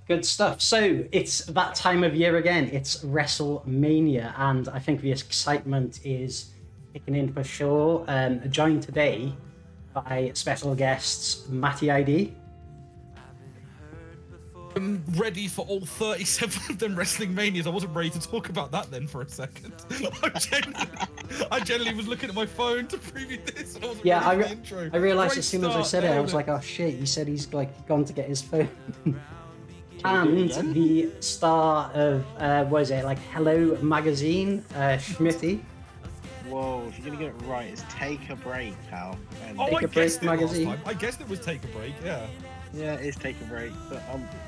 Good stuff. So it's that time of year again. It's WrestleMania, and I think the excitement is kicking in for sure. Joined today by special guests Matty ID. I'm ready for all 37 of them Wrestling Manias. I wasn't ready to talk about that then for a second. I generally was looking at my phone to preview this. And I wasn't ready for the intro. I realised Great as soon as I said it, I was like, oh shit, he said he's like gone to get his phone. And the star of, what is it, like Hello Magazine, Schmitty. Whoa, if you're gonna get it right, it's Take a Break, pal. Oh, Take a Break magazine. I guessed it was Take a Break, yeah. Yeah, it is Take a Break, but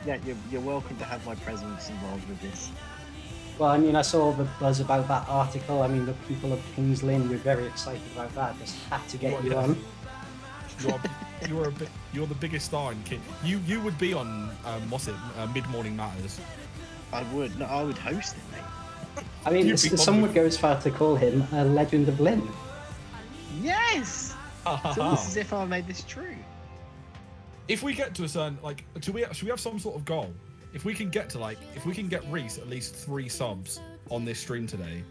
yeah, you're welcome to have my presence involved with this. Well, I mean, I saw the buzz about that article. I mean, the people of Kings Lynn were very excited about that. Just had to get you on. You're the biggest star in King. You would be on Mid Morning Matters. I would. No, I would host it, mate. I mean, some would go as far to call him a legend of Lynn. Yes. It's almost as if I made this true. If we get to a certain should we have some sort of goal? If we can get Reese at least 3 subs on this stream today,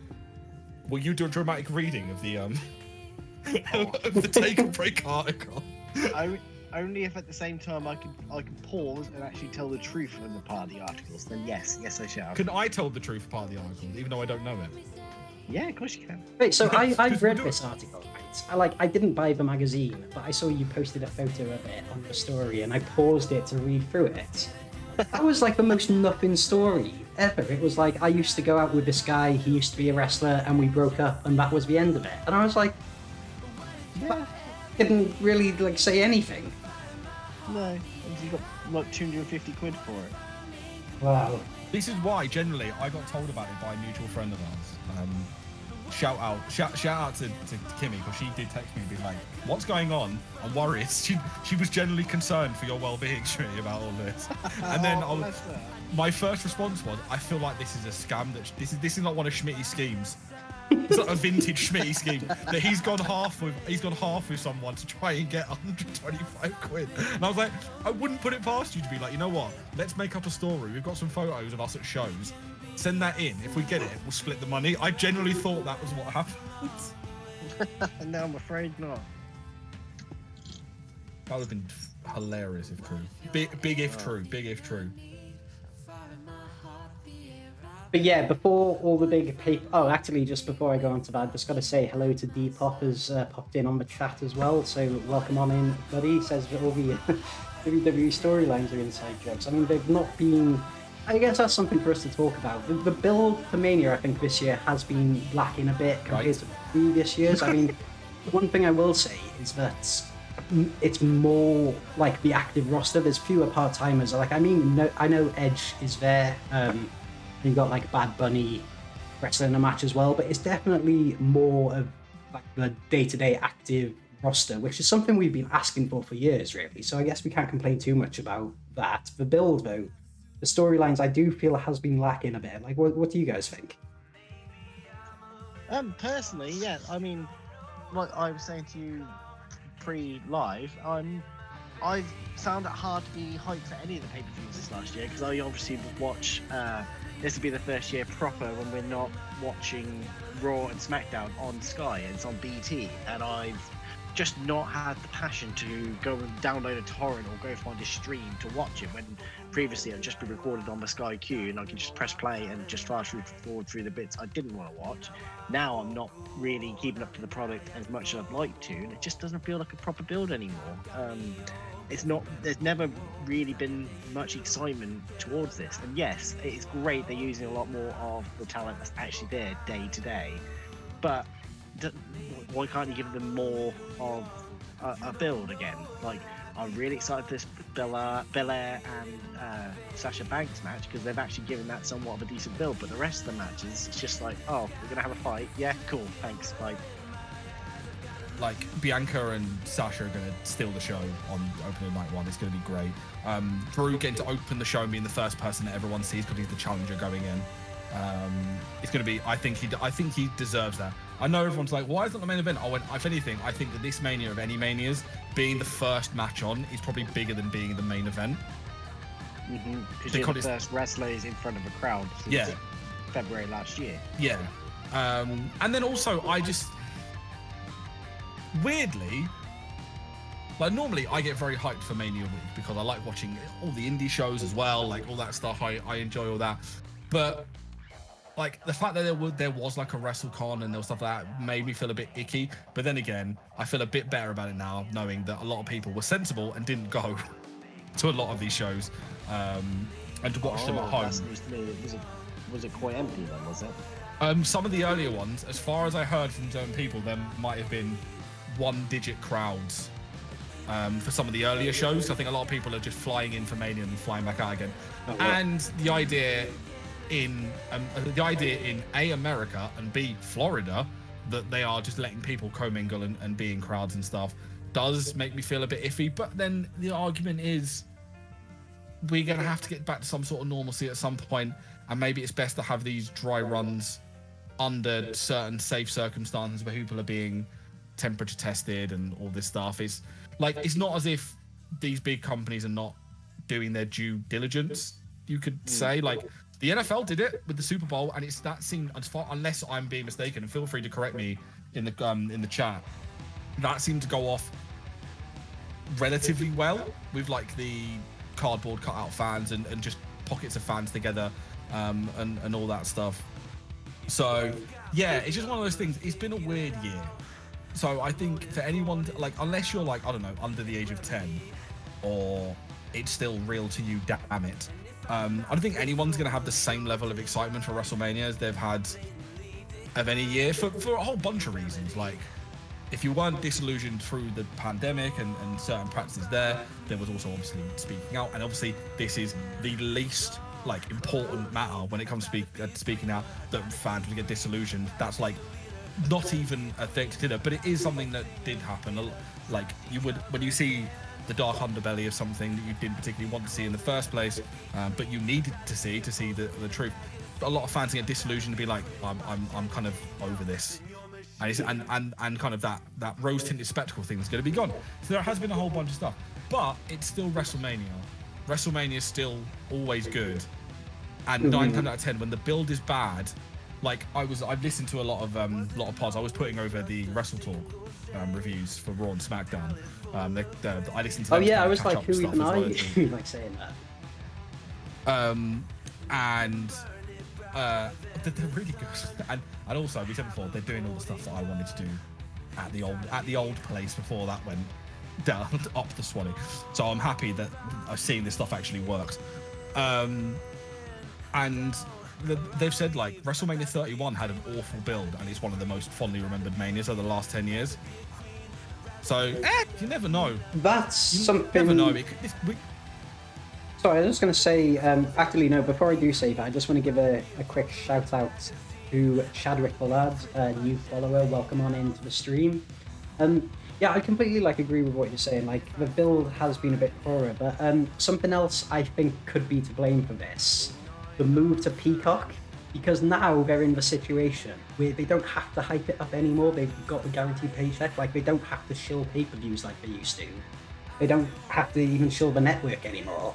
will you do a dramatic reading of the of the Take a Break article? Only if at the same time I can pause and actually tell the truth of the part of the articles. Then yes I shall. Can I tell the truth part of the article, even though I don't know it? Yeah, of course you can. Wait, so I've read this article, right? I didn't buy the magazine, but I saw you posted a photo of it on the story, and I paused it to read through it. That was like the most nothing story ever. It was like, I used to go out with this guy, he used to be a wrestler, and we broke up, and that was the end of it. And I was like, yeah. Didn't really say anything. No, you got like 250 quid for it. Wow. This is why generally I got told about it by a mutual friend of ours. Shout out to Kimmy, because she did text me and be like, "What's going on? I'm worried." She was generally concerned for your well-being, Shmitty, about all this. And then my first response was, "I feel like this is a scam. That this is not one of Schmitty's schemes. It's not a vintage Schmitty scheme that he's gone half with someone to try and get 125 quid." And I was like, I wouldn't put it past you to be like, you know what? Let's make up a story. We've got some photos of us at shows. Send that in. If we get it, we'll split the money. I genuinely thought that was what happened. No, I'm afraid not. That would have been hilarious if true. Big if true. Big if true. But yeah, before all the big actually, just before I go on to that, just got to say hello to Depop, has popped in on the chat as well. So welcome on in, buddy. He says that all the WWE storylines are inside jokes. I mean, they've not been. I guess that's something for us to talk about. The build for Mania, I think, this year has been lacking a bit compared to previous years. I mean, one thing I will say is that it's more like the active roster. There's fewer part-timers. I know Edge is there. You've got like Bad Bunny wrestling a match as well, but it's definitely more of like the day-to-day active roster, which is something we've been asking for years, really. So I guess we can't complain too much about that. The build, though, the storylines, I do feel has been lacking a bit. Like, what do you guys think? Personally, yeah. I mean, like I was saying to you pre-live, I found it hard to be hyped for any of the pay-per-views this last year, because I obviously would watch. This will be the first year proper when we're not watching Raw and SmackDown on Sky. It's on BT, and I've just not had the passion to go and download a torrent or go find a stream to watch it, when previously I'd just be recorded on the Sky Q and I could just press play and just fast forward through the bits I didn't want to watch. Now I'm not really keeping up to the product as much as I'd like to, and it just doesn't feel like a proper build anymore. There's never really been much excitement towards this, and yes, it's great they're using a lot more of the talent that's actually there day to day, but why can't you give them more of a build again? Like, I'm really excited for this Belair and Sasha Banks match, because they've actually given that somewhat of a decent build, but the rest of the matches, it's just like, oh, we're gonna have a fight, yeah, cool, thanks, bye. Like, Bianca and Sasha are going to steal the show on opening night 1. It's going to be great. Drew getting to open the show and being the first person that everyone sees because he's the challenger going in. It's going to be. I think he deserves that. I know everyone's like, why is it the main event? If anything, I think that this Mania of any Manias, being the first match on, is probably bigger than being the main event. Because you're the first wrestlers in front of a crowd since February last year. Yeah. And then also, I just weirdly, like normally I get very hyped for Mania week because I like watching all the indie shows as well, like all that stuff. I enjoy all that, but like the fact that there was like a WrestleCon and there was stuff like that made me feel a bit icky. But then again, I feel a bit better about it now, knowing that a lot of people were sensible and didn't go to a lot of these shows and to watch them at home. That's news to me. Was it quite empty then? Was it? Some of the earlier ones, as far as I heard from certain people, there might have been one-digit crowds for some of the earlier shows. I think a lot of people are just flying in for Mania and flying back out again. And the idea in A, America, and B, Florida, that they are just letting people commingle and be in crowds and stuff, does make me feel a bit iffy. But then the argument is we're going to have to get back to some sort of normalcy at some point, and maybe it's best to have these dry runs under certain safe circumstances where people are being temperature tested and all this stuff. It's like, it's not as if these big companies are not doing their due diligence, you could say. Like the NFL did it with the Super Bowl, and that seemed, as far, unless I'm being mistaken, and feel free to correct me in the chat, that seemed to go off relatively well with like the cardboard cutout fans and just pockets of fans together and all that stuff. So yeah, it's just one of those things. It's been a weird year. So I think for anyone, like, unless you're like, I don't know, under the age of 10, or it's still real to you, damn it. I don't think anyone's going to have the same level of excitement for WrestleMania as they've had of any year for a whole bunch of reasons. Like, if you weren't disillusioned through the pandemic and certain practices there was also obviously speaking out. And obviously this is the least like important matter when it comes to speaking out, that fans would get disillusioned. That's like not even a thing to consider, but it is something that did happen. Like, you would, when you see the dark underbelly of something that you didn't particularly want to see in the first place, but you needed to see the truth. A lot of fans get disillusioned and be like, I'm kind of over this, and kind of that rose tinted spectacle thing is going to be gone. So there has been a whole bunch of stuff, but it's still WrestleMania. WrestleMania is still always good, and 9 times out of 10 when the build is bad. Like I've listened to a lot of pods. I was putting over the Wrestle Talk reviews for Raw and SmackDown. I listened to them. Oh yeah, I was like, who even are you? Like saying that. And they're really good. And also, we said before, they're doing all the stuff that I wanted to do at the old place before that went down up the Swanee. So I'm happy that I'm seeing this stuff actually works. And they've said like WrestleMania 31 had an awful build, and it's one of the most fondly remembered manias of the last 10 years. So you never know. That's something. Never know. Sorry, I was just going to say, actually, no, before I do say that, I just want to give a quick shout out to Chadwick the Lad, a new follower. Welcome on into the stream. Yeah, I completely agree with what you're saying. Like, the build has been a bit poorer, but something else I think could be to blame for this: the move to Peacock, because now they're in the situation where they don't have to hype it up anymore. They've got the guaranteed paycheck. Like, they don't have to shill pay-per-views like they used to. They don't have to even shill the network anymore.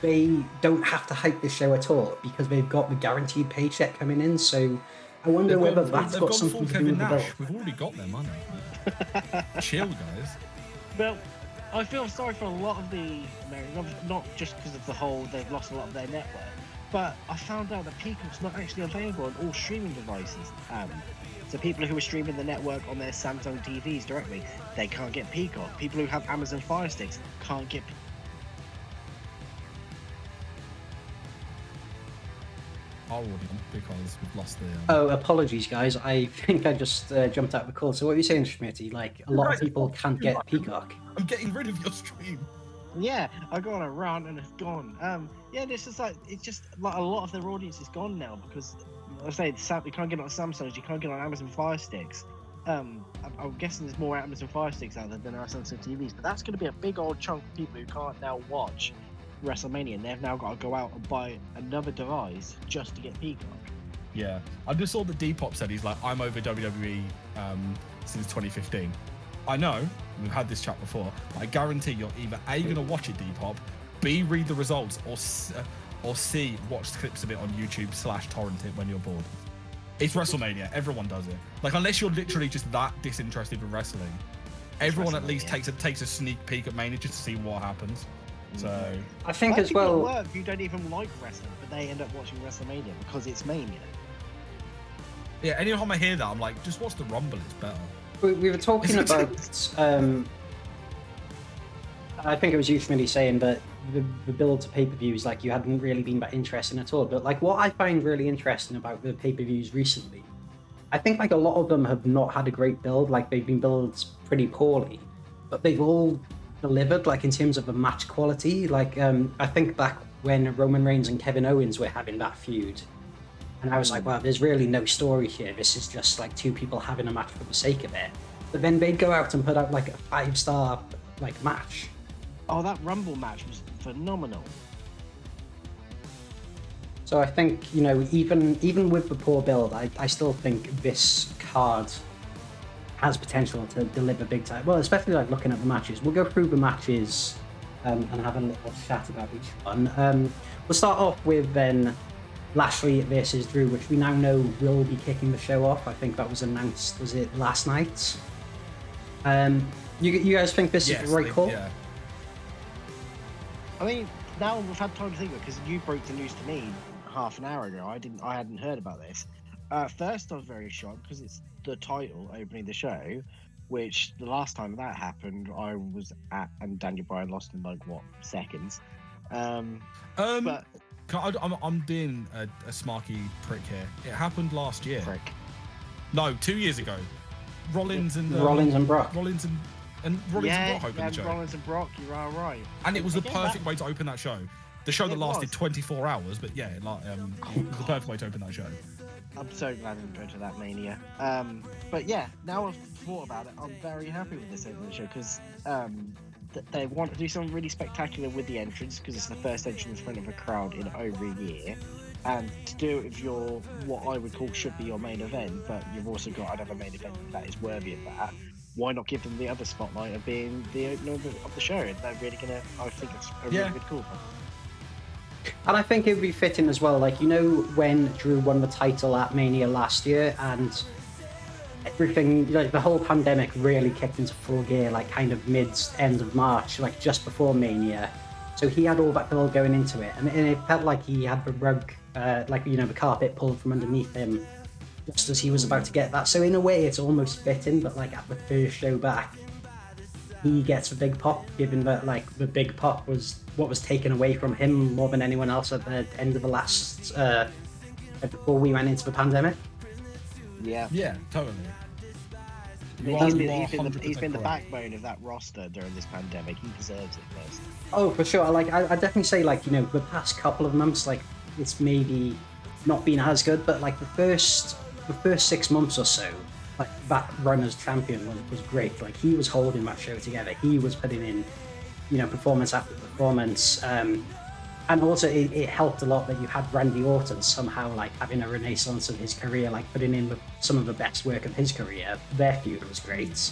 They don't have to hype this show at all because they've got the guaranteed paycheck coming in. So I wonder whether that's got something to do with the build. We've already got their money. Chill, guys. Well, I feel sorry for a lot of the Americans, not just because of the whole they've lost a lot of their network, but I found out that Peacock's not actually available on all streaming devices. So people who are streaming the network on their Samsung TVs directly, they can't get Peacock. People who have Amazon Fire Sticks can't get because we've lost the... Oh, apologies, guys. I think I just jumped out of the call. So what are you saying, Schmitty? Like, a lot of people can't get Peacock. I'm getting rid of your stream. Yeah, I got on a rant and it's gone. Yeah, this is like, it's just like a lot of their audience is gone now because, I say, you can't get it on Samsungs, you can't get it on Amazon Fire Sticks. I'm guessing there's more Amazon Fire Sticks out there than our Samsung TVs, but that's going to be a big old chunk of people who can't now watch WrestleMania, and they've now got to go out and buy another device just to get Peacock. Yeah, I just saw that Depop said he's like, I'm over WWE since 2015. I know, we've had this chat before, but I guarantee you're either A, going to watch it, Depop, B, read the results, or C, watch clips of it on YouTube / torrent it when you're bored. It's WrestleMania. Everyone does it. Like, unless you're literally just that disinterested in wrestling, everyone at least takes a sneak peek at Mania just to see what happens. So I think as well. Work, you don't even like wrestling, but they end up watching WrestleMania because it's Mania. Yeah, anytime I hear that, I'm like, just watch the Rumble. It's better. We were talking about. I think it was you, Schmitty, saying that the build to pay-per-views, like, you hadn't really been that interesting at all. But like, what I find really interesting about the pay-per-views recently, I think like a lot of them have not had a great build. Like, they've been built pretty poorly, but they've all delivered, like, in terms of the match quality. Like, I think back when Roman Reigns and Kevin Owens were having that feud, and I was like, wow, there's really no story here. This is just like two people having a match for the sake of it. But then they'd go out and put out like a 5-star like match. Oh, that Rumble match was phenomenal. So I think, you know, even with the poor build, I still think this card has potential to deliver big time. Well, especially like looking at the matches. We'll go through the matches and have a little chat about each one. We'll start off with then Lashley versus Drew, which we now know will be kicking the show off. I think that was announced, was it last night? You guys think this is the right call? Yeah. I mean, now we've had time to think because you broke the news to me half an hour ago. I hadn't heard about this. First, I was very shocked because it's the title opening the show, which the last time that happened, I was at, and Daniel Bryan lost in like what seconds. But I'm being a smarky prick here. It happened last year. Prick. No, 2 years ago. Rollins and Brock. Rollins and Brock opened Yeah, the show. Rollins and Brock, you are right. And it was the perfect way to open that show. The show that lasted 24 hours, but yeah, it was the perfect way to open that show. I'm so glad I didn't go to that Mania. But yeah, now I've thought about it, I'm very happy with this opening show because they want to do something really spectacular with the entrance because it's the first entrance in front of a crowd in over a year. And to do it with your, what I would call should be your main event, but you've also got another main event that is worthy of that, why not give them the other spotlight of being the opener of the show? And they're really going to, I think it's a really good call. And I think it would be fitting as well, like, you know, when Drew won the title at Mania last year and everything, like the whole pandemic really kicked into full gear, like kind of end of March, like just before Mania. So he had all that build going into it, and it felt like he had the rug, like, you know, the carpet pulled from underneath him just as he was about to get that. So in a way, it's almost fitting, but like at the first show back, he gets a big pop, given that like the big pop was what was taken away from him more than anyone else at the end of the last, before we went into the pandemic. Yeah, Totally. He's been the backbone of that roster during this pandemic. He deserves it first. Oh, for sure. Like, I definitely say, like, you know, the past couple of months, like, it's maybe not been as good, but like the first 6 months or so, like that run as champion was great. Like, he was holding that show together. He was putting in, you know, performance after performance. And also it helped a lot that you had Randy Orton somehow like having a renaissance of his career, like putting in some of the best work of his career. Their feud was great.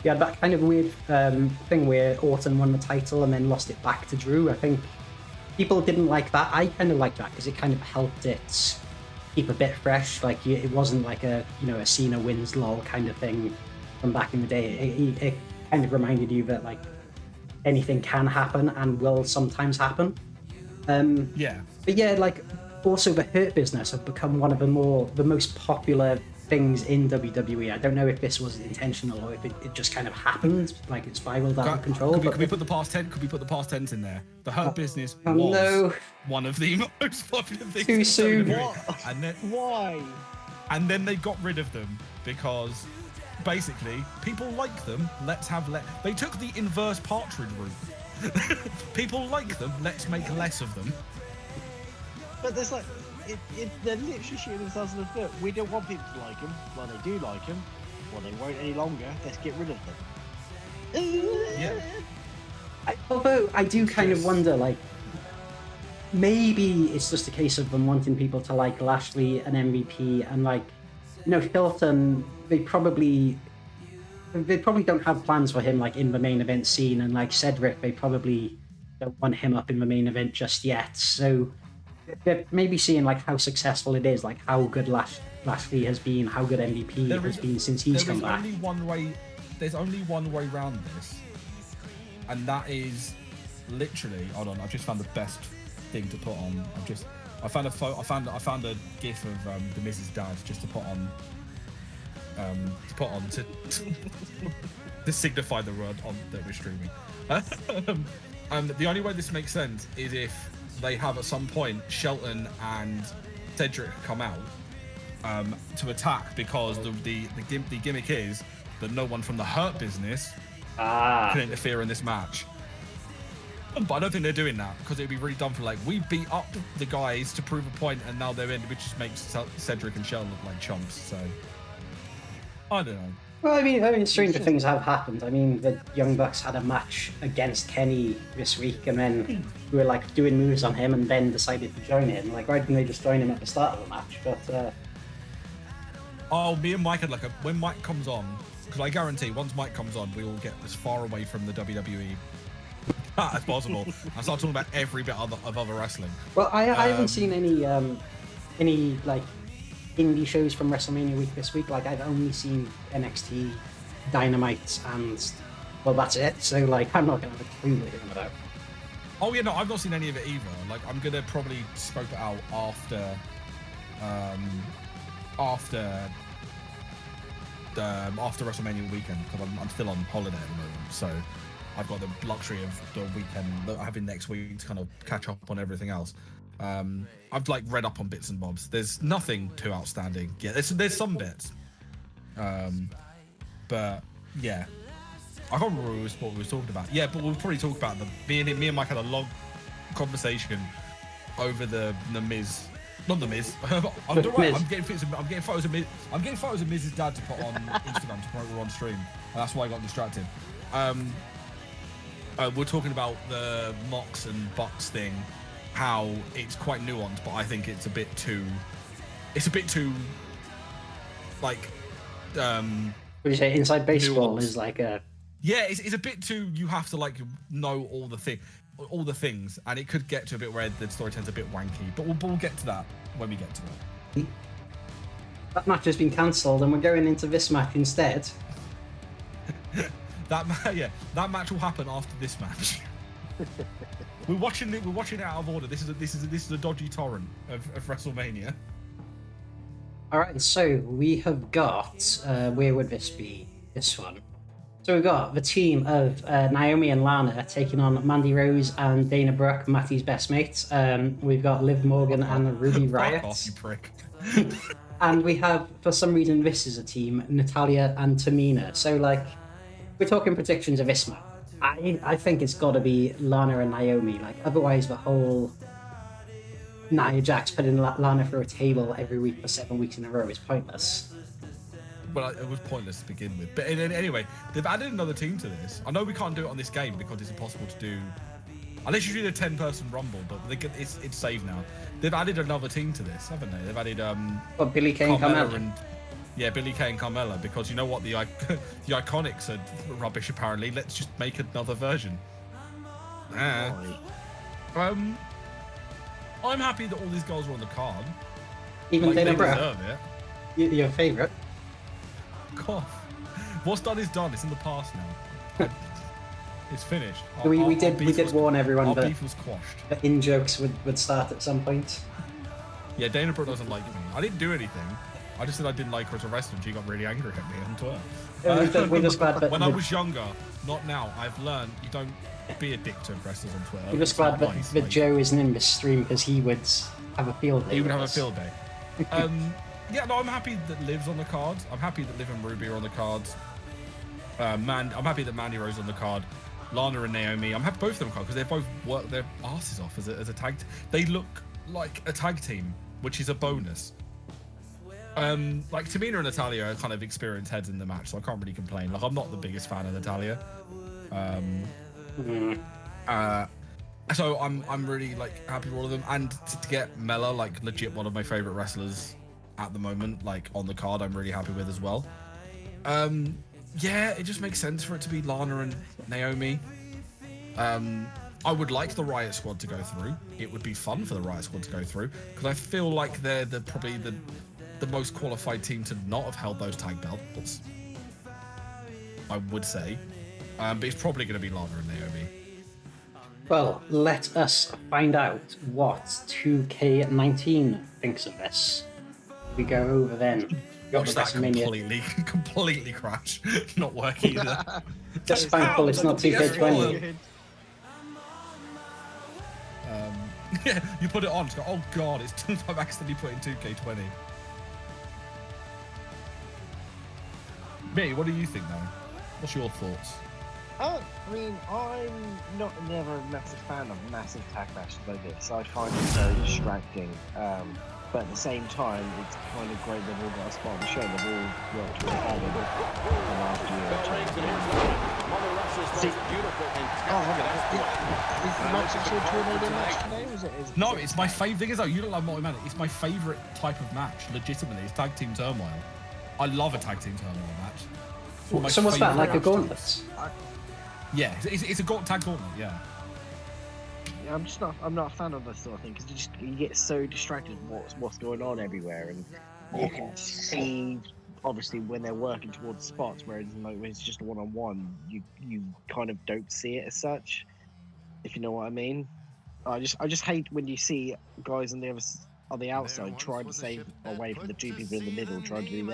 You had that kind of weird thing where Orton won the title and then lost it back to Drew. I think people didn't like that. I kind of liked that because it kind of helped it keep a bit fresh. Like, it wasn't like a, you know, a Cena wins lol kind of thing from back in the day. It kind of reminded you that like anything can happen and will sometimes happen. But yeah, like also the Hurt Business have become one of the most popular things in WWE. I don't know if this was intentional or if it just kind of happened, like it spiraled out of control. Could we put the past tense? Could we put the past tense in there? The Hurt Business was one of the most popular things. Too soon. And then, why? And then they got rid of them because basically people like them. They took the inverse Partridge route. People like them, let's make less of them. But there's like, they're literally shooting themselves in the foot. We don't want people to like them. Well, they do like them. Well, they won't any longer. Let's get rid of them. Yeah. Although I do kind of wonder, like, maybe it's just a case of them wanting people to like Lashley and MVP, and like, you know, Hilton, they probably don't have plans for him like in the main event scene, and like Cedric, they probably don't want him up in the main event just yet. So they're maybe seeing like how successful it is, like how good Lashley has been, how good MVP has been since he's come back. There's only one way around this, and that is literally. Hold on, I've just found the best thing to put on. I found a gif of the Mrs. Dad just to put on. To signify the word on that we're streaming. The only way this makes sense is if they have at some point Shelton and Cedric come out to attack, because the gimmick is that no one from the Hurt Business can interfere in this match. But I don't think they're doing that, because it'd be really dumb for like, we beat up the guys to prove a point and now they're in, which just makes Cedric and Shelton look like chumps. So I don't know. Well, I mean, stranger things have happened. I mean, the Young Bucks had a match against Kenny this week, and then we were like doing moves on him, and Ben decided to join him. Like, why didn't they just join him at the start of the match? But me and Mike had like when Mike comes on, because I guarantee once Mike comes on, we will get as far away from the WWE as possible and start talking about every bit of other wrestling. Well, I haven't seen any like indie shows from WrestleMania week this week. Like, I've only seen NXT, Dynamite, and well, that's it. So like, I'm not gonna have a clue what you're about. Oh yeah, no, I've not seen any of it either. Like, I'm gonna probably scope it out after WrestleMania weekend, because I'm still on holiday at the moment. So I've got the luxury of the weekend that I'm having next week to kind of catch up on everything else. I've like read up on bits and bobs. There's nothing too outstanding. Yeah, there's some bits, but yeah, I can't remember what we were talking about. Yeah, but we'll probably talk about me and Mike had a long conversation over the Miz. Not the Miz. I'm getting photos of Miz's dad to put on Instagram to promote we're on stream, and that's why I got distracted. We're talking about the Mox and Bucks thing, how it's quite nuanced, but I think it's a bit too like what do you say, inside baseball nuanced. Is like a it's a bit too, you have to like know all the things, and it could get to a bit where the story turns a bit wanky, but we'll get to that when we get to it. That match has been cancelled and we're going into this match instead. that match will happen after this match. We're watching it out of order. This is a dodgy torrent of WrestleMania. All right, so we have got where would this be? This one. So we've got the team of Naomi and Lana taking on Mandy Rose and Dana Brooke, Matty's best mate. We've got Liv Morgan and Ruby Riott. Fuck off, you prick. And we have, for some reason, this is a team, Natalya and Tamina. So like, we're talking predictions of this match. I think it's got to be Lana and Naomi. Like, otherwise the whole Nia Jax putting Lana through a table every week for 7 weeks in a row is pointless. Well, it was pointless to begin with. But anyway, they've added another team to this. I know we can't do it on this game because it's impossible to do, unless you do the 10-person Rumble, but it's saved now. They've added another team to this, haven't they? They've added Billie Kay and Carmella. Yeah, Billie Kay and Carmella, because you know what, the Iconics are rubbish apparently. Let's just make another version. I'm happy that all these girls are on the card. Even like, Dana they Brooke. deserve it. Your favourite. God, what's done is done. It's in the past now. It's finished. We did warn everyone that beef was quashed. The in-jokes would start at some point. Yeah, Dana Brooke doesn't like me. I didn't do anything. I just said I didn't like her as a wrestler, and she got really angry at me on Twitter. We're just glad that when I was younger, not now, I've learned you don't be a dick to wrestlers on Twitter. We're just glad that Joe isn't in this stream, because he would have a field day. He would have a field day. Yeah, no, I'm happy that Liv's on the card. I'm happy that Liv and Ruby are on the cards. I'm happy that Mandy Rose is on the card. Lana and Naomi, I'm happy both of them because they both work their asses off as a tag. They look like a tag team, which is a bonus. Like Tamina and Natalya are kind of experienced heads in the match, so I can't really complain. Like, I'm not the biggest fan of Natalya. So I'm really like happy with all of them, and to get Mella, like legit one of my favorite wrestlers at the moment, like on the card, I'm really happy with as well. Yeah, it just makes sense for it to be Lana and Naomi. I would like the Riot Squad to go through. It would be fun for the Riot Squad to go through because I feel like they're probably the most qualified team to not have held those tag belts. I would say, but it's probably going to be Lana and Naomi. Well, let us find out what 2K19 thinks of this. We go over then. Watch that completely crash. Not work either. Just thankful it's not 2K20. Yeah, you put it on. It's go, oh god, I've accidentally put in 2K20. Me, what do you think, though? What's your thoughts? I mean, I'm never a massive fan of massive tag matches like this. I find it very distracting. But at the same time, it's kind of great they've all got a spot on the show. They've all worked really hard in the last year or two. Is the match actually a tornado match today? No, it's my favourite thing. Is though you don't like multi-man. It's my favourite type of match. Legitimately, it's tag team turmoil. I love a tag team turmoil match. So what's that, like a gauntlet? Yeah, it's a tag gauntlet, yeah. I'm not a fan of this sort of thing because you get so distracted with what's going on everywhere, and you can see obviously when they're working towards spots, whereas when it's just a one-on-one, you kind of don't see it as such, if you know what I mean. I just hate when you see guys on the outside trying to save away from the two people in the middle, trying to do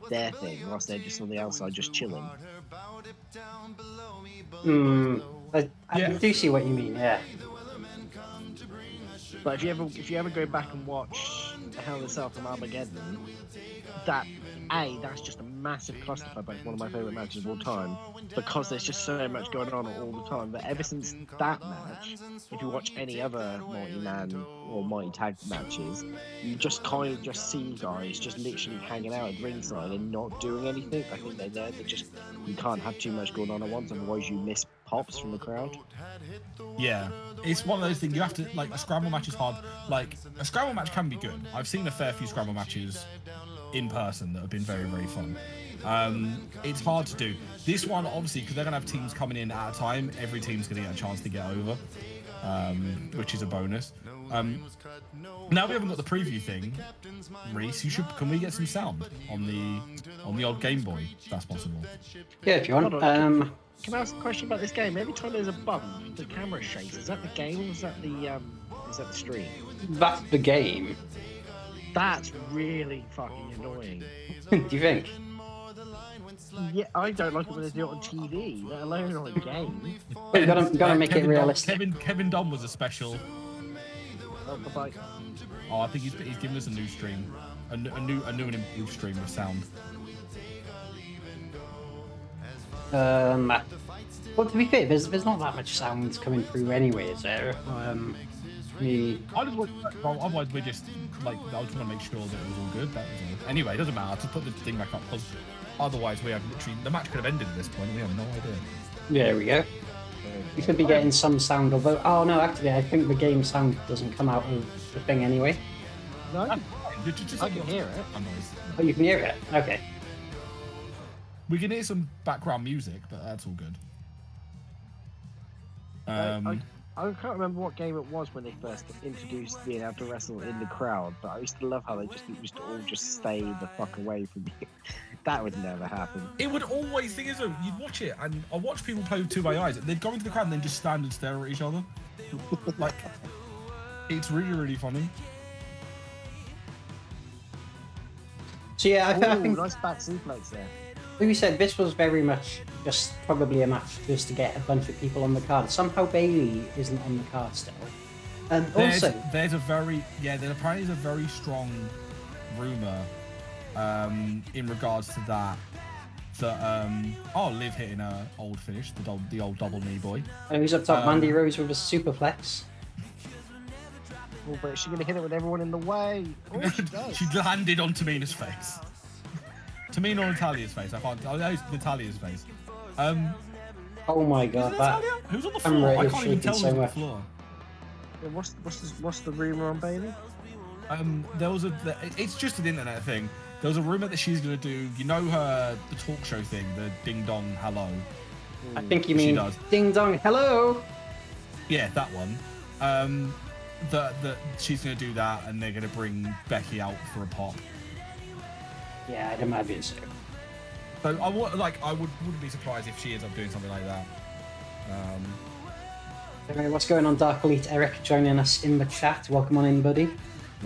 their thing, whilst they're just on the outside just chilling. I do see what you mean, yeah. But if you ever go back and watch Hell in a Cell from Armageddon, that's just a massive clusterfuck. It's one of my favourite matches of all time because there's just so much going on all the time. But ever since that match, if you watch any other multi-man or multi-tag matches, you just kind of just see guys just literally hanging out at ringside and not doing anything. I think they're there. You can't have too much going on at once, otherwise you miss pops from the crowd. Yeah, it's one of those things you have to, like, a scramble match is hard. Like, a scramble match can be good. I've seen a fair few scramble matches in person that have been very, very fun. It's hard to do. This one, obviously, because they're going to have teams coming in at a time, every team's going to get a chance to get over, which is a bonus. Now we haven't got the preview thing, Reese, can we get some sound on the old Game Boy, if that's possible? Yeah, if you want. Can I ask a question about this game? Every time there's a bump, the camera shakes. Is that the game or is that the stream? That's the game. That's really fucking annoying. Do you think? Yeah, I don't like it when they do it on TV, let alone on a game. But you gotta make it realistic. Kevin Dunn was a special. Oh, bye-bye. Oh, I think he's given us a new stream, a new and improved stream of sound. Well, to be fair, there's not that much sound coming through anyway, is there? Otherwise, we're just like, I just want to make sure that it was all good. That was all. Anyway, it doesn't matter. Just put the thing back up because otherwise, we have literally the match could have ended at this point. And we have no idea. There we go. You could be getting some sound, although no, actually, I think the game sound doesn't come out of the thing anyway. No, I can hear it. Oh, you can hear it. Okay. We can hear some background music, but that's all good. I can't remember what game it was when they first introduced being able to wrestle in the crowd, but I used to love how they used to all just stay the fuck away from you. That would never happen. It would always, thing is, though, you'd watch it, and I watch people play with two AIs. They'd go into the crowd and then just stand and stare at each other. Like, it's really, really funny. So yeah, I think nice back suplex there. Like we said, this was very much just probably a match just to get a bunch of people on the card. Somehow Bayley isn't on the card still. And there's also, there apparently is a very strong rumor in regards to that Liv hitting her old finish, the old double knee boy. And who's up top? Mandy Rose with a superplex. Oh, but is she gonna hit it with everyone in the way? Oh, she does. She landed on Tamina's face. Tamina or Natalia's face? I know it's Natalia's face. Oh my god, that who's on the floor? I can't even tell who's on the floor. Yeah, what's the rumor on Bayley? It's just an internet thing. There was a rumor that she's gonna do, the talk show thing, the Ding Dong Hello. I think you mean Ding Dong Hello. Yeah, that one. That she's going to do that, and they're going to bring Becky out for a pop. Yeah, I'd imagine so. So wouldn't be surprised if she ends up doing something like that. Anyway, what's going on, Dark Elite? Eric joining us in the chat. Welcome on in, buddy.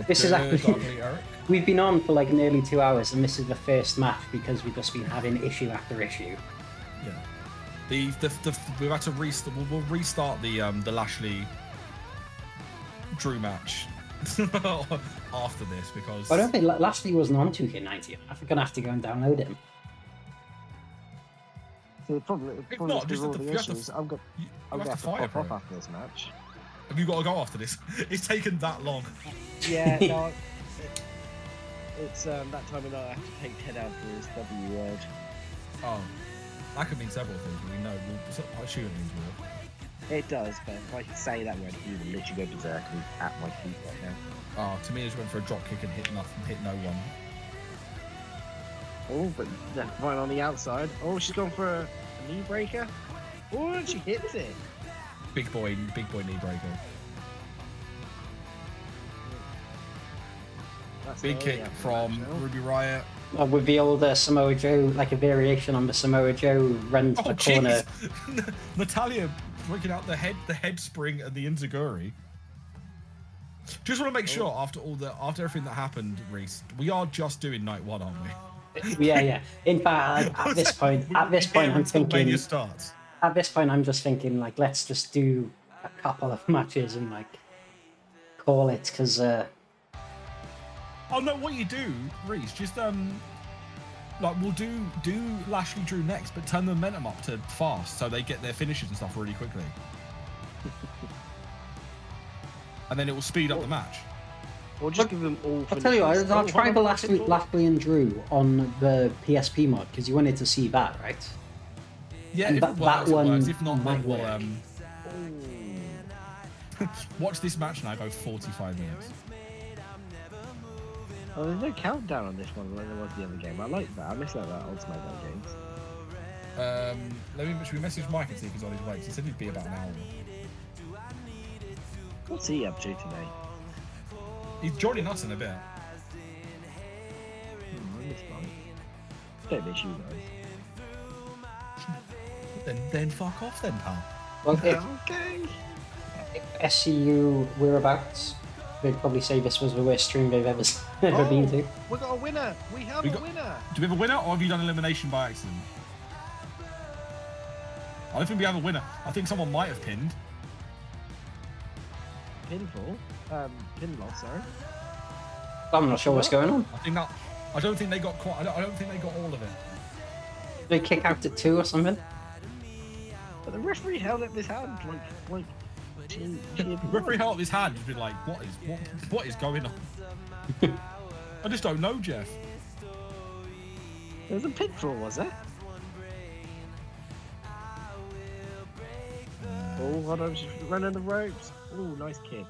This is actually Eric. We've been on for like nearly 2 hours, and this is the first match because we've just been having issue after issue. Yeah. We've had to restart. We'll restart the Lashley Drew match after this because I don't think Lashley wasn't on 2K19. I'm gonna have to go and download him. So probably not, just all the- the you have to- issues. I'm going have to to fire pop for off it. after this match. Have you got to go after this? It's taken that long. Yeah, no, it's that time of night I have to take Ted out for his W word. Oh, that could mean several things. We know. I assume it means war. It does, but if I say that word, he will literally go berserk and he's at my feet right now. Oh, to me, it just went for a drop kick and hit nothing, hit no one. Oh, but right on the outside. Oh, she's gone for a knee breaker. Oh, and she hits it. Big boy knee breaker. That's Big early kick after from that, no? Ruby Riott. With the old Samoa Joe, like a variation on the Samoa Joe run to Oh, the corner. jeez! Natalia breaking out the head spring and the enziguri. Just want to make sure after everything that happened, Reese, we are just doing night one, aren't we? Yeah. In fact, at this point, I'm thinking. WrestleMania starts. At this point, I'm just thinking like, let's just do a couple of matches and like call it because. Oh no! What you do, Reese? Just like we'll do Lashley Drew next, but turn the momentum up to fast so they get their finishes and stuff really quickly, and then it will speed up the match. Or just give them all. I'll tell you what, I'll try the Lashley. Lashley and Drew on the PSP mod because you wanted to see that, right? Yeah, And if that it works, it one works. If not, might then we'll watch this match now go 45 minutes. Oh, there's no countdown on this one like there was the other game. I like that. I miss that Ultimate games. Should we message Mike and see if he's on his way? He said he'd be about an hour. What's he up to today? He's joining us in a bit. I miss Mike. Don't miss you guys. Then fuck off then, pal. Well, if Okay. SCU whereabouts, they'd probably say this was the worst stream they've ever been to. We got a winner. We have a winner. Do we have a winner, or have you done elimination by accident? I don't think we have a winner. I think someone might have pinned. Pinloss, sorry. I'm not sure what's going on. I don't think they got quite. I don't think they got all of it. Did they kick out at 2 or something? But the referee held up his hand like Referee held up his hand and been like, what is going on? I just don't know, Jeff. There was a pinfall, was there? Oh, hold on, she's running the ropes. Oh, nice kick.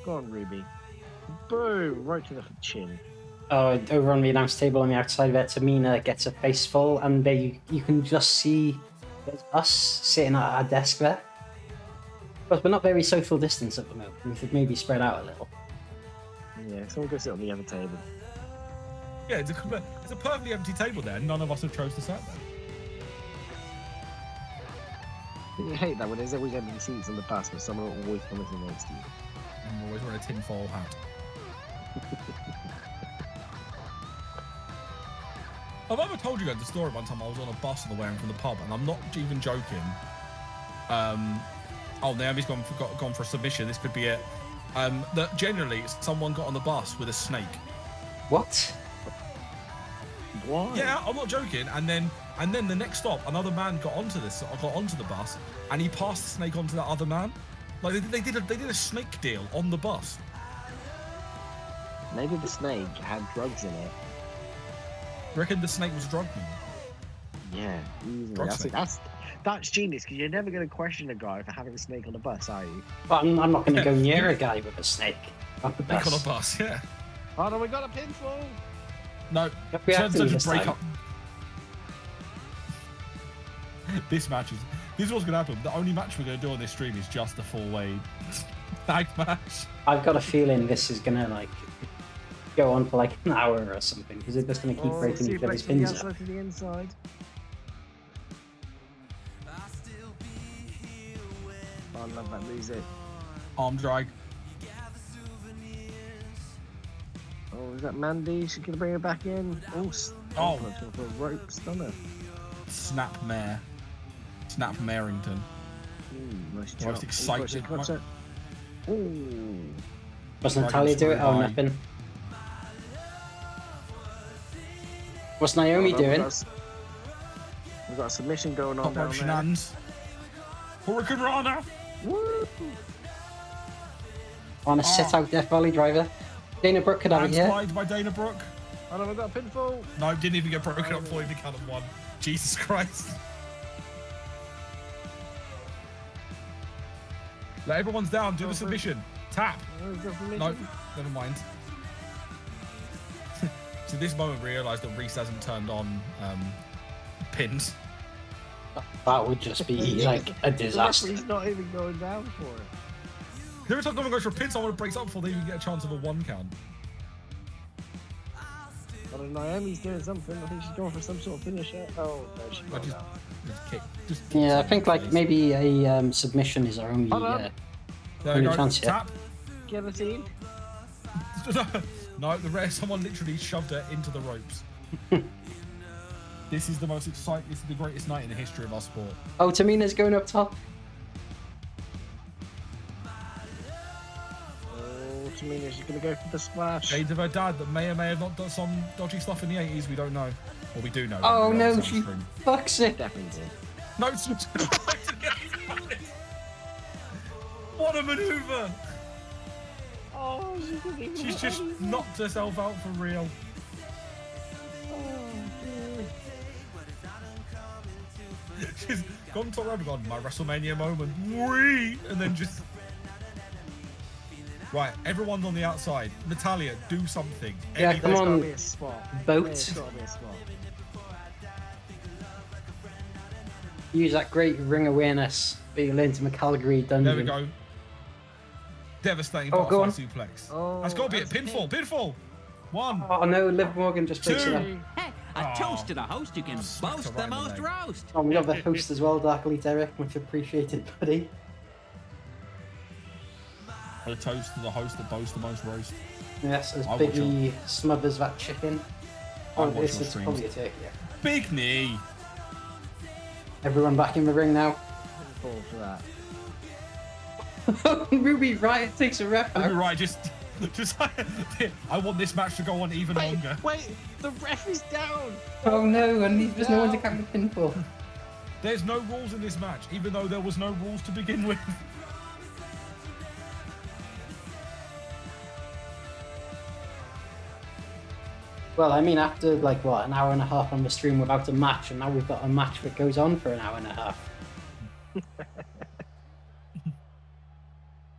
Go on, Ruby. Boom, right to the chin. Oh, over on the announce table on the outside there, Tamina gets a face full, and there you can just see there's us sitting at our desk there. But we're not very social distance at the moment. We should maybe spread out a little. Yeah, someone go sit on the other table. Yeah, it's a perfectly empty table there. None of us have chose to sit there. You hate that when there's always empty seats on the bus, but someone will always come and next to you. And we're always wearing a tinfoil hat. I've ever told you guys the story one time I was on a bus on the way home from the pub, and I'm not even joking. Naomi's gone for a submission. This could be it. That generally someone got on the bus with a snake. What? Why? Yeah, I'm not joking. And then the next stop, another man got onto the bus, and he passed the snake onto that other man. Like they did a snake deal on the bus. Maybe the snake had drugs in it. Reckon the snake was a drug man? Yeah, easily. Drug snake. That's genius, because you're never going to question a guy for having a snake on the bus, are you? But I'm not going to go near a guy with a snake on the Snake on a bus. bus, yeah. Oh no, we got a pinfall! No, We have turns to out to this break time. up. This match is This is what's gonna happen. The only match we're gonna do on this stream is just a 4-way tag match. I've got a feeling this is gonna like go on for like an hour or something because they're just gonna keep breaking each other's pins up. To the inside. Oh, I love that music. Arm drag. Oh, is that Mandy? She's gonna bring her back in. Oh, Oh. For a rope stunner. Snap Mare. Snap Marrington. Nice The most chop. exciting. Ooh. What's Natalia do it? Oh, nothing. What's Naomi doing? We've got a submission going on Top down rope there. shenanigans. Hurricane Rana. Woo! On a sit-out Death Valley driver. Dana Brooke could have it here. Slide by Dana Brooke. Oh, no, we got a pinfall. No, didn't even get broken up before he count of 1. Jesus Christ. Let everyone's down. Do the submission. Tap. No, never mind. So this moment realised that Reese hasn't turned on pins. That would just be like a disaster. He's not even going down for it. Every time someone goes for a pin, someone breaks up before they even get a chance of a 1 count. But Naomi's doing something. I think she's going for some sort of finisher. Oh, no, she's I not just now. kick. Yeah, I think like maybe a submission is our only There you go. chance here. Tap. Guillotine. No, someone literally shoved her into the ropes. This is the most exciting. This is the greatest night in the history of our sport. Oh, Tamina's going up top. Oh, Tamina's just going to go for the splash. Shades of her dad that may or may have not done some dodgy stuff in the 80s. We don't know. Well, we do know. Oh We no, know she something. fucks it. Definitely did. No, it's what a maneuver! Oh, She's just knocked herself out for real. She's gone to rope and gone, my WrestleMania moment. Whee! And then just. Right, everyone's on the outside. Natalia, do something. Yeah, Anything. come There's on. gotta be a spot. Boat. There's gotta be a spot. Use that great ring awareness that you learned to Calgary dungeon. There we go. Devastating Oh, go butterfly on. suplex. Oh, That's got to be it. that's Pinfall. Pinfall. 1. Oh no, Liv Morgan just breaks it up. Heck, a toast to the host who can Smacked boast her right the in the most leg. roast. Oh, we got the host as well, Darkly Derek. Much appreciated, buddy. A toast to the host that boasts the most roast. Yes, as I watch Biggie smothers that chicken. Oh, watch this your is streams. probably a turkey. Yeah. Big knee. Everyone back in the ring now. Pinfall for that. Ruby Riot takes a ref out. Right, just. I want this match to go on even longer. Wait, the ref is down. Oh no, and there's no one to count the pinfall. There's no rules in this match, even though there was no rules to begin with. Well, I mean, after like what, an hour and a half on the stream without a match, and now we've got a match that goes on for an hour and a half.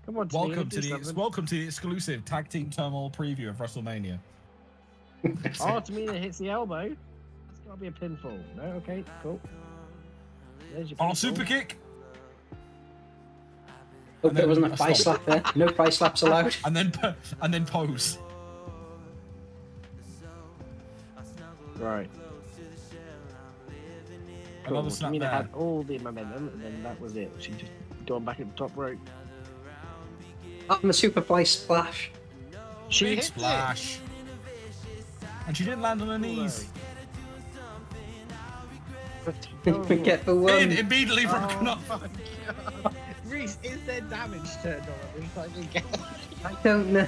Come on, Welcome Tamina, to the exclusive tag team turmoil preview of WrestleMania. Oh, Tamina hits the elbow. That's got to be a pinfall. No, okay, cool. There's your Oh, pinfall. super kick, Hope there wasn't a thigh slap there. No thigh slaps allowed. and then pose. Right. Another Cool. snap Tamina there. had all the momentum, and then that was it. She just gone back at the top rope. Up in the superfly splash. She Big hit splash. And she didn't land on her knees. We get the one. Immediately broken up. Oh my God. Reese, is there damage turned on every time we get? I don't know.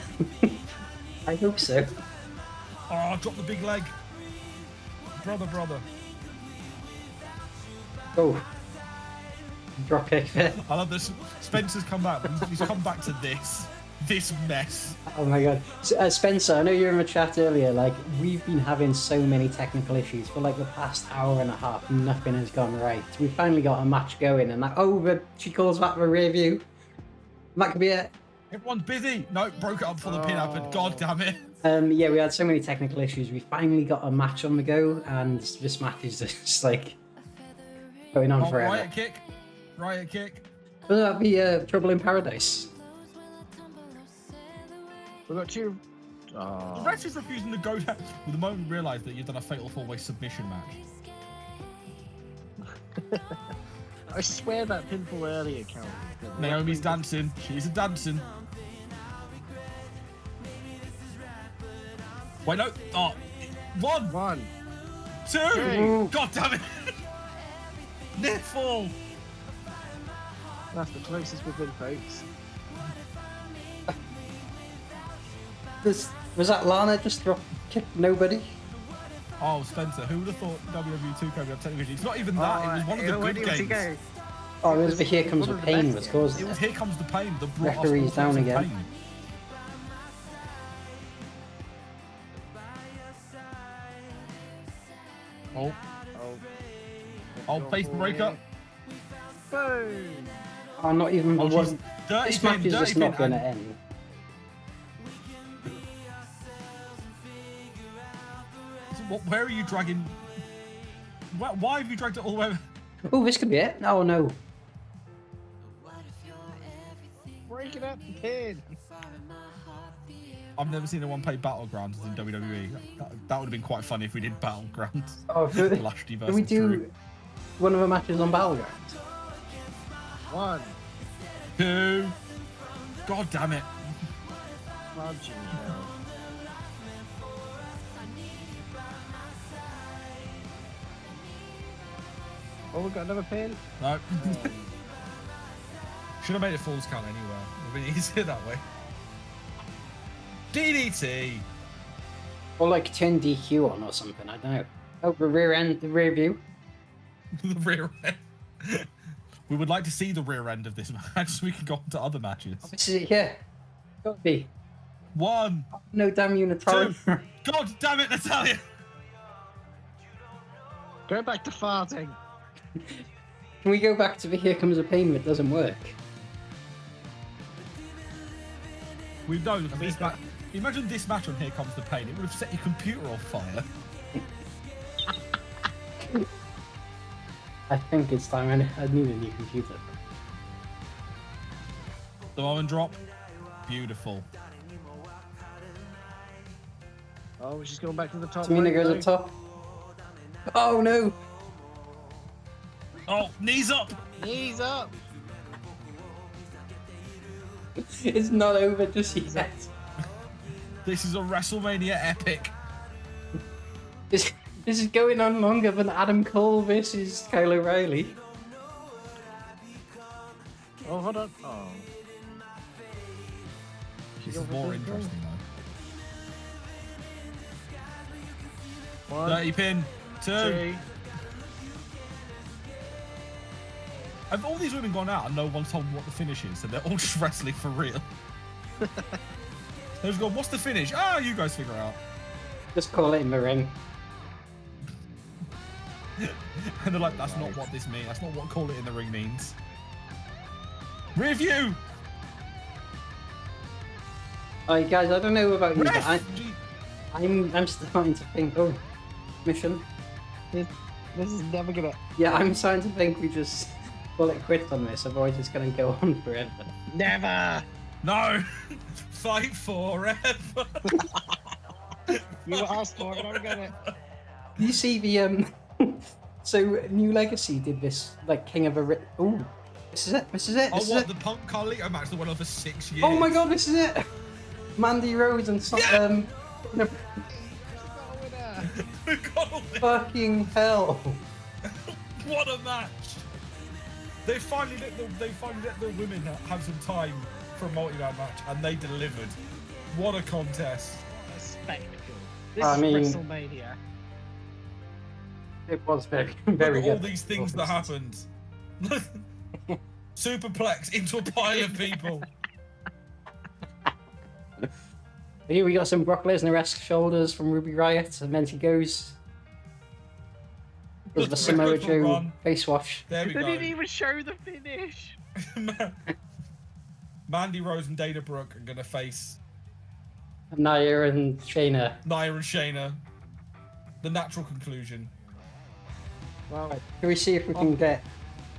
I hope so. Oh, drop the big leg. Brother. Oh. Drop kick there. I love this. Spencer's come back. He's come back to this mess. Oh my god. Spencer, I know you were in the chat earlier, like, we've been having so many technical issues for like the past hour and a half. Nothing has gone right. We finally got a match going and she calls that the rear view. That could be it. Everyone's busy. No, broke it up for the pin up, and god damn it. Yeah, we had so many technical issues. We finally got a match on the go, and this match is just like going on Oh, forever. riot kick. Riot kick. Will that be Trouble in Paradise? We've got two. The Oh. ref is refusing to go down. Well, the moment you realise that you've done a fatal 4-way submission match. I swear that pinfall earlier counted. Naomi's dancing. She's a dancing. Wait, no. Oh. One. 2. Three. God damn it. Near fall. That's the closest we've been, folks. Was that Lana just kicked nobody? Oh, Spencer, who would have thought WWE 2K on television? It's not even that. It was one of the where good did he games. go? Oh, it was the Here Comes one the of the Pain best was games. causing It was it. Here Comes the Pain. The brought us Referee's all down sorts of again. pain. Oh, oh, face breaker. Boom! Oh, not even the Oh, one. she's dirty This match pin, is dirty just pin. not going to and- end. Where are you dragging? Why have you dragged it all the way? Oh, this could be it. Oh no. Breaking up the pin. I've never seen anyone play Battlegrounds in WWE. That would have been quite funny if we did Battlegrounds. Oh, could Lashley versus can we do Drew. one of the matches on Battlegrounds? 1. 2. God damn it. Fudging hell. Oh, we've got another pin. No. Should have made it falls count anywhere. It would have been easier that way. DDT. Or like turn DQ on or something, I don't know. Oh, the rear end, the rear view. The rear end. We would like to see the rear end of this match so we can go on to other matches. This is it here. Gotta be. 1. No damn 2. unitarian. God damn it, Natalia. Go back to farting. Can we go back to the Here Comes the Pain that doesn't work? We know that this match. Imagine this match on Here Comes the Pain. It would have set your computer on fire. I think it's time I need a new computer. The moment drop. Beautiful. Oh, she's going back to the top. Tamina right goes now. up top. Oh no! Oh, knees up. Knees up. It's not over just yet. This is a WrestleMania epic. This is going on longer than Adam Cole versus Kyle O'Reilly. Oh, hold on. Oh. This is more interesting though. 1, 30 pin. 2. 3. Have all these women gone out and no one's told them what the finish is, so they're all just wrestling for real? They've gone, what's the finish? Ah, you guys figure it out. Just call it in the ring. And they're like, that's not what this means. That's not what call it in the ring means. Review! Alright guys, I don't know about you, but Ref! I'm starting to think, oh, mission. This is never gonna. Yeah, I'm starting to think we just call it quits on this, otherwise it's going to go on forever. Never. No! Fight forever! You asked for it, I'm gonna. You see the so New Legacy did this like King of a oh, this is it, this is it, Oh, this is what? it. The Punk Carlito match that went on for 6 years? Oh my god, this is it. Mandy Rose and We got all this. fucking hell. What a match! They finally let the women have some time for a multi-man match, and they delivered. What a contest! A spectacle. This I mean- is WrestleMania. It was very Look very at good. all these things that happened. Superplex into a pile of people. Here we got some Brock Lesnar-esque shoulders from Ruby Riott, and then she goes. Does the Samoa Good for Joe Ron. face wash. There we They didn't go. even show the finish. Mandy Rose and Dana Brooke are gonna face Nia and Shayna. Nia and Shayna. The natural conclusion. Well, Can we see if we can get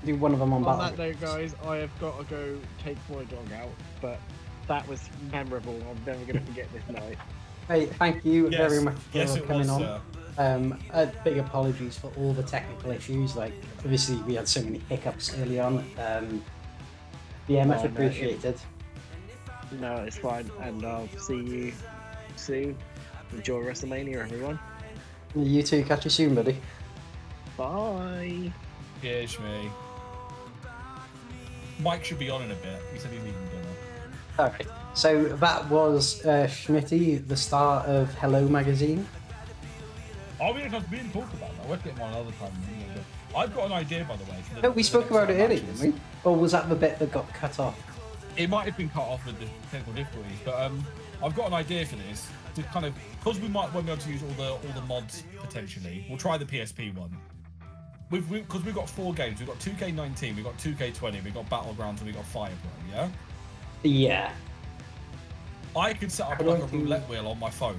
Do one of them on On that Battlegrounds. note, guys, I have got to go take my dog out, but that was memorable. I'm never going to forget this night. Hey, thank you Yes, very much for yes, it coming was, on. Big apologies for all the technical issues. Like, obviously, we had so many hiccups early on. Yeah, much Oh, no, appreciated. No, it's fine, and I'll see you soon. Enjoy WrestleMania, everyone. You too. Catch you soon, buddy. Bye. Cheers, me. Mike should be on in a bit. He said he's eating dinner. All right. So that was Schmitty, the star of Hello Magazine. Oh, we didn't talk about that. We'll get him on another time. I've got an idea, by the way. For the, No, we for spoke the next about it earlier, matches. didn't we? Or was that the bit that got cut off? It might have been cut off with the technical difficulties, but I've got an idea for this. To kind of, because we won't be able to use all the mods potentially. We'll try the PSP one. Because we've got 4 games. We've got 2K19, we've got 2K20, we've got Battlegrounds, and we've got Fireball. Yeah. Yeah. I could set up like a roulette wheel on my phone,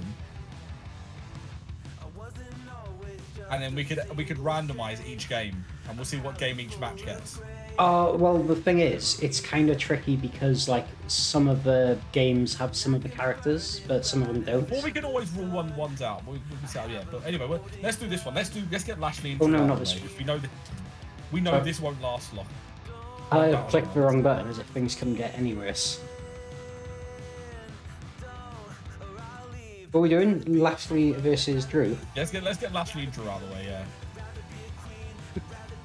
and then we could randomize each game, and we'll see what game each match gets. Well, the thing is, it's kind of tricky because, like, some of the games have some of the characters, but some of them don't. Or we can always rule ones out. We can say, yeah. But anyway, let's do this one. Let's get Lashley into Oh, no, it not out this of the way, one. because we know this won't last long. I clicked the wrong button as if things couldn't get any worse. What are we doing? Lashley versus Drew. Let's get Lashley and Drew out of the way. Yeah.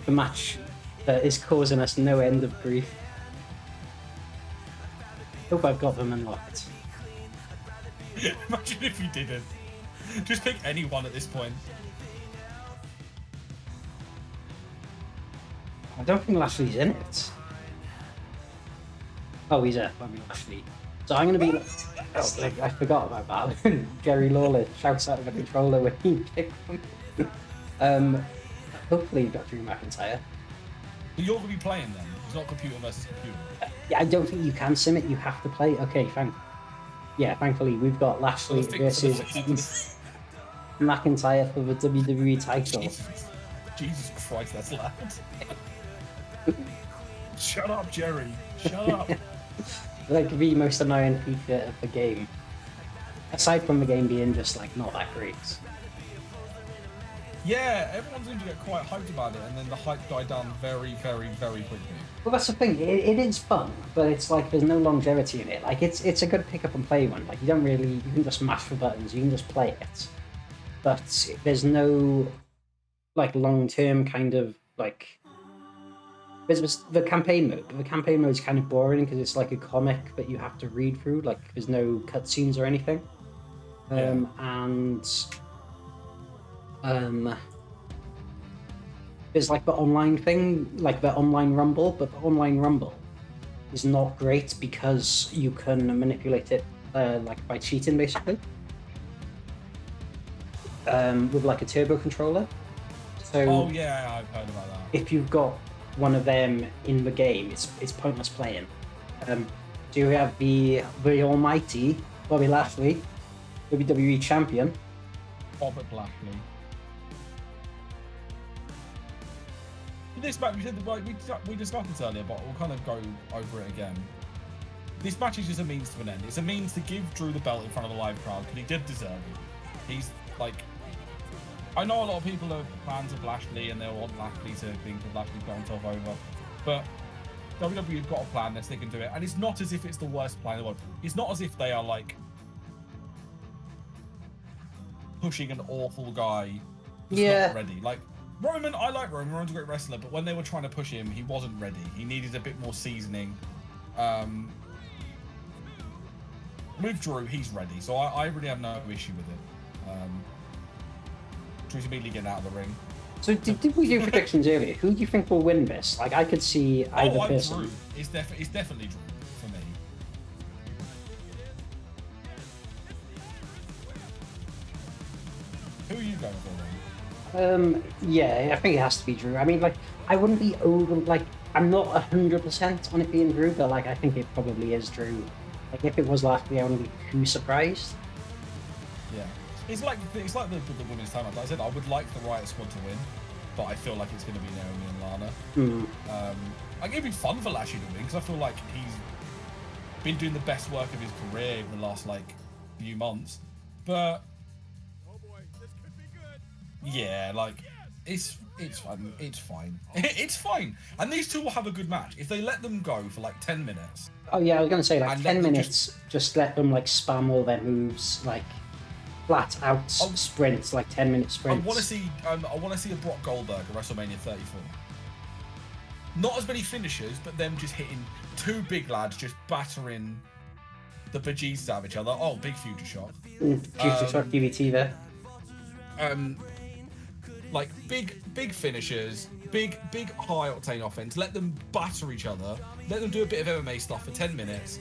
The match that is causing us no end of grief. Hope I've got them unlocked. Imagine if you didn't. Just pick anyone at this point. I don't think Lashley's in it. Oh, he's in. Lashley. So I'm going to be... Oh, I forgot about that. Jerry Lawler shouts out of the controller when he picks him. Hopefully you've got Drew McIntyre. But you're going to be playing then. It's not computer versus computer. Yeah, I don't think you can sim it. You have to play. Okay, thankfully we've got Lashley versus McIntyre for the WWE title. Jesus Christ, that's loud. Shut up, Jerry. Shut up. Like the most annoying feature of the game. Aside from the game being just like not that great. Yeah, everyone seems to get quite hyped about it, and then the hype died down very, very, very quickly. Well, that's the thing. It is fun, but it's like there's no longevity in it. Like it's a good pick up and play one. Like you can just mash the buttons, you can just play it, but there's no like long term kind of like. There's the campaign mode. The campaign mode is kind of boring because it's like a comic that you have to read through. Like there's no cutscenes or anything, and there's like the online thing, like the online rumble, but the online rumble is not great because you can manipulate it like by cheating basically with like a turbo controller. So oh yeah, I've heard about that. if you've got one of them in the game, it's pointless playing. So you have the almighty Bobby Lashley, WWE champion. Robert Lashley. This match, we discussed this earlier, but we'll kind of go over it again. This match is just a means to an end. It's a means to give Drew the belt in front of a live crowd, because he did deserve it. He's like... I know a lot of people are fans of Lashley, and they'll want Lashley to think that Lashley's got himself over, but WWE's got a plan, they're sticking to it, and it's not as if it's the worst plan in the world. It's not as if they are, like, pushing an awful guy who's not ready. Like, Roman, I like Roman. Roman's a great wrestler, but when they were trying to push him, he wasn't ready. He needed a bit more seasoning. With Drew, he's ready, so I really have no issue with it. Drew's immediately getting out of the ring. So did we do predictions earlier? Who do you think will win this? Like I could see either person. Drew. It's definitely Drew for me. Who are you going for then? Yeah, I think it has to be Drew. I mean, like, I wouldn't be over, like, I'm not 100% on it being Drew, but, like, I think it probably is Drew. Like, if it was Lashley, I wouldn't be too surprised. Yeah. It's like the women's title. Like I said, I would like the Riot Squad to win. but I feel like it's going to be Naomi and Lana. Like, it'd be fun for Lashley to win because I feel like he's been doing the best work of his career in the last like few months. But yeah, like it's fun. It's fine. It's fine. And these two will have a good match if they let them go for like 10 minutes. Oh yeah, I was gonna say like And 10 let them minutes. Just let them like spam all their moves, like flat out sprints, like 10-minute I sprints. want to see a Brock Goldberg at WrestleMania 34. Not as many finishers, but them just hitting two big lads, just battering the bejesus out of each other. Oh, big future shot. Future shot DVT there. Like big finishers, big high octane offense. Let them batter each other. Let them do a bit of MMA stuff for 10 minutes.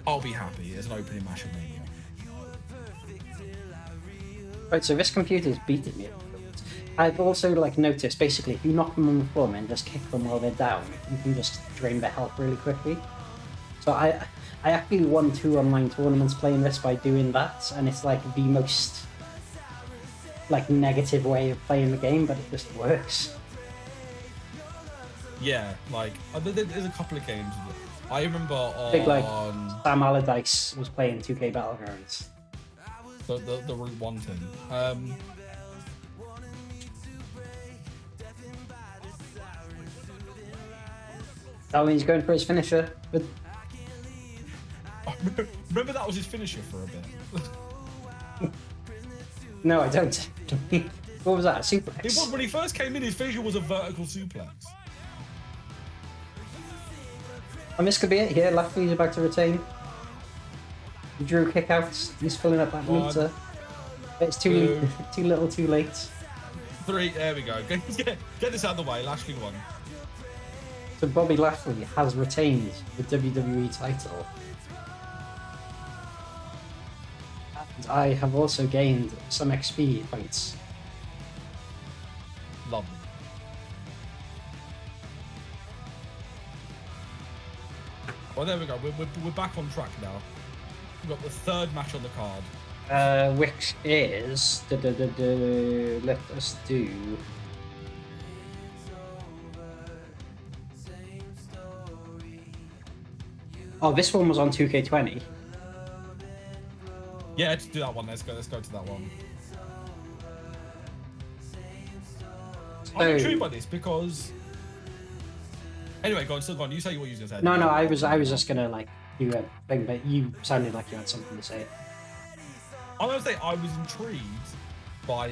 I'll be happy as an opening match at Mania. Right, so this computer's beating me. I've also like noticed basically if you knock them on the floor and just kick them while they're down, you can just drain their health really quickly. So I actually won 2 online tournaments playing this by doing that, and it's like the most like negative way of playing the game, but it just works. Yeah, like there's a couple of games. I remember on Big like Sam Allardyce was playing 2K Battlegrounds. the Route 1 thing. That means he's going for his finisher. But Remember that was his finisher for a bit. no, I don't. What was that? A suplex? It was when he first came in. His finisher was a vertical suplex. And this could be it here. Lashley's about to retain. Drew kickouts. He's filling up that One, meter. It's too little, too late. 3. There we go. Get this out of the way. Lashley won. So Bobby Lashley has retained the WWE title. And I have also gained some XP points. Lovely. Well, there we go. We're back on track now. We've got the 3rd match on the card. Which is let us do. Oh, this one was on 2K20. Yeah, let's do that one. Let's go to that one. I'm intrigued by this because. Anyway, go on. Still go on. You say what you was gonna say. No, I was just gonna like do a thing, but you sounded like you had something to say. I'm gonna say I was intrigued by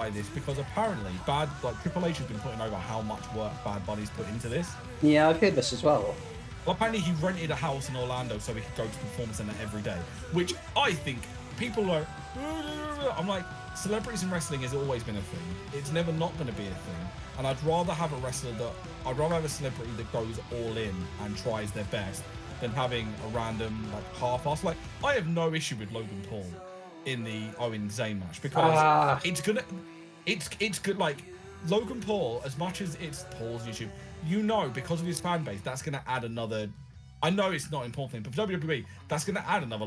this because apparently Triple H has been putting over how much work Bad Bunny's put into this. Yeah, I've heard this as well. Well, apparently he rented a house in Orlando so he could go to the Performance Center every day, which I think people are. I'm like, celebrities in wrestling has always been a thing. It's never not going to be a thing, and I'd rather have a celebrity that goes all in and tries their best than having a random like half-ass. Like, I have no issue with Logan Paul in the Owen Zayn match because it's good. Like, Logan Paul, as much as it's Paul's YouTube, because of his fan base, that's going to add another. I know it's not an important thing, but for WWE, that's going to add another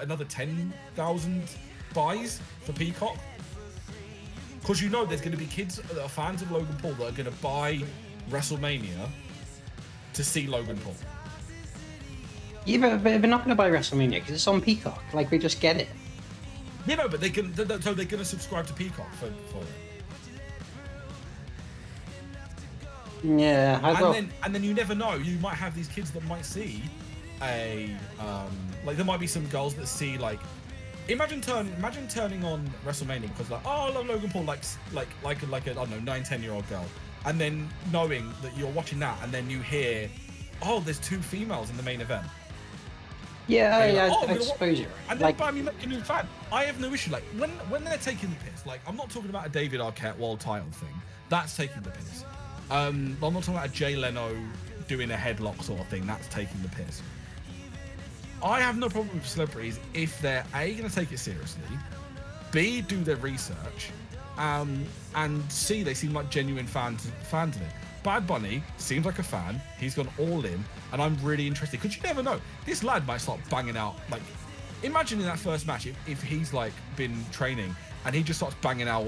another 10,000 buys for Peacock. Because there's going to be kids that are fans of Logan Paul that are going to buy WrestleMania to see Logan Paul. Yeah, but they're not going to buy WrestleMania because it's on Peacock. Like, we just get it. But they're going to subscribe to Peacock for it. Yeah, and then you never know. You might have these kids that might see there might be some girls that see like. Imagine turning on WrestleMania because like, oh, I love Logan Paul, like I don't know, 9-10-year-old girl, and then knowing that you're watching that, and then you hear, oh, there's 2 females in the main event. Yeah, I suppose you're right. And then bam, you make a new fan. I have no issue. Like when they're taking the piss. Like, I'm not talking about a David Arquette world title thing. That's taking the piss. I'm not talking about a Jay Leno doing a headlock sort of thing. That's taking the piss. I have no problem with celebrities if they're A, going to take it seriously, B, do their research, and C, they seem like genuine fans of it. Bad Bunny seems like a fan. He's gone all in, and I'm really interested because you never know. This lad might start banging out. Like, imagine in that first match if he's like been training and he just starts banging out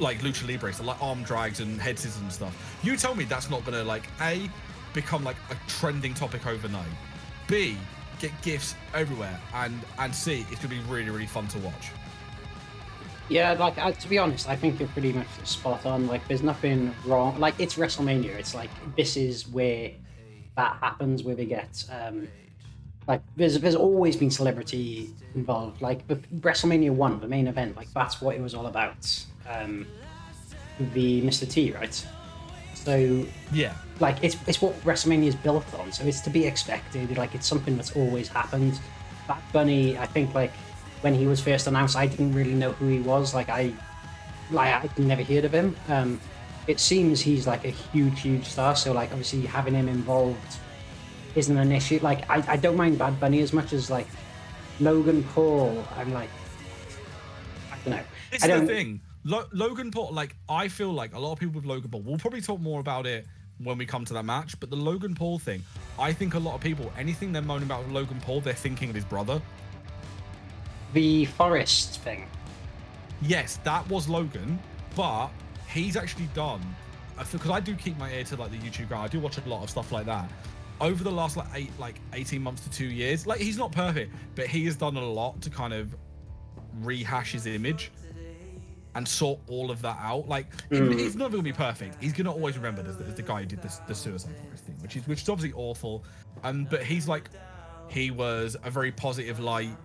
like lucha libre stuff, like arm drags and head scissors and stuff. You tell me that's not gonna like A, become like a trending topic overnight, B, get gifts everywhere, and C, it's gonna be really, really fun to watch. Yeah, like to be honest, I think you're pretty much spot on. Like, there's nothing wrong. Like, it's WrestleMania. It's like this is where that happens, where they get like there's always been celebrity involved. Like the WrestleMania 1, the main event, like that's what it was all about. The Mr. T, right? So Yeah. like it's what WrestleMania is built on. So it's to be expected. Like, it's something that's always happened. Bad Bunny, I think, like, when he was first announced, I didn't really know who he was. I never heard of him. It seems he's like a huge star. So like, obviously having him involved isn't an issue. Like, I don't mind Bad Bunny as much as like Logan Paul. I'm like, I don't know. This is the thing. Logan Paul, like, I feel like a lot of people with Logan Paul, we'll probably talk more about it when we come to that match, but the Logan Paul thing, I think a lot of people, anything they're moaning about with Logan Paul, they're thinking of his brother. The Forest thing. Yes, that was Logan, but he's actually done, because I do keep my ear to like the YouTube guy. I do watch a lot of stuff like that. Over the last 18 months to 2 years, like, he's not perfect, but he has done a lot to kind of rehash his image and sort all of that out. Like, he's never gonna be perfect. He's gonna always remember as the guy who did the Suicide Forest thing, which is obviously awful. But he's like, he was a very positive light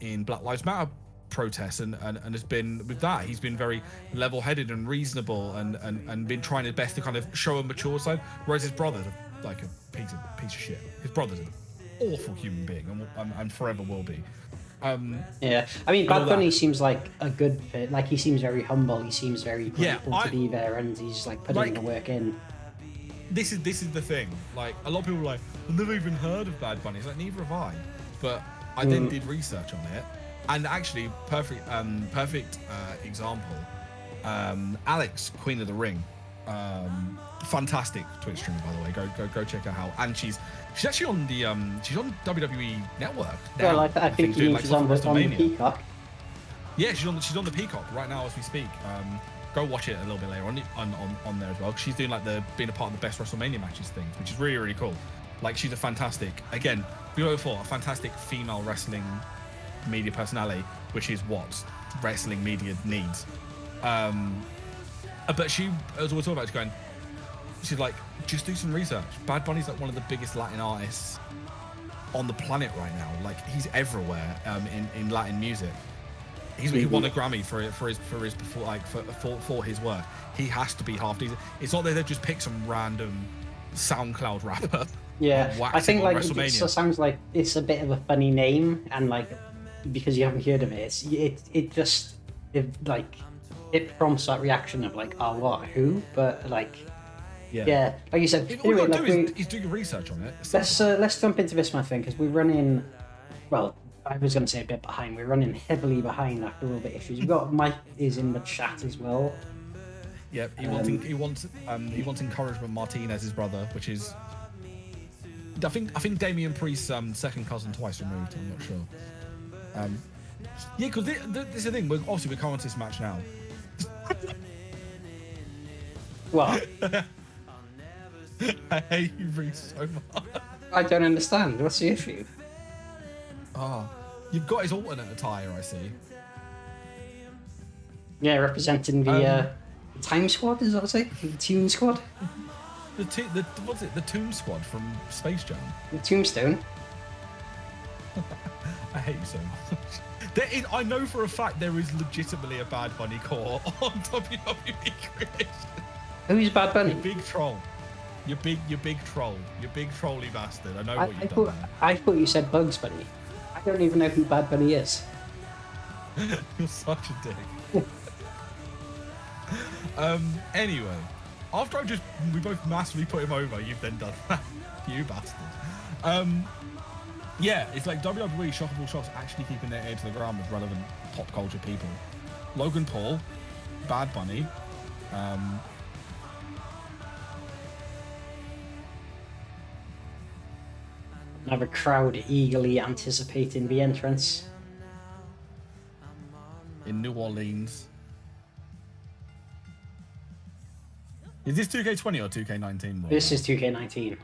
in Black Lives Matter protests, and has been, with that, he's been very level-headed and reasonable, and been trying his best to kind of show a mature side. Whereas his brother's like a piece of shit. His brother's an awful human being, and forever will be. Yeah, I mean, Bad Bunny seems like a good fit. Like, he seems very humble. He seems very grateful to be there, and he's like putting the work in. This is the thing. Like, a lot of people are like, I've never even heard of Bad Bunny. It's like, neither have I. But I then did research on it, and actually, perfect example. Alex, Queen of the Ring, fantastic Twitch streamer, by the way. Go check her out. And she's actually on the she's on WWE Network now. Well, I think she's on the Peacock. Yeah, she's on the Peacock right now as we speak. Go watch it a little bit later on there as well. She's doing like being a part of the best WrestleMania matches thing, which is really, really cool. Like, she's a fantastic, again, a fantastic female wrestling media personality, which is what wrestling media needs. But she, as we're talking about, she's like, just do some research. Bad Bunny's like one of the biggest Latin artists on the planet right now. Like, he's everywhere in Latin music. He won a Grammy for his work. He has to be half decent. It's not that they've just picked some random SoundCloud rapper. Yeah, I think like it sounds like it's a bit of a funny name, and like, because you haven't heard of it, it prompts that reaction of like, oh, what, who? But like, yeah, like you said. All you gotta do is do your research on it. Let's jump into this, my thing, because we're running. Well, I was going to say a bit behind. We're running heavily behind after all the issues. We've got Mike is in the chat as well. Yep, he wants encouragement. Martinez's brother, which is, I think Damien Priest's second cousin twice removed. I'm not sure. Yeah, because this is the thing. We're coming on to this match now. What? I hate you, Reese, so much. I don't understand. What's the issue? Oh, you've got his alternate attire, I see. Yeah, representing the Time Squad, is that what I say? The Toon Squad? What's it? The Toon Squad from Space Jam. The Tombstone. I hate you so much. I know for a fact there is legitimately a Bad Bunny core on WWE creation. Who's Bad Bunny? You big troll. You big troll. You big trolly bastard. I know what you've done. I thought you said Bugs Bunny. I don't even know who Bad Bunny is. You're such a dick. Anyway, after we both massively put him over, you've then done that. You bastard. Yeah, it's like WWE Shockable Shots actually keeping their ear to the ground with relevant pop culture people. Logan Paul, Bad Bunny, Another crowd eagerly anticipating the entrance. in New Orleans. Is this 2K20 or 2K19? This is 2K19.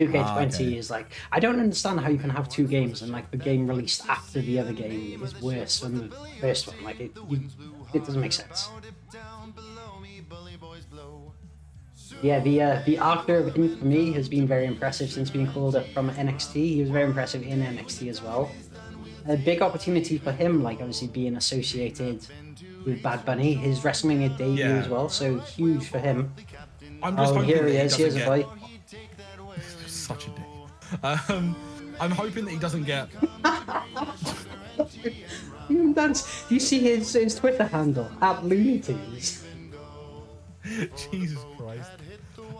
2K20 is like, I don't understand how you can have two games and like the game released after the other game is worse than the first one. Like it doesn't make sense. Yeah, the Archer of Infamy has been very impressive since being called up from NXT. He was very impressive in NXT as well. A big opportunity for him, like obviously being associated with Bad Bunny, his WrestleMania debut as well, so huge for him. I'm just hoping here he that is. Here's a fight. Such a dick. I'm hoping that he doesn't get. Do you see his Twitter handle at Looney Tunes? Jesus Christ.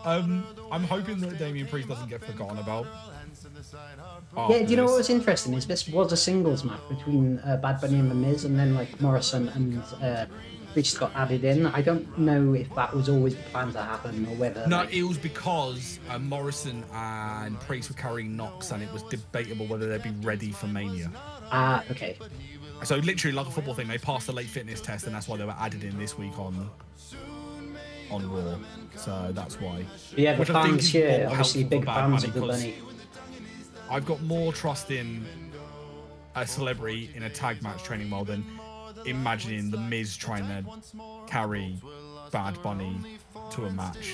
I'm hoping that Damien Priest doesn't get forgotten about. Yeah, do you know what was interesting? Is this was a singles match between Bad Bunny and The Miz, and then like Morrison and Priest got added in. I don't know if that was always the plan to happen or whether. No, it was because Morrison and Priest were carrying knocks, and it was debatable whether they'd be ready for Mania. Okay. So literally, like a football thing, they passed the late fitness test, and that's why they were added in this week on Raw. So that's why. Yeah, the fans here, obviously big fans of the Bunny. I've got more trust in a celebrity in a tag match training well than imagining the Miz trying to carry Bad Bunny to a match.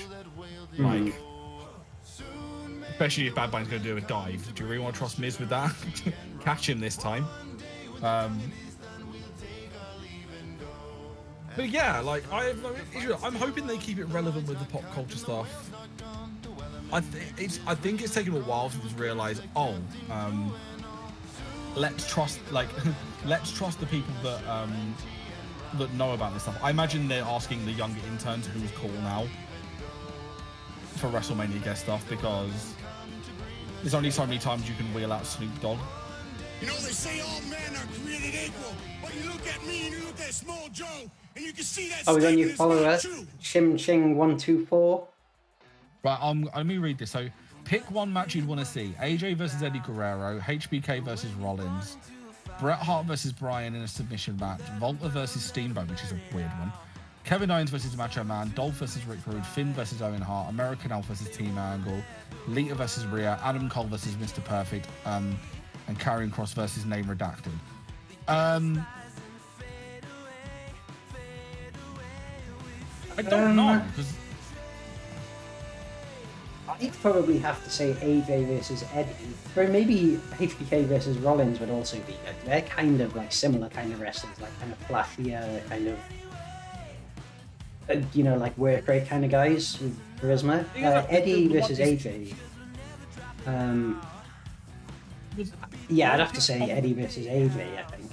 Like, especially if Bad Bunny's going to do a dive. Do you really want to trust Miz with that? Catch him this time. But yeah, like I have no issue. I'm hoping they keep it relevant with the pop culture stuff. I think it's taken a while to just realize, let's trust the people that know about this stuff. I imagine they're asking the younger interns who's cool now for WrestleMania guest stuff, because there's only so many times you can wheel out Snoop Dogg. You know, they say all men are created equal, but you look at me and you look at Small Joe, and you can see that. Oh, we got a new follower, Chim Ching 124. Right, let me read this. So, pick one match you'd want to see: AJ versus Eddie Guerrero, HBK versus Rollins, Bret Hart versus Bryan in a submission match, Volta versus Steamboat, which is a weird one, Kevin Owens versus Macho Man, Dolph versus Rick Rude, Finn versus Owen Hart, American Alpha versus Team Angle, Lita versus Rhea, Adam Cole versus Mr. Perfect, and Karrion Kross versus Name Redacted. I don't know, because I'd probably have to say AJ versus Eddie, or maybe HBK versus Rollins would also be good. They're kind of like similar kind of wrestlers, like kind of flashier, kind of, like work rate kind of guys with charisma. Eddie versus AJ. Yeah, I'd have to say Eddie versus AJ, I think.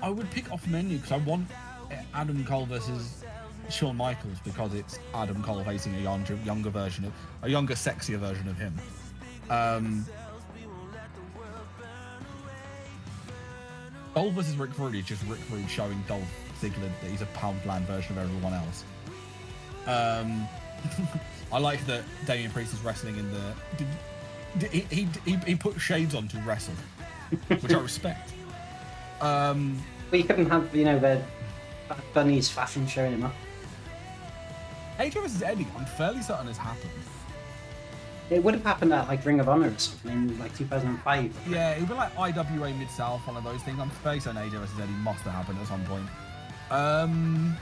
I would pick off menu because I want Adam Cole versus Shawn Michaels, because it's Adam Cole facing a younger, sexier version of him. Dolph versus Rick Rude is just Rick Rude showing Dolph Ziggler that he's a Poundland version of everyone else. I like that Damien Priest is wrestling in the. He put shades on to wrestle, which I respect. We couldn't have, the Bunny's fashion show anymore. AJ versus Eddie, I'm fairly certain has happened. It would have happened at like Ring of Honor or something in like 2005. Yeah, it would be like IWA Mid-South, one of those things. I'm fairly certain AJ versus Eddie must have happened at some point. I'm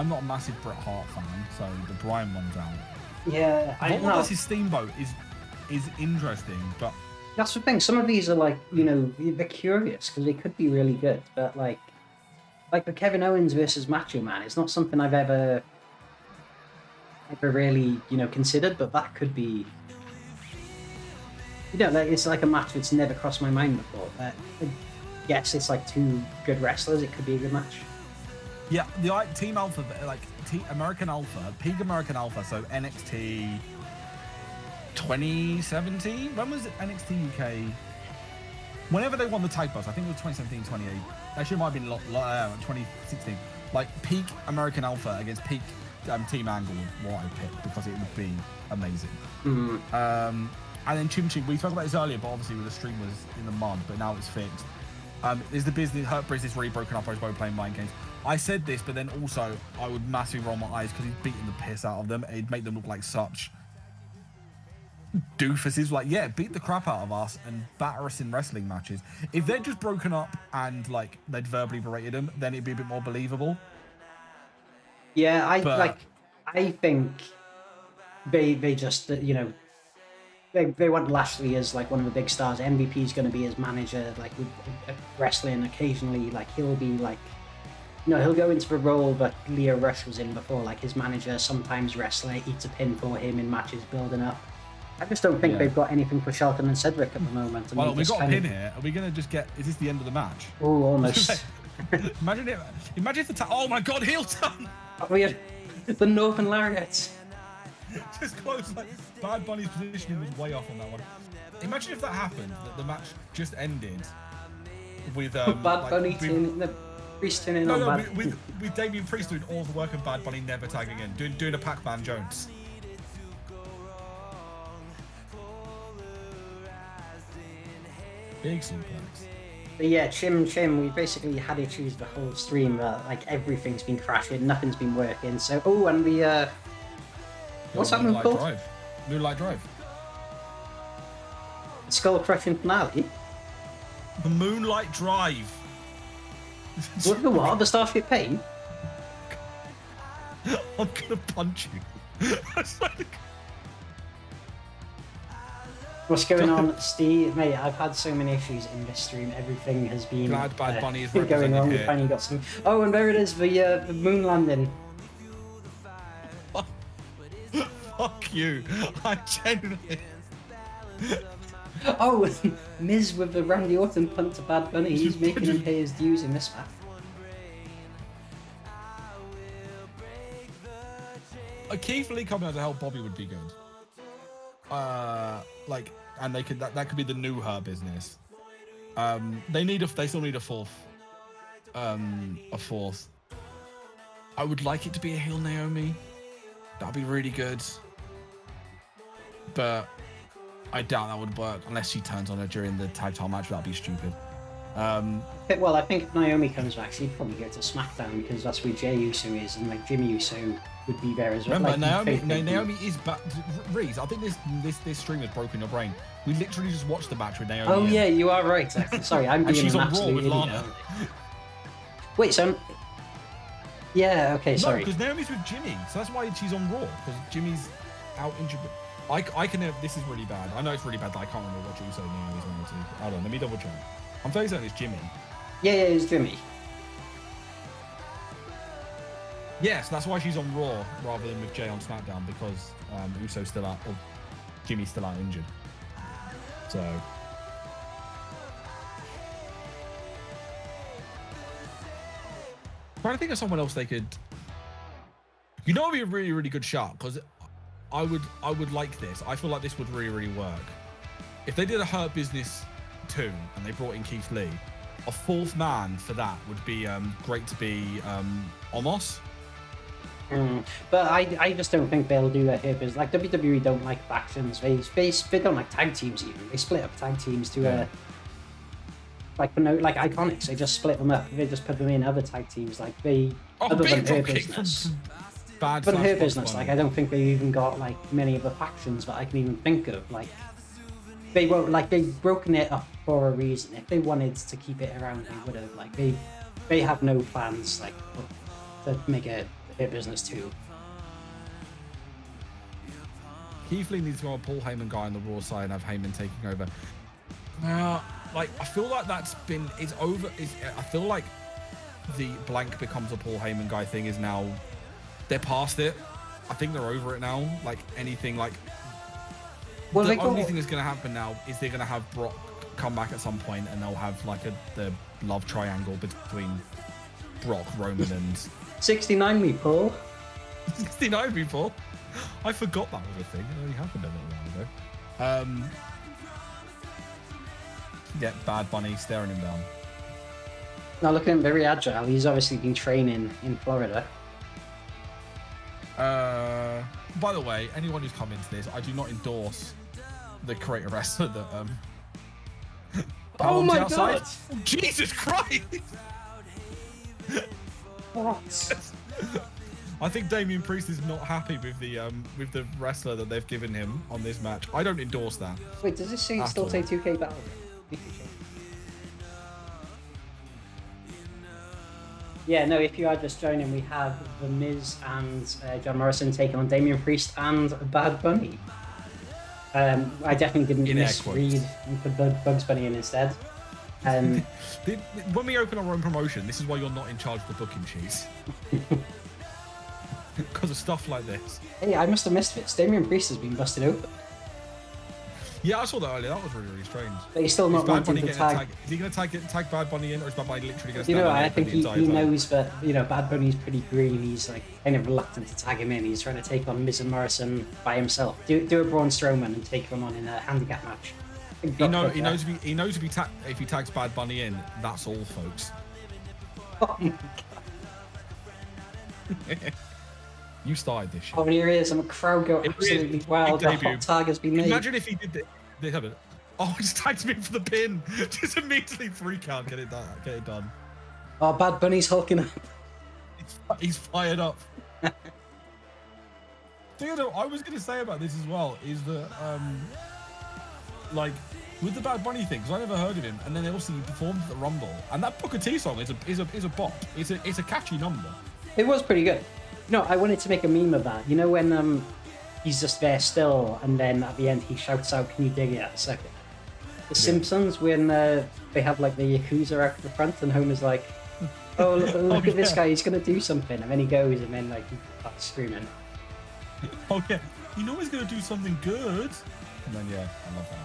not a massive Bret Hart fan, so the Bryan one's out. Yeah, I Volta know. versus Steamboat is interesting, but That's the thing. Some of these are like, they're curious because they could be really good, but like the Kevin Owens versus Macho Man, it's not something I've ever really, considered, but that could be, it's like a match that's never crossed my mind before. But yes, it's like two good wrestlers. It could be a good match. yeah, the Team Alpha, American Alpha, peak American Alpha, so NXT 2017? When was NXT UK? Whenever they won the tag belts, I think it was 2017, 2018. Actually, it might have been 2016. Like, peak American Alpha against peak Team Angle was what I picked, because it would be amazing. And then Chim Chim, we talked about this earlier, but obviously the stream was in the mud, but now it's fixed. Is the Hurt Business really broken up, or is Bo playing mind games? I said this, but then also I would massively roll my eyes because he's beating the piss out of them. It'd make them look like such doofuses. Like, yeah, beat the crap out of us and batter us in wrestling matches. If they're just broken up and like they'd verbally berated them, then it'd be a bit more believable. Yeah, I think they just they want Lashley as like one of the big stars. MVP's going to be his manager, like with wrestling occasionally. Like he'll be like, he'll go into the role that Leo Rush was in before, like his manager, sometimes wrestler, eats a pin for him in matches building up. I just don't think they've got anything for Shelton and Cedric at the moment. Well, we've got a pin here. Are we going to just get? Is this the end of the match? Oh, almost. Imagine if the oh my god, heel turn. We had the Northern Lariats. Just close. Like, Bad Bunny's positioning was way off on that one. Imagine if that happened, that the match just ended with Bad Bunny turning the Priest turning on. No, with Damien Priest doing all the work and Bad Bunny never tagging in, doing a Pac-Man Jones. Big suplex. But yeah, Chim, we basically had issues the whole stream. Like everything's been crashing, nothing's been working. So, and the what's that move called? Moonlight Drive. Skull crushing finale. The Moonlight Drive. What the what? The Starship Pain? I'm gonna punch you. What's going on, Steve? Mate, I've had so many issues in this stream. Everything has been Glad Bad Bunny is going wrong. We here. finally got some. Oh, and there it is, the moon landing. Fuck you. I genuinely. Oh, Miz with the Randy Orton punt to Bad Bunny. He's making him pay his dues in this match. Keith Lee coming out to help Bobby would be good. And they could that could be the new Her business. They still need a fourth. I would like it to be a heel Naomi. That'd be really good. But I doubt that would work unless she turns on her during the tag title match. That'd be stupid. Well, I think if Naomi comes back, she'd probably go to SmackDown because that's where Jey Uso is, and like Jimmy Uso would be there as well. Remember, like, Naomi is back. Reese, I think this stream has broken your brain. We literally just watched the match with Naomi. Oh yeah, you are right. Sorry, I'm being she's an on Raw absolute with idiot. Lana. Wait, so yeah, okay, sorry. No, because Naomi's with Jimmy, so that's why she's on Raw, because Jimmy's out injured. I can. This is really bad. I know it's really bad that I can't remember what Uso Naomi's on to. Hold on, let me double check. I'm fairly certain it's Jimmy. Yeah, it's Jimmy. Yes, that's why she's on Raw rather than with Jay on SmackDown, because Uso's still out, or Jimmy's still out injured. So. I'm trying to think of someone else they could. You know, it'd be a really, really good shot, because I would like this. I feel like this would really, really work. If they did a Hurt Business 2 and they brought in Keith Lee, a fourth man for that would be great to be Omos. But I just don't think they'll do that here because like WWE don't like factions. They don't like tag teams even. They split up tag teams to like Iconics. They just split them up. They just put them in other tag teams. Like other than Her Business. But Her Business, like I don't think they've even got like many of the factions that I can even think of. Like they won't, like they've broken it up for a reason. If they wanted to keep it around, they would have. Like they have no plans like to make a Her Business 2. Keith Lee needs to go on Paul Heyman guy on the Raw side and have Heyman taking over. Like I feel like it's over. I feel like the blank becomes a Paul Heyman guy thing is now. They're past it. I think they're over it now. Like anything, like the only thing that's going to happen now is they're going to have Brock come back at some point, and they'll have like the love triangle between Brock, Roman, and 69 me, Paul. 69 people. I forgot that was a thing. It only happened a little while ago. Get Bad Bunny staring him down. Now look at him, very agile. He's obviously been training in Florida. By the way, anyone who's come into this, I do not endorse the creator wrestler that Oh my god! Jesus Christ! What? I think Damien Priest is not happy with the wrestler that they've given him on this match. I don't endorse that. Wait, does this say, At still all. say 2K Battle? Yeah, no, if you are just joining, we have The Miz and John Morrison taking on Damien Priest and Bad Bunny. I definitely didn't In air misread and put Bugs Bunny in instead. When we open our own promotion, this is why you're not in charge of the booking sheets. Because of stuff like this. Hey, I must have missed it. Damien Priest has been busted open. Yeah, I saw that earlier. That was really, really strange. But he's still not Is Bad wanting Bunny to getting tag. Is he going to tag Bad Bunny in, or is Bad Bunny literally going to You stand know, on I it think for he the entire time? knows that, you know, Bad Bunny's pretty green. He's like kind of reluctant to tag him in. He's trying to take on Miz and Morrison by himself. Do a Braun Strowman and take him on in a handicap match. He knows if he tags Bad Bunny in, that's all, folks. Oh my God. You started this shit. Oh, and here he is, and the crowd go absolutely wild. The hot tag has been made. Imagine if he did this. Oh, he just tags me in for the pin. Just immediately 3 count. Get it done. Oh, Bad Bunny's hulking up. He's fired up. Theodore, I was going to say about this as well is that, like, with the Bad Bunny thing, because I never heard of him, and then also he performed at the Rumble, and that Booker T song is a bop. It's a catchy number. It was pretty good. No, I wanted to make a meme of that. You know when he's just there still, and then at the end he shouts out, "Can you dig it?" At a second. The Simpsons, when they have like the Yakuza out the front, and Homer's like, "Oh, look at this guy, he's gonna do something," and then he goes, and then like he starts screaming. Oh yeah, you know he's gonna do something good. And then yeah, I love that.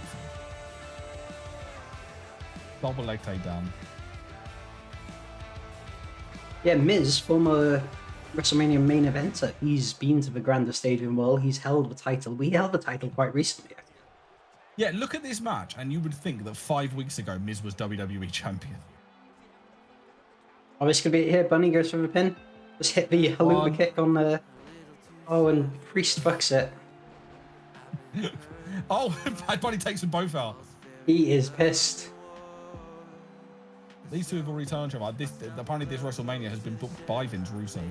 Double leg takedown. Yeah, Miz, former WrestleMania main eventer. He's been to the grandest stage in the world. He's held the title. We held the title quite recently. Yeah, look at this match, and you would think that 5 weeks ago Miz was WWE champion. Oh, this could be it here. Bunny goes for the pin. Just hit the haluva kick on the. Oh, and Priest fucks it. Oh, Bad Bunny takes them both out. He is pissed. These two have already turned him. Apparently, this WrestleMania has been booked by Vince Russo.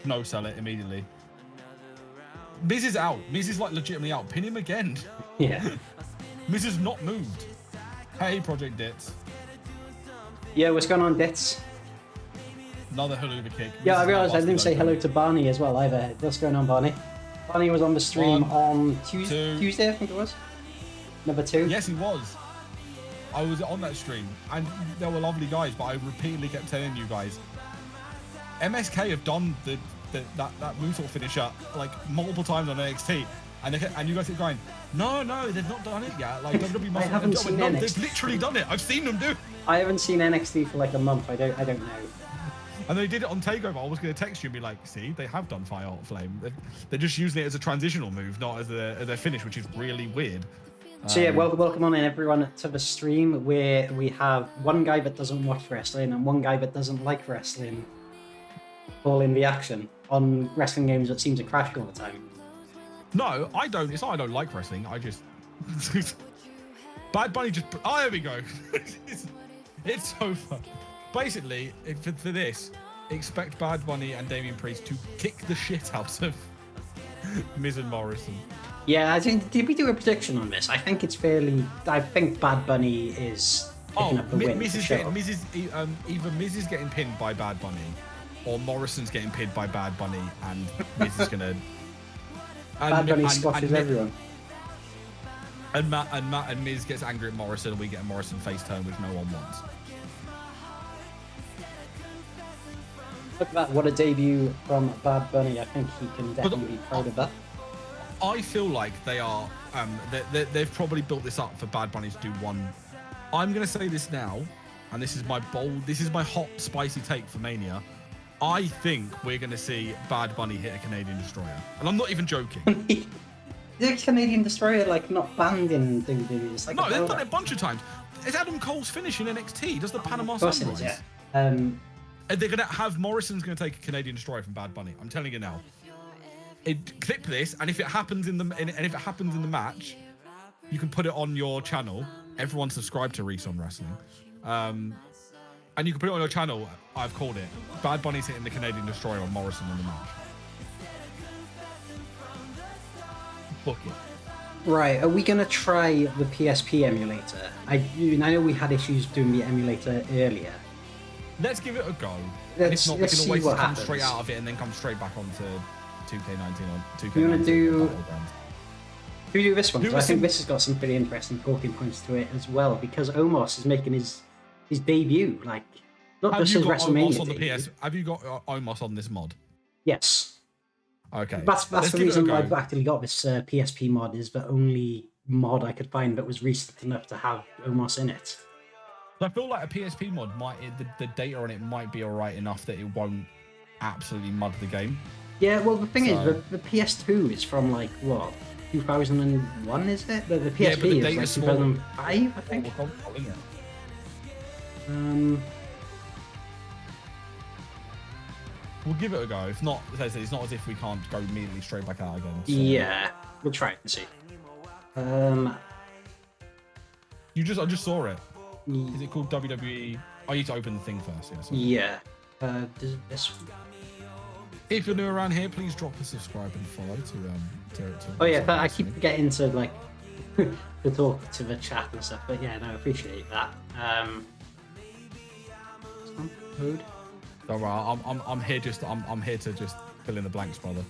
No, sell it immediately. Miz is out. Miz is like legitimately out. Pin him again. Yeah. Miz has not moved. Hey, Project Ditz. Yeah, what's going on, Ditz? Another haluva kick. Yeah, I realised I didn't say hello to Barney as well either. What's going on, Barney? Barney was on the stream on Tuesday, I think it was. Number 2. Yes, he was. I was on that stream, and they were lovely guys, but I repeatedly kept telling you guys, MSK have done that moonsault finisher like multiple times on NXT, and you guys keep going, no, they've not done it yet. Like WWE must have done it. No, they've literally done it. I've seen them do. I haven't seen NXT for like a month. I don't know. And they did it on Takeover. I was going to text you and be like, see, they have done Fire Hot Flame. They're just using it as a transitional move, not as their finish, which is really weird. So yeah, welcome on in everyone to the stream where we have one guy that doesn't watch wrestling and one guy that doesn't like wrestling calling the action on wrestling games that seem to crash all the time. No, I don't. It's not I don't like wrestling. I just... Bad Bunny just... Oh, there we go. it's so fun. Basically, for this, expect Bad Bunny and Damien Priest to kick the shit out of Miz and Morrison. Yeah, I think, did we do a prediction on this? I think it's fairly... I think Bad Bunny is picking up the win. Either Miz is getting pinned by Bad Bunny, or Morrison's getting pinned by Bad Bunny, and Miz is gonna... Bad Bunny squashes everyone. And Matt and Miz gets angry at Morrison, and we get a Morrison face turn, which no one wants. Look at that, what a debut from Bad Bunny. I think he can definitely be proud of that. I feel like they are, they've probably built this up for Bad Bunny to do one. I'm going to say this now, and this is my hot, spicy take for Mania. I think we're going to see Bad Bunny hit a Canadian Destroyer. And I'm not even joking. Is Canadian Destroyer like not banned in WWE? It's like no, they've done it a bunch of times. It's Adam Cole's finish in NXT. He does the Panama Sunrise. Yeah. And they're going to have Morrison's going to take a Canadian Destroyer from Bad Bunny. I'm telling you now. Clip this, and if it happens in the match, you can put it on your channel. Everyone subscribe to Reese on Wrestling. And you can put it on your channel. I've called it. Bad Bunny's hitting the Canadian Destroyer on Morrison in the match. Book it. Right, are we going to try the PSP emulator? I know we had issues doing the emulator earlier. Let's give it a go. Let's if not, we can always what come happens. straight out of it and then come straight back onto 2K19 or 2K19. You want to do... Battlegrounds. Should we do this one? Do 'Cause I this think in- this has got some pretty interesting talking points to it as well, because Omos is making his debut, like, not Have just you his got WrestleMania Omos on the debut. PS? Have you got Omos on this mod? Yes. Okay. That's Let's the give it a reason go. I've actually got this PSP mod, is the only mod I could find that was recent enough to have Omos in it. I feel like a PSP mod the data on it might be alright enough that it won't absolutely mud the game. Yeah, well, the thing So- is, the PS2 is from, like, what, 2001, is it? The PSP Yeah, but the is, like, data's small. 2005, I think. We'll give it a go. If not, as I said, it's not as if we can't go immediately straight back out again. So. Yeah, we'll try it and see. I just saw it. Is it called WWE? I need to open the thing first. Yeah. Sorry. Yeah. Does this... If you're new around here, please drop a subscribe and follow to Oh yeah, but I keep forgetting to, like, to talk to the chat and stuff. But yeah, no, I appreciate that. Mode. Don't worry, I'm here to just fill in the blanks, brother.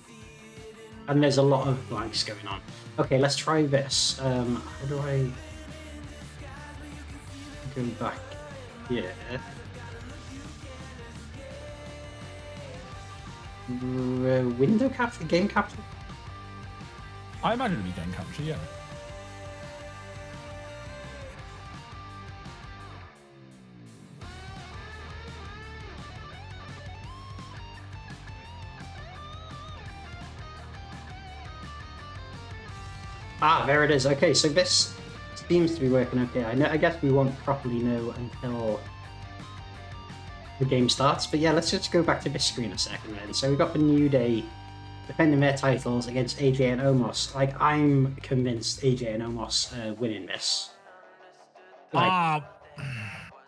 And there's a lot of blanks going on. Okay, let's try this. How do I go back here? Window capture? Game capture? I imagine it'd be game capture, yeah. Ah, there it is. Okay, so this seems to be working okay. I guess we won't properly know until the game starts. But yeah, let's just go back to this screen a second then. So we got the New Day defending their titles against AJ and Omos. Like, I'm convinced AJ and Omos winning this. Like,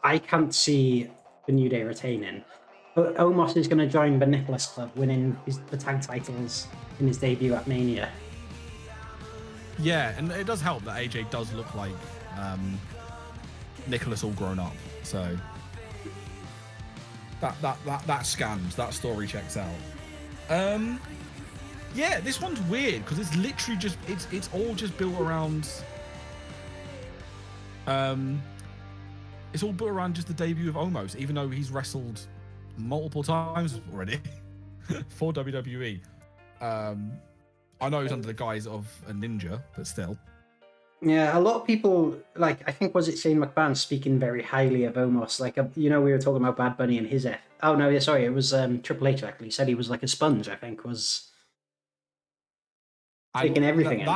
I can't see the New Day retaining. But Omos is going to join the Nicholas Club, winning the tag titles in his debut at Mania. Yeah, and it does help that AJ does look like Nicholas all grown up. So that scans, that story checks out. Yeah, this one's weird because it's literally just it's all just built around it's all built around just the debut of Omos, even though he's wrestled multiple times already for WWE. I know he's under the guise of a ninja, but still. Yeah, a lot of people, like, I think, was it Shane McMahon speaking very highly of Omos? Like, we were talking about Bad Bunny and his F. Oh, no, yeah, sorry, it was Triple H, actually. He said he was like a sponge, I think, was taking everything in.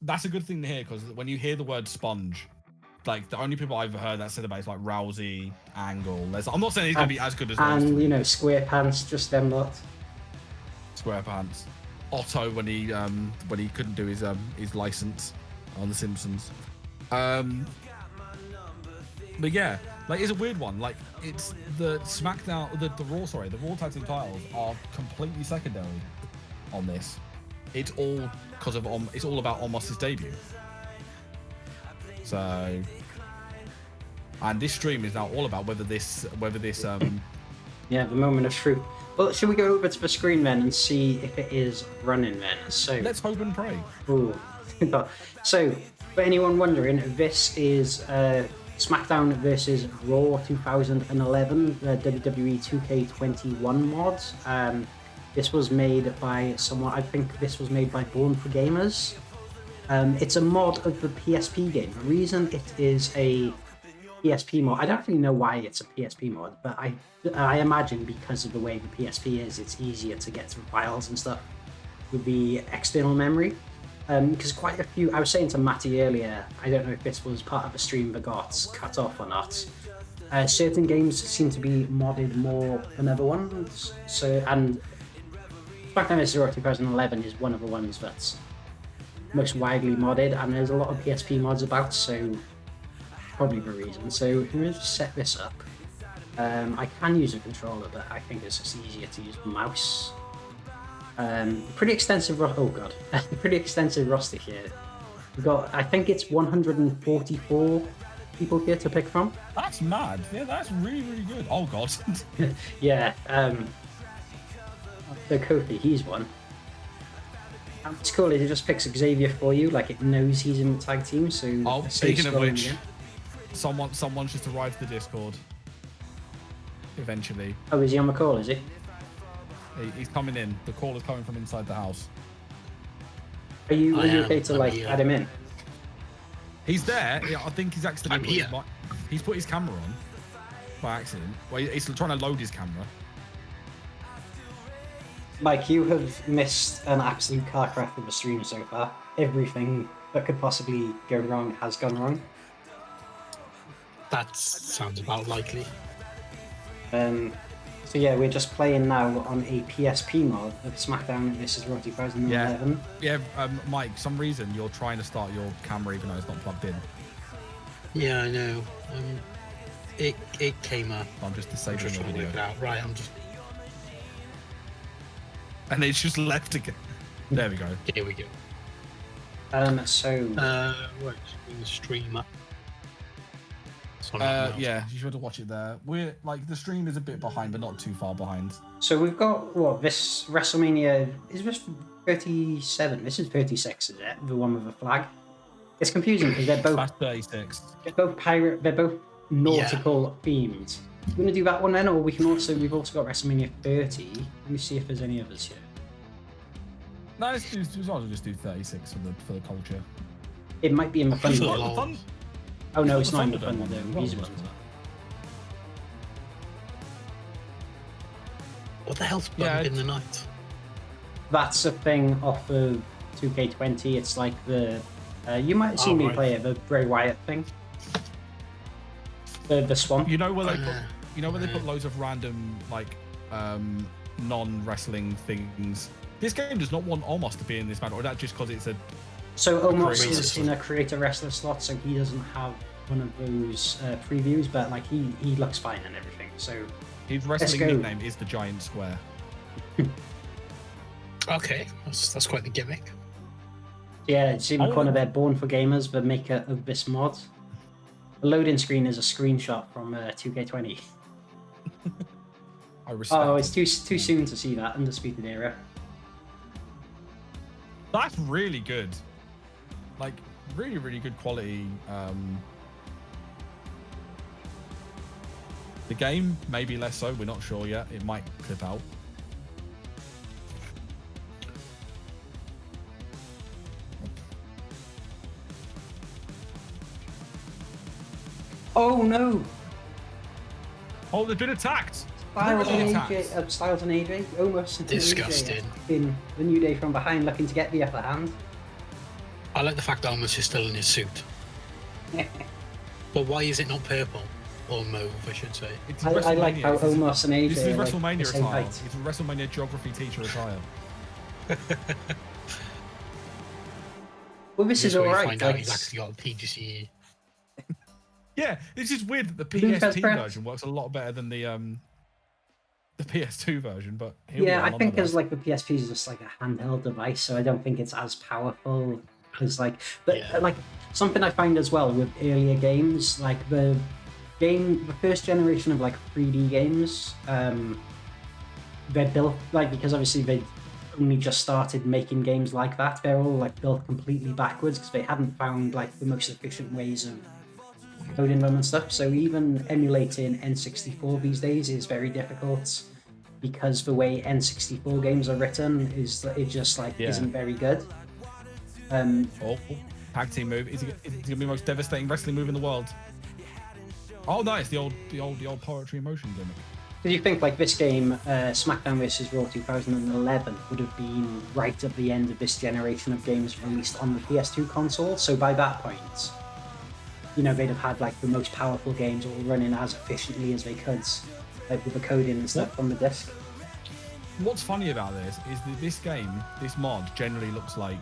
That's a good thing to hear, because when you hear the word sponge, like, the only people I've heard that said about it is like Rousey, Angle. I'm not saying he's going to be as good as those And, three. Square Pants, just them lot. Square Pants. Otto when he couldn't do his license on The Simpsons. But yeah, like, it's a weird one. Like, it's the SmackDown, the Raw Tag Team titles are completely secondary on this. It's all because of it's all about Omos's debut. So, and this stream is now all about whether this Yeah, the moment of truth. Well, should we go over to the screen then and see if it is running then? So let's hope and pray. Ooh. So, for anyone wondering, this is SmackDown versus Raw 2011, WWE 2K21 mods. This was made by someone, I think this was made by Born for Gamers. It's a mod of the PSP game. The reason it is a PSP mod, I don't really know why it's a PSP mod, but I imagine because of the way the PSP is, it's easier to get through files and stuff with the external memory. Because quite a few, I was saying to Matty earlier, I don't know if this was part of a stream that got cut off or not. Certain games seem to be modded more than other ones. So, and SmackDown vs. Raw 2011 is one of the ones that's most widely modded, and there's a lot of PSP mods about, so probably the reason. So let me just set this up. I can use a controller, but I think it's just easier to use the mouse. Pretty extensive. Oh god, pretty extensive roster here. We've got, I think it's 144 people here to pick from. That's mad. Yeah, that's really, really good. Oh god. Yeah. The Kofi, he's one. It's cool. It just picks Xavier for you, like it knows he's in the tag team. So. Oh, speaking of which, someone's just arrived to the Discord. Eventually. Oh, is he on the call? Is he? He's coming in. The call is coming from inside the house. Are you okay to like add him in? He's there. Yeah, I think he's actually he's put his camera on by accident. Well, he's trying to load his camera. Mike, you have missed an absolute car crash with the stream so far. Everything that could possibly go wrong has gone wrong. That sounds about likely. So yeah, we're just playing now on a PSP mod of SmackDown vs. Raw 2011. Yeah, Mike, some reason you're trying to start your camera even though it's not plugged in. Yeah, I know. It came up. I'm just disabling the trying to video. work it out. Right, I'm just... And it's just left again. There we go. Here we go. Right, bring the stream up. Yeah, you should watch it there. We're like the stream is a bit behind, but not too far behind. So we've got what this WrestleMania is this 37? This is 36, is it? The one with the flag. It's confusing because they're both. That's 36. They're both pirate. They're both nautical themed. We're gonna do that one then, or we've also got WrestleMania 30. Let me see if there's any others here. No, let's just do 36 for the culture. It might be in the Thunder. Oh. Oh no, it's not in the Thunderdome Thunder. one. These ones. What the hell's Bump in the Night? That's a thing off of 2K20. It's like the you might have seen me play it, the Bray Wyatt thing. The swamp. You know where they put loads of random like non-wrestling things. This game does not want Omos to be in this match, or that just because it's a. So Omos is in a creator wrestler slot, so he doesn't have one of those previews, but like he looks fine and everything. So his wrestling nickname is the Giant Square. Okay, that's quite the gimmick. Yeah, it's in the corner there. Born for Gamers, the maker of this mod. The loading screen is a screenshot from 2K20. I respect. Oh, it's too soon to see that Undisputed Era. That's really good. Like really, really good quality. The game, maybe less so. We're not sure yet. It might clip out. Oh no! Oh, they've been attacked. Styles and AJ, almost Disgusting. In the New Day from behind, looking to get the upper hand. I like the fact that Omos is still in his suit. But why is it not purple? Or mauve, I should say. I like how Omos and AJ This is are like WrestleMania the same attire. height. It's a WrestleMania geography teacher attire. Well, this is where you alright. find out he's actually got a PGC. Yeah, it's just weird that the Blue PSP Pepper. version works a lot better than the PS2 version, but Yeah, I think as like the PSP is just like a handheld device, so I don't think it's as powerful as like. But like something I find as well with earlier games, like the first generation of like 3D games, they're built like because obviously they only just started making games like that. They're all like built completely backwards because they hadn't found like the most efficient ways of loading them and stuff. So even emulating N64 these days is very difficult because the way N64 games are written is it just like isn't very good. Awful. Tag team move. Is it gonna be the most devastating wrestling move in the world? Oh, nice. The old poetry emotion gimmick. Did you think like this game, SmackDown vs. Raw 2011, would have been right at the end of this generation of games released on the PS2 console? So by that point, you know, they'd have had like the most powerful games all running as efficiently as they could, like with the coding and stuff on the disc. What's funny about this is that this game, this mod, generally looks like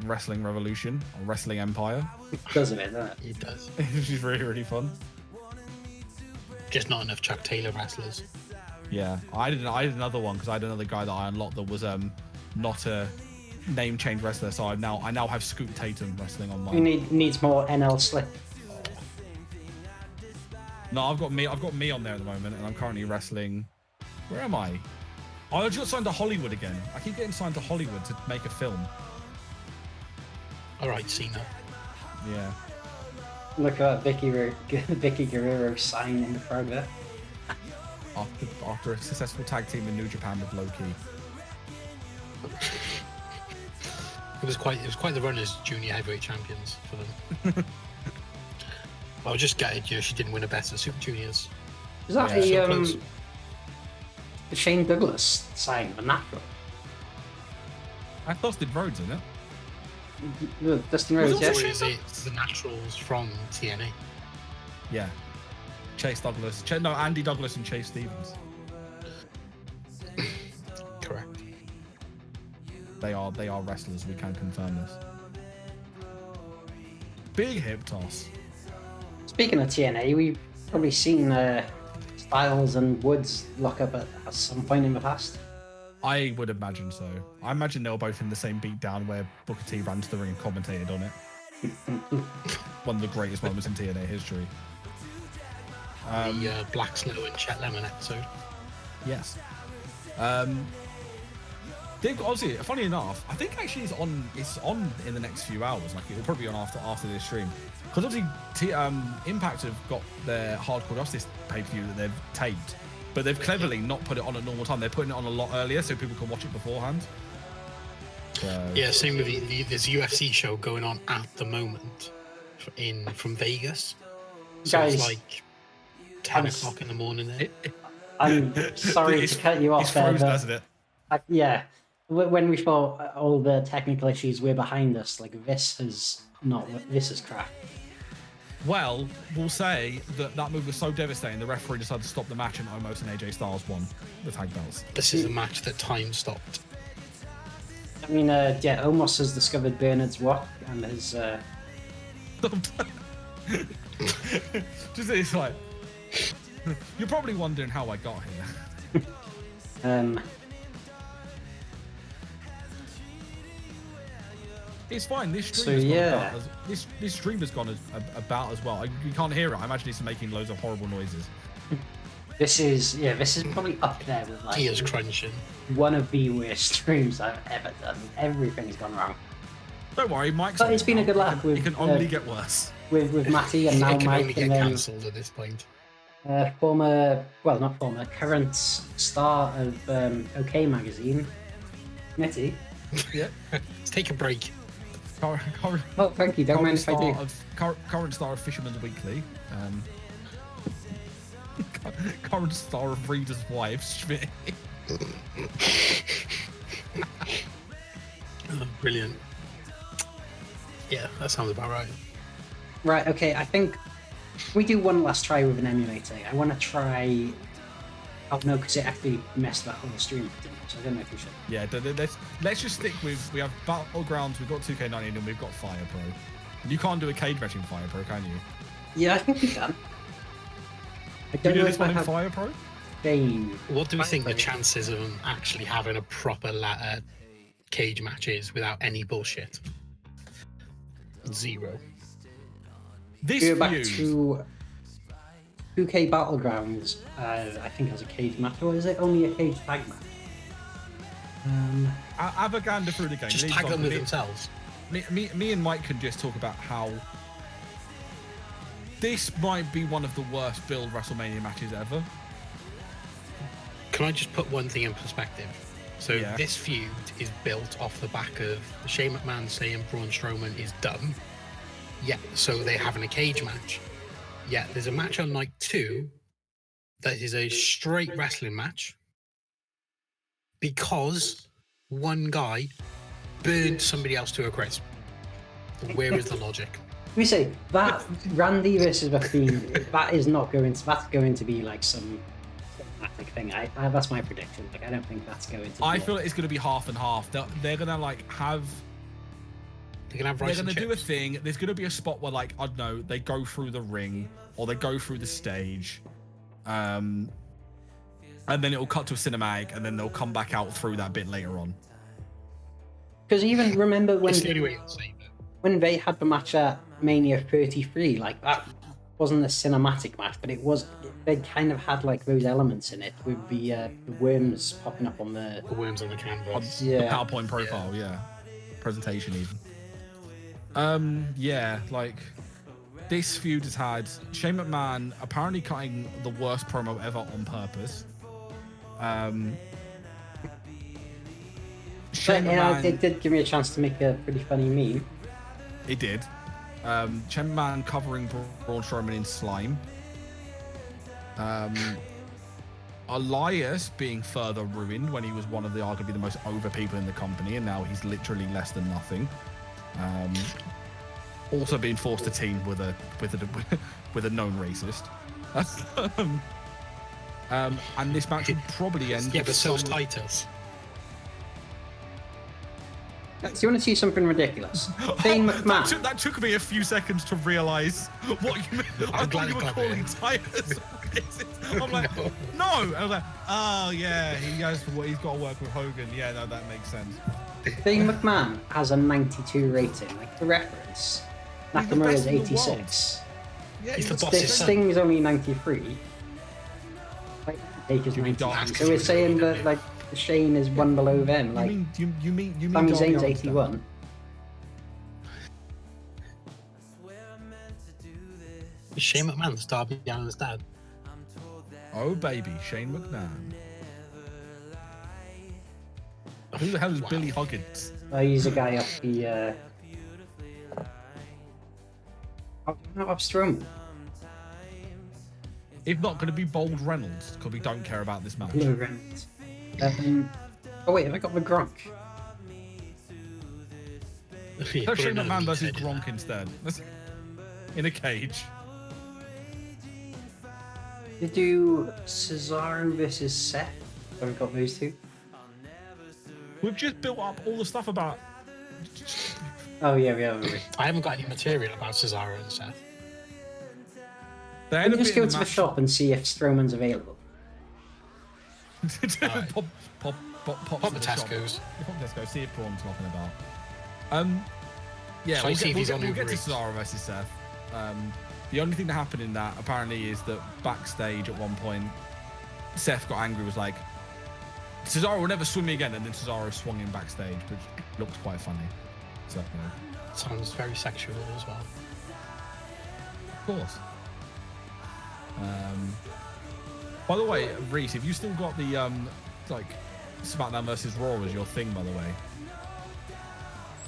Wrestling Revolution or Wrestling Empire. Doesn't it? Doesn't it? It does. Which is really, really fun. Just not enough Chuck Taylor wrestlers. Yeah, I did another one because I had another guy that I unlocked that was not a name change wrestler. So I now have Scoot Tatum wrestling on Who mine. needs more NL slip? No, I've got me on there at the moment, and I'm currently wrestling. Where am I? Oh, I just got signed to Hollywood again. I keep getting signed to Hollywood to make a film. All right, Cena. Yeah. Look at Vicky Guerrero sign in the crowd there. After a successful tag team in New Japan with Loki. It was quite the run as junior heavyweight champions for them. I was just gutted, she didn't win a Best of Super Juniors. Is that So close. a Shane Douglas sign, the natural? That's Dustin Rhodes, isn't it? Dustin Rhodes, Was yeah. it Or is it the Naturals from TNA? Yeah. Chase Douglas. Andy Douglas and Chase Stevens. Correct. They are wrestlers. We can confirm this. Big hip toss. Speaking of TNA, we've probably seen Styles and Woods lock up at some point in the past. I would imagine so. I imagine they were both in the same beatdown where Booker T ran to the ring and commentated on it. One of the greatest moments in TNA history. The Black Snow and Chet Lemon episode. Yes. Obviously, funny enough, I think actually it's on in the next few hours. Like it'll probably be on after this stream. Because obviously, Impact have got their Hardcore Justice pay-per-view that they've taped, but they've cleverly not put it on at normal time. They're putting it on a lot earlier so people can watch it beforehand. So, Yeah, same with there's a UFC show going on at the moment from Vegas. So Guys, it's like 10 o'clock in the morning there. I'm sorry to cut you off it's there, frozen, but hasn't it? yeah, when we thought all the technical issues were behind us, like this is crap. Well, we'll say that move was so devastating, the referee decided to stop the match and Omos and AJ Styles won the tag belts. This is a match that time stopped. I mean, yeah, Omos has discovered Bernard's work and has. Just it's like you're probably wondering how I got here. It's fine. This stream this stream has gone about as well. You can't hear it. I imagine it's making loads of horrible noises. This is probably up there with like Tears crunching. one of the worst streams I've ever done. Everything's gone wrong. Don't worry, Mike's. But it's been a good laugh with. It can only get worse. With Matty and now It can Mike only get and then cancelled at this point. current star of OK Magazine, Mitty. Yeah. Let's take a break. Current Oh, thank you. Don't mind if I do. Current star of Fisherman's Weekly. Current star of Reader's Wives. Schmidt. Oh, brilliant. Yeah, that sounds about right. Right. Okay. I think we do one last try with an emulator. I want to try. Oh no, because it actually messed that whole stream, didn't it? So I don't know if we should. Yeah, let's just stick with. We have Battlegrounds, we've got 2K19, and we've got Fire Pro. You can't do a cage match in Fire Pro, can you? Yeah, I think we can. I Can don't you know do this if I one in have Fire Pro? Bane. What do we think the chances of them actually having a proper cage match is without any bullshit? 0. This Go back feud. to 2K Battlegrounds. I think has a cage match, or is it only a cage tag match? Avaganda through the game. Just leads tag on. them with themselves. Me and Mike can just talk about how this might be one of the worst build WrestleMania matches ever. Can I just put one thing in perspective? So Yeah. this feud is built off the back of Shane McMahon saying Braun Strowman is dumb. Yeah, so they're having a cage match. Yeah, there's a match on night 2 that is a straight wrestling match because one guy burned somebody else to a crisp. Where is the logic? We say that Randy versus the Fiend. That's going to be like some dramatic thing. That's my prediction. Like I don't think that's going to. I feel like it's going to be half and half. They're going to like have. They're gonna have They're rice going and to do a chips. thing. There's going to be a spot where, like, I don't know, they go through the ring or they go through the stage. and then it'll cut to a cinematic, and then they'll come back out through that bit later on. Because even remember when It's the only way you'll save it. when they had the match at Mania 33, like that wasn't a cinematic match, but it was. They kind of had like those elements in it with the worms popping up on the. The worms on the canvas. The PowerPoint profile, yeah. Presentation even. Yeah, like this feud has had Shane McMahon apparently cutting the worst promo ever on purpose. Shane McMahon, it did give me a chance to make a pretty funny meme. It did. Shane McMahon covering Braun Strowman in slime. Elias being further ruined when he was one of the arguably the most over people in the company, and now he's literally less than nothing. Also being forced to team with a known racist. And this match would probably end. Yeah, but so's Titus. Do you want to see something ridiculous? Shane McMahon. That took me a few seconds to realise what you meant. I thought you were calling Titus. I'm like, no. And I was like, oh yeah, he's got to work with Hogan. Yeah, no, that makes sense. Shane McMahon has a 92 rating. Like for reference, Nakamura's 86. Yeah, He's the boss's son. Sting's only 93. Like Taker's 99. So we're saying that like Shane is one below them. Like you mean Sami Darby Zayn's Allin 81. Is Shane McMahon's Darby Allin's dad? Oh baby, Shane McMahon. Who the hell is Billy Huggins? He's a guy off the. Off Strowman. If not going to be Bold Reynolds, because we don't care about this match. Blue Reynolds. Oh wait, have I got the Gronk? Shane McMahon versus Gronk instead. In a cage. They do Cesaro versus Seth. Have we got those two? We've just built up all the stuff about. Oh yeah, we have. I haven't got any material about Cesaro and Seth. Can you just go to the shop and see if Strowman's available? Pop the Tesco's. Pop Tesco, see if Braun's knocking about. Yeah, So see if he's on we'll Uber get to Eats. Cesaro versus Seth. The only thing that happened in that apparently is that backstage at one point, Seth got angry, was like, Cesaro will never swing me again, and then Cesaro swung him backstage, which looked quite funny. So, Sounds very sexual as well. of course. By the way, Reese, have you still got the like SmackDown versus Raw as your thing? By the way,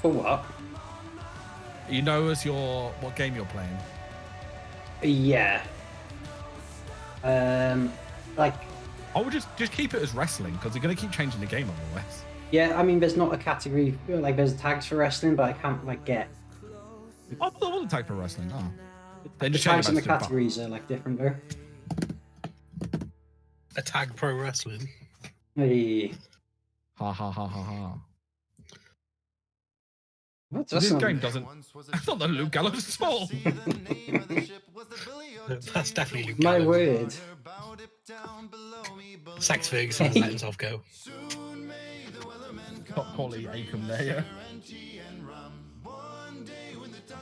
For what? you know as your what game you're playing. Yeah. Like, I would just keep it as wrestling because they're gonna keep changing the game otherwise. yeah. I mean, there's not a category like there's tags for wrestling, but I can't like get. I thought there was a tag for wrestling. Oh, they The just changed tags and the it back to categories are like different though. A tag pro wrestling. Hey. ha ha ha ha ha. What? So this game doesn't. That's not the Luke Gallows at all. That's definitely Luke My Gallows. word. Sex Ferguson's let himself go. Top quality Acom there. Yeah.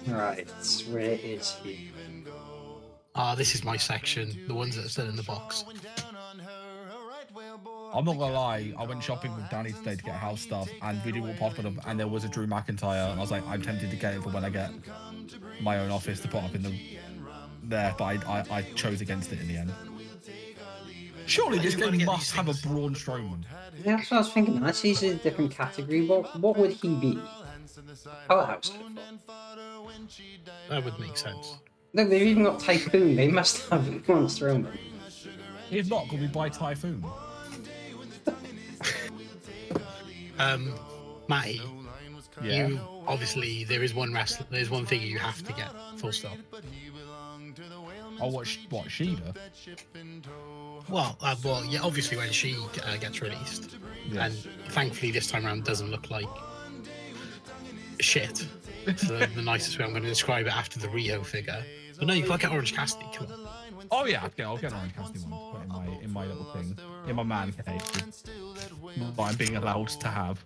Right, where is he? Ah, this is my section. The ones that are still in the box. I'm not gonna lie, I went shopping with Danny today to get house stuff, and we did walk past them, and there was a Drew McIntyre, and I was like, I'm tempted to get it for when I get my own office to put up in there, but I chose against it in the end. Surely this game must have a Braun Strowman. Yeah, that's what I was thinking. Unless he's in a different category, what would he be? Powerhouse. That would make sense. Look, they've even got Typhoon. They must have Braun Strowman. If not, could we buy Typhoon? Matty, Yeah. you obviously there is one wrestler, there's one figure you have to get. Full stop. Oh, what Sheeda? Well, yeah, obviously when she gets released, Yeah. and thankfully this time around doesn't look like shit. So the nicest way I'm going to describe it after the Rio figure. But no, you can't get Orange Cassidy. Come on. Oh yeah, okay, I'll get an Orange Cassidy one. Put in my little thing, in my man cave. That I'm being allowed to have.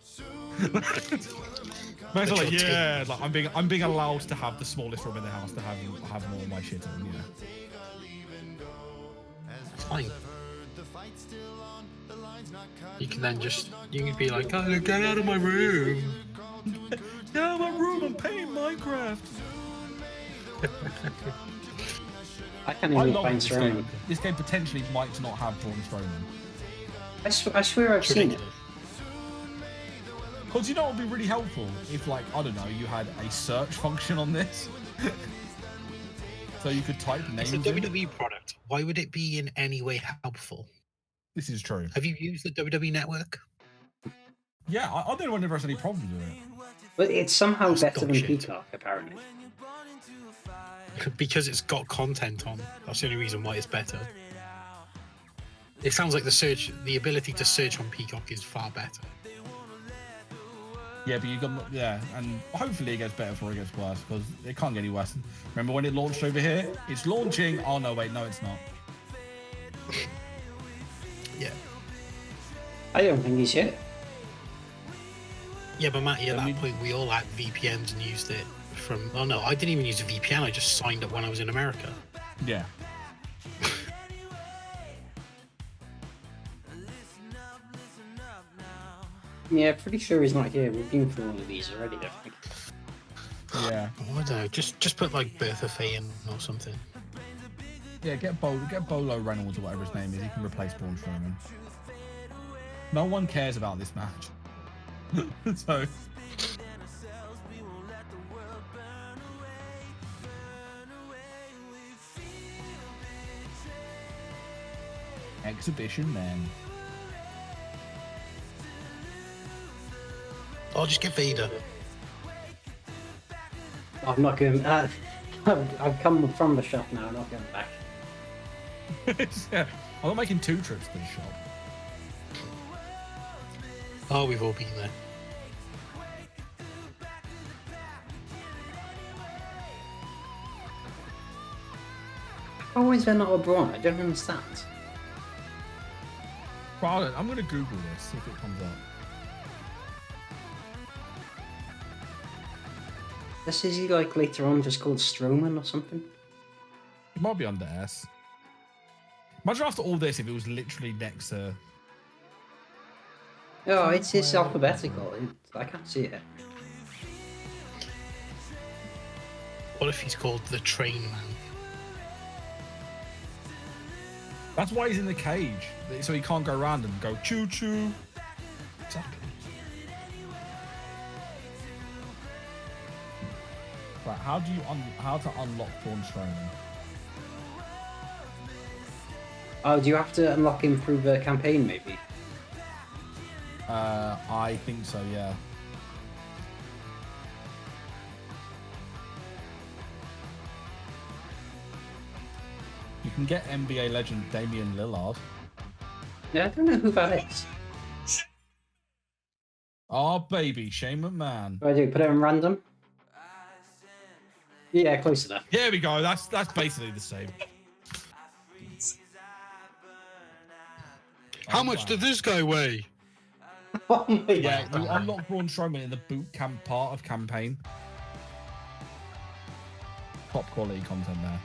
Like, yeah, like I'm being allowed to have the smallest room in the house to have more of my shit in. Yeah. It's fine. You can then you can be like, oh, get out of my room. Get out of my room, I'm playing Minecraft. I can't even find this Strowman. game. This game potentially might not have Braun Strowman. I swear I've seen it. Because you know what would be really helpful if, like, I don't know, you had a search function on this. So you could type names It's a in. WWE product. Why would it be in any way helpful? This is true. Have you used the WWE network? Yeah, I don't know if there's any problem with it. But it's somehow That's better dog than shit. Peacock, apparently. Because it's got content on. That's the only reason why it's better. It sounds like the ability to search on Peacock is far better. Yeah, but you got and hopefully it gets better before it gets worse because it can't get any worse. Remember when it launched over here? It's launching. Oh no, wait, no, it's not. Yeah. I don't think he's hit. Yeah, but Matty, at that point, we all had VPNs and used it from. Oh no, I didn't even use a VPN. I just signed up when I was in America. Yeah. Yeah, pretty sure he's not here. We've been through all of these already, I think. Yeah. Oh, I don't know. Just put like Bertha Faye in or something. Yeah, get Bolo Reynolds or whatever his name is. He can replace Braun Strowman. No one cares about this match. So. Exhibition man. I'll just get Vader. I'm not going. I've come from the shop now. I'm not going back. Yeah. I'm not making 2 trips to the shop. Oh, we've all been there. How is there not a Braun? I don't understand. Well, I'm going to Google this, see if it comes up. This is he like later on just called Strowman or something? It might be under S. Imagine after all this if it was literally next to... Oh, it's alphabetical. I can't see it. What if he's called the Train Man? That's why he's in the cage, so he can't go around and go choo choo. Exactly. Right, how to unlock Braun Strowman? Oh, do you have to unlock him through the campaign, maybe? I think so, yeah. You can get NBA legend Damien Lillard. Yeah, I don't know who that is. Oh, baby, Shane McMahon. What do I do? Put it in random? Yeah, close enough. Here we go. That's basically the same. How much did this guy weigh? Oh my Yeah, God. you unlock Braun Strowman in the boot camp part of campaign. Top quality content there.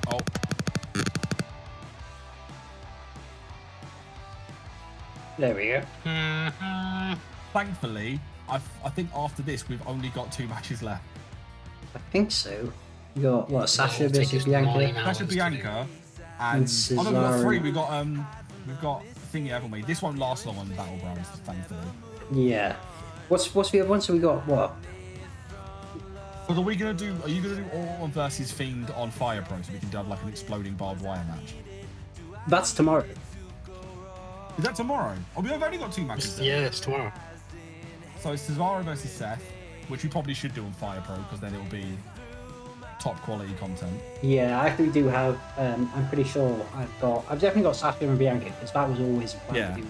Oh. There we go. Thankfully, I think after this we've only got 2 matches left. I think so. You got what? Sasha It'll take versus us 9 Bianca. hours Sasha to Bianca And and oh no, we've got Cesaro. 3. We've got thingy, haven't we? This won't last long on Battlegrounds, thankfully. Yeah. What's the other one? So we got what? But are you gonna do Orton versus Fiend on Fire Pro so we can have like an exploding barbed wire match? That's tomorrow. Is that tomorrow? Oh, we've only got 2 matches then. Yeah, it's tomorrow. So it's Cesaro versus Seth, which we probably should do on Fire Pro because then it'll be top quality content. Yeah, I actually do have. I'm pretty sure I've definitely got Sasha and Bianca because that was always a plan Yeah. to do.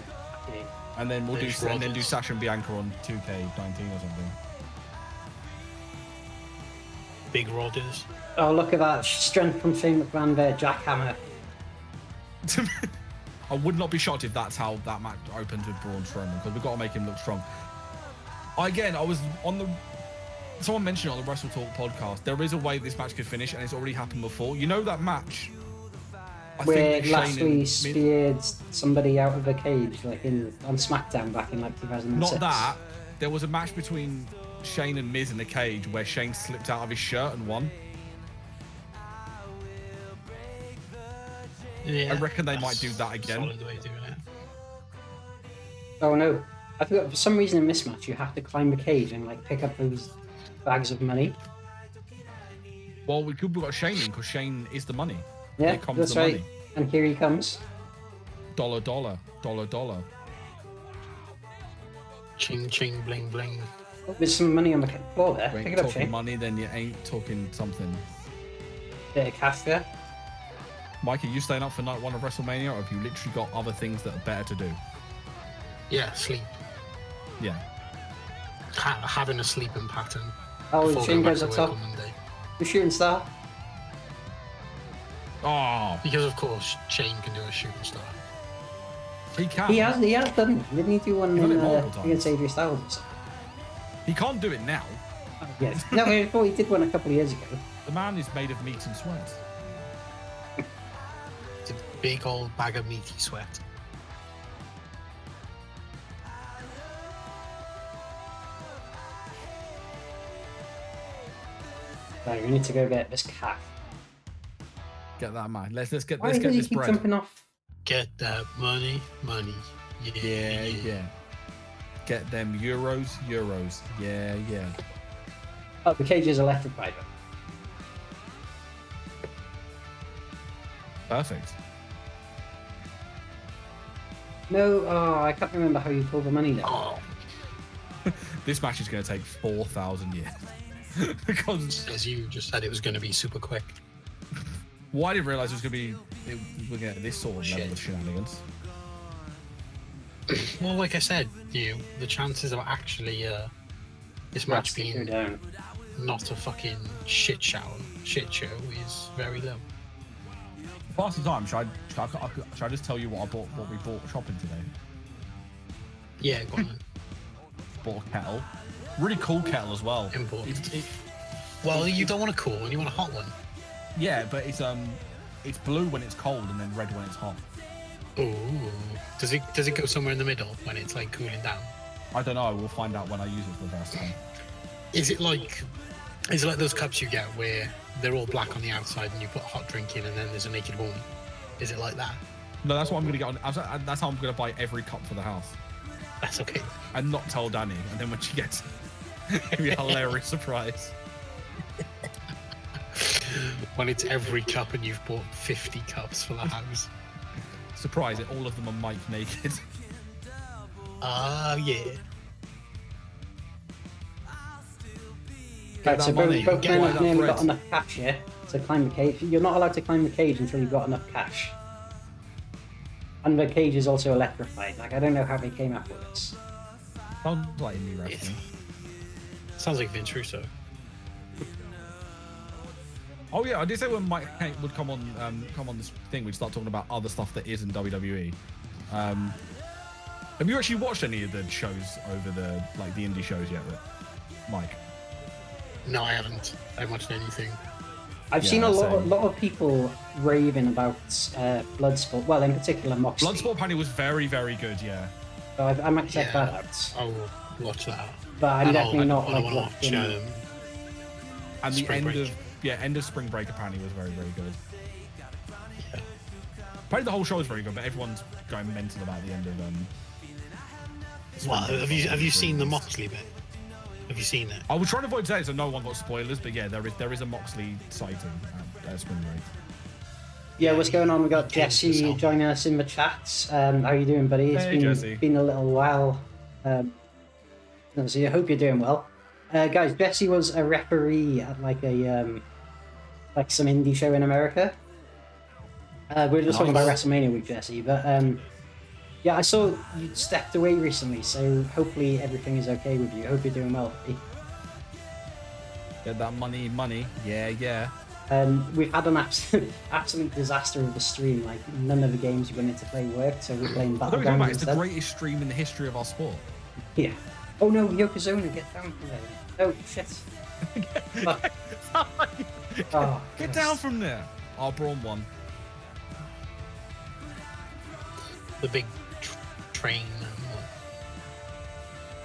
Okay. And then we'll do There's and then do Rollins. Sasha and Bianca on 2K19 or something. Big Rod is. Oh, look at that strength from Shane McMahon there, jackhammer. I would not be shocked if that's how that match opens with Braun Strowman, because we've got to make him look strong. Again, I was on the... Someone mentioned it on the Wrestle Talk podcast, there is a way this match could finish, and it's already happened before. You know that match? Where Lashley speared somebody out of a cage, like on SmackDown back in like 2006. Not that. There was a match between Shane and Miz in the cage where Shane slipped out of his shirt and won. Yeah, I reckon they might do that again. Solid way of doing it. Oh no. I forgot, for some reason in this match you have to climb the cage and like pick up those bags of money. Well, we could have got Shane in, because Shane is the money. Yeah, Here comes that's the right. money. And here he comes. Dollar, dollar, dollar, dollar. Ching ching bling bling. Oh, there's some money on the floor there. You Pick ain't it up, talking Shane. money, then you ain't talking something. Bit of cash there. Mike, are you staying up for night one of WrestleMania, or have you literally got other things that are better to do? Yeah, sleep. Yeah. Having a sleeping pattern. Oh, before Shane going back goes to up work top. on Monday. The shooting star. Oh, Because of course Shane can do a shooting star. he can. He has done. Didn't he do one He's done in, it multiple against AJ Styles or something? He can't do it now. Oh, yes. No, I thought he did one a couple of years ago. The man is made of meat and sweat. It's a big old bag of meaty sweat. Right, we need to go get this cash. Get that man. Let's get Why let's does get he this keep bread. jumping off? Get that money. Yeah. Get them euros. Yeah. Oh, the cage is electrified. Perfect. No, I can't remember how you pull the money down. Oh, This match is going to take 4,000 years. Because as you just said, it was going to be super quick. well, I didn't realise it was going to be we're going to get this sort of level Shit. of shenanigans. Well, like I said, the chances of actually this match Let's go being down. not a fucking shit show is very low. Pass the time. Should I just tell you what we bought shopping today? Yeah, go on then. Bought a kettle. Really cool kettle as well. Important. Well, you don't want a cool one, you want a hot one. Yeah, but it's blue when it's cold and then red when it's hot. Ooh. Does it go somewhere in the middle when it's like cooling down? I don't know. We'll find out when I use it for the first time. Is it like those cups you get where they're all black on the outside and you put a hot drink in and then there's a naked woman? Is it like that? No, that's what I'm gonna get on. That's how I'm gonna buy every cup for the house, That's okay. and not tell Danny. And then when she gets it, it'll be a hilarious surprise. When it's every cup and you've bought 50 cups for the house. Surprise! It all of them are Mike naked. Ah, yeah. Right, so that money, both get men all have that nearly bread. got enough cash here to climb the cage. You're not allowed to climb the cage until you've got enough cash. And the cage is also electrified. Like, I don't know how they came up with this. Sounds like indie wrestling. Sounds like Vince Russo. Oh yeah, I did say when Mike would come on this thing, we'd start talking about other stuff that isn't WWE. Have you actually watched any of the shows over the indie shows yet, Mike? No, I haven't. I haven't watched anything. I've Yeah, seen a same. lot of people raving about Bloodsport. Well, in particular, Moxley. Bloodsport apparently was very, very good. Yeah. So I might check Yeah. that out. I'll watch that. But I'm And definitely not I'll like wanna locked in. And the Spring end Break. end of Spring Break apparently was very, very good. Yeah. Apparently the whole show is very good, but everyone's going mental about the end of Spring Well, Break. have you seen the Moxley bit? Have you seen it? I was trying to avoid saying so no one got spoilers, but yeah, there is a Moxley sighting at Spring Break. Yeah, what's going on? We got Jesse yourself. joining us in the chat. How you doing, buddy? Hey, Jesse. Been a little while. So I hope you're doing well. Guys, Jesse was a referee at like some indie show in America. We were just talking about Nice. WrestleMania with Jesse, but yeah, I saw you stepped away recently, so hopefully everything is okay with you. Hope you're doing well, buddy. Get that money. Yeah. We've had an absolute disaster of the stream. Like, none of the games we wanted to play worked, so we're playing Battlegrounds It's the instead. greatest stream in the history of our sport. Yeah. Oh no, Yokozuna, get down from there. Oh shit. Fuck. Oh, Get Christ. down from there. Oh, Braun won. The big train.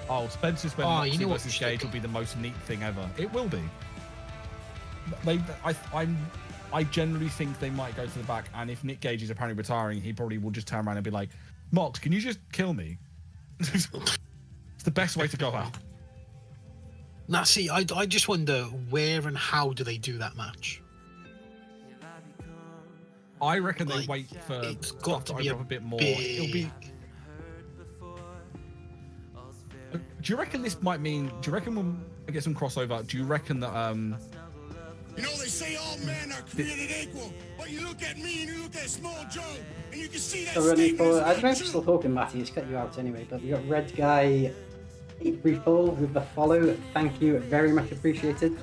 Oh, Spencer's when Oh, Moxley you know what? versus Gage will be the most neat thing ever. It will be. I generally think they might go to the back, and if Nick Gage is apparently retiring, he probably will just turn around and be like, Mox, can you just kill me? It's the best way to go out. Now, see, I just wonder where and how do they do that match? I reckon they Like, wait for it's stuff got to to be open up a bit more. big. It'll be. Do you reckon this might mean? Do you reckon we'll get some crossover? Do you reckon that You know, they say all men are created equal, but you look at me and you look at small Joe, and you can see that So ready statement for, is I don't know not if you're true. still talking, Matty, it's cut you out anyway, but we got Red Guy 834 with the follow. Thank you, very much appreciated.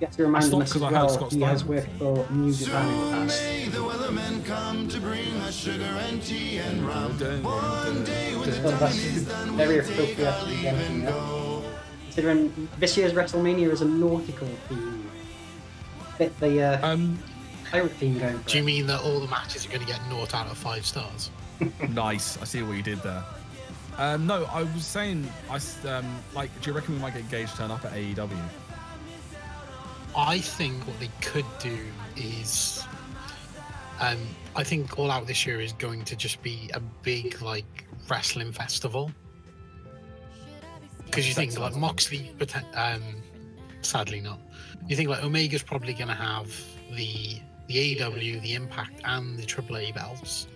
Get to remind stopped us as 'cause I heard well, Scott's he has phone. worked for New Japan in the past. May the weathermen come to bring us sugar and tea and rum. One day when the So that's time is done, very we'll take appropriate our to leave get and in go. Considering this year's WrestleMania is a nautical theme. Bit the pirate theme going for Do you it. mean that all the matches are going to get 0 out of 5 stars? nice? I see what you did there. No, I was saying, like, do you reckon we might get Gage turn up at AEW? I think what they could do is, I think All Out this year is going to just be a big like wrestling festival. Because you think like Moxley, sadly not. You think like Omega's probably going to have the AEW, the Impact, and the AAA belts,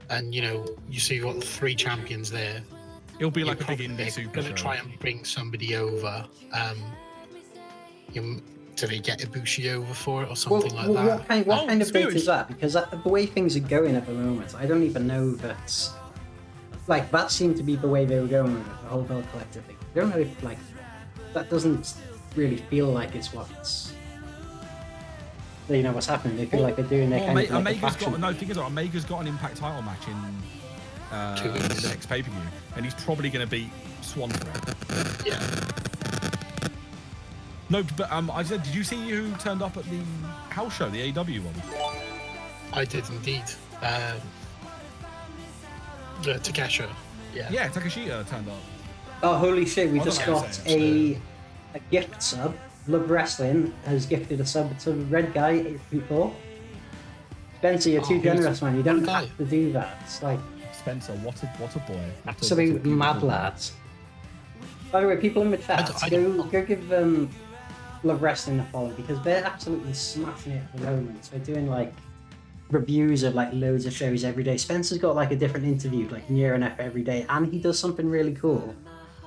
and you know you see you've got 3 champions there. It'll be You're like a big probably indie super going to show. try and bring somebody over. Do they get Ibushi over for it or something like that? What kind Oh, of date spirits. is that? Because the way things are going at the moment, I don't even know if it's... Like, that seemed to be the way they were going with it, the whole Bell Collective thing. I don't know if, like, that doesn't really feel like it's what's... You know, what's happening. They feel like they're doing their kind of like Omega's faction. got Omega's got an Impact title match in 2 weeks. the next pay-per-view, and he's probably going to beat Swan for it. Yeah. No, but I said, did you see who turned up at the house show, the AEW one? I did indeed. Takesha. Yeah. Yeah, Takashita turned up. Oh, holy shit, we I just don't know got what I'm saying, a gift sub. Love Wrestling has gifted a sub to Red Guy 834. Spencer, you're too Oh, generous, man. You don't Red Guy. have to do that. It's like Spencer, what a boy. What a absolute beautiful mad boy. lads. By the way, people in the chat, I go don't- give Love Wrestling a follow because they're absolutely smashing it at the moment. So they're doing like reviews of like loads of shows every day. Spencer's got like a different interview like near an F every day, and he does something really cool,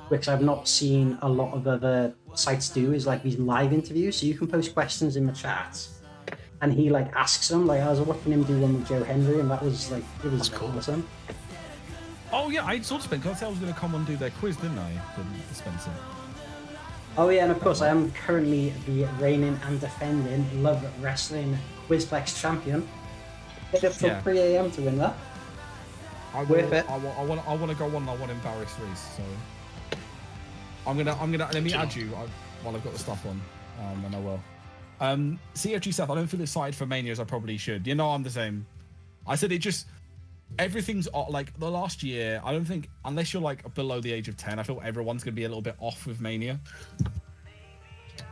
which I've not seen a lot of other sites do. Is like these live interviews. So you can post questions in the chat, and he like asks them. Like I was watching him do one with Joe Henry, and that was like it was That's cool. awesome. Oh yeah, I saw Spencer. I said I was going to come and do their quiz, didn't I? The Spencer. Oh yeah, and of course I am currently the reigning and defending Love Wrestling Quizplex champion. Stayed up till Yeah. 3 a.m. to win that. Worth it. I want to go on. And I want to embarrass Reese. So I'm gonna. Let me add you while I've got the stuff on, and I will. CFG Seth, I don't feel excited for Mania as I probably should. You know, I'm the same. I said it just. Everything's like the last year. I don't think unless you're like below the age of 10, I feel everyone's gonna be a little bit off with Mania.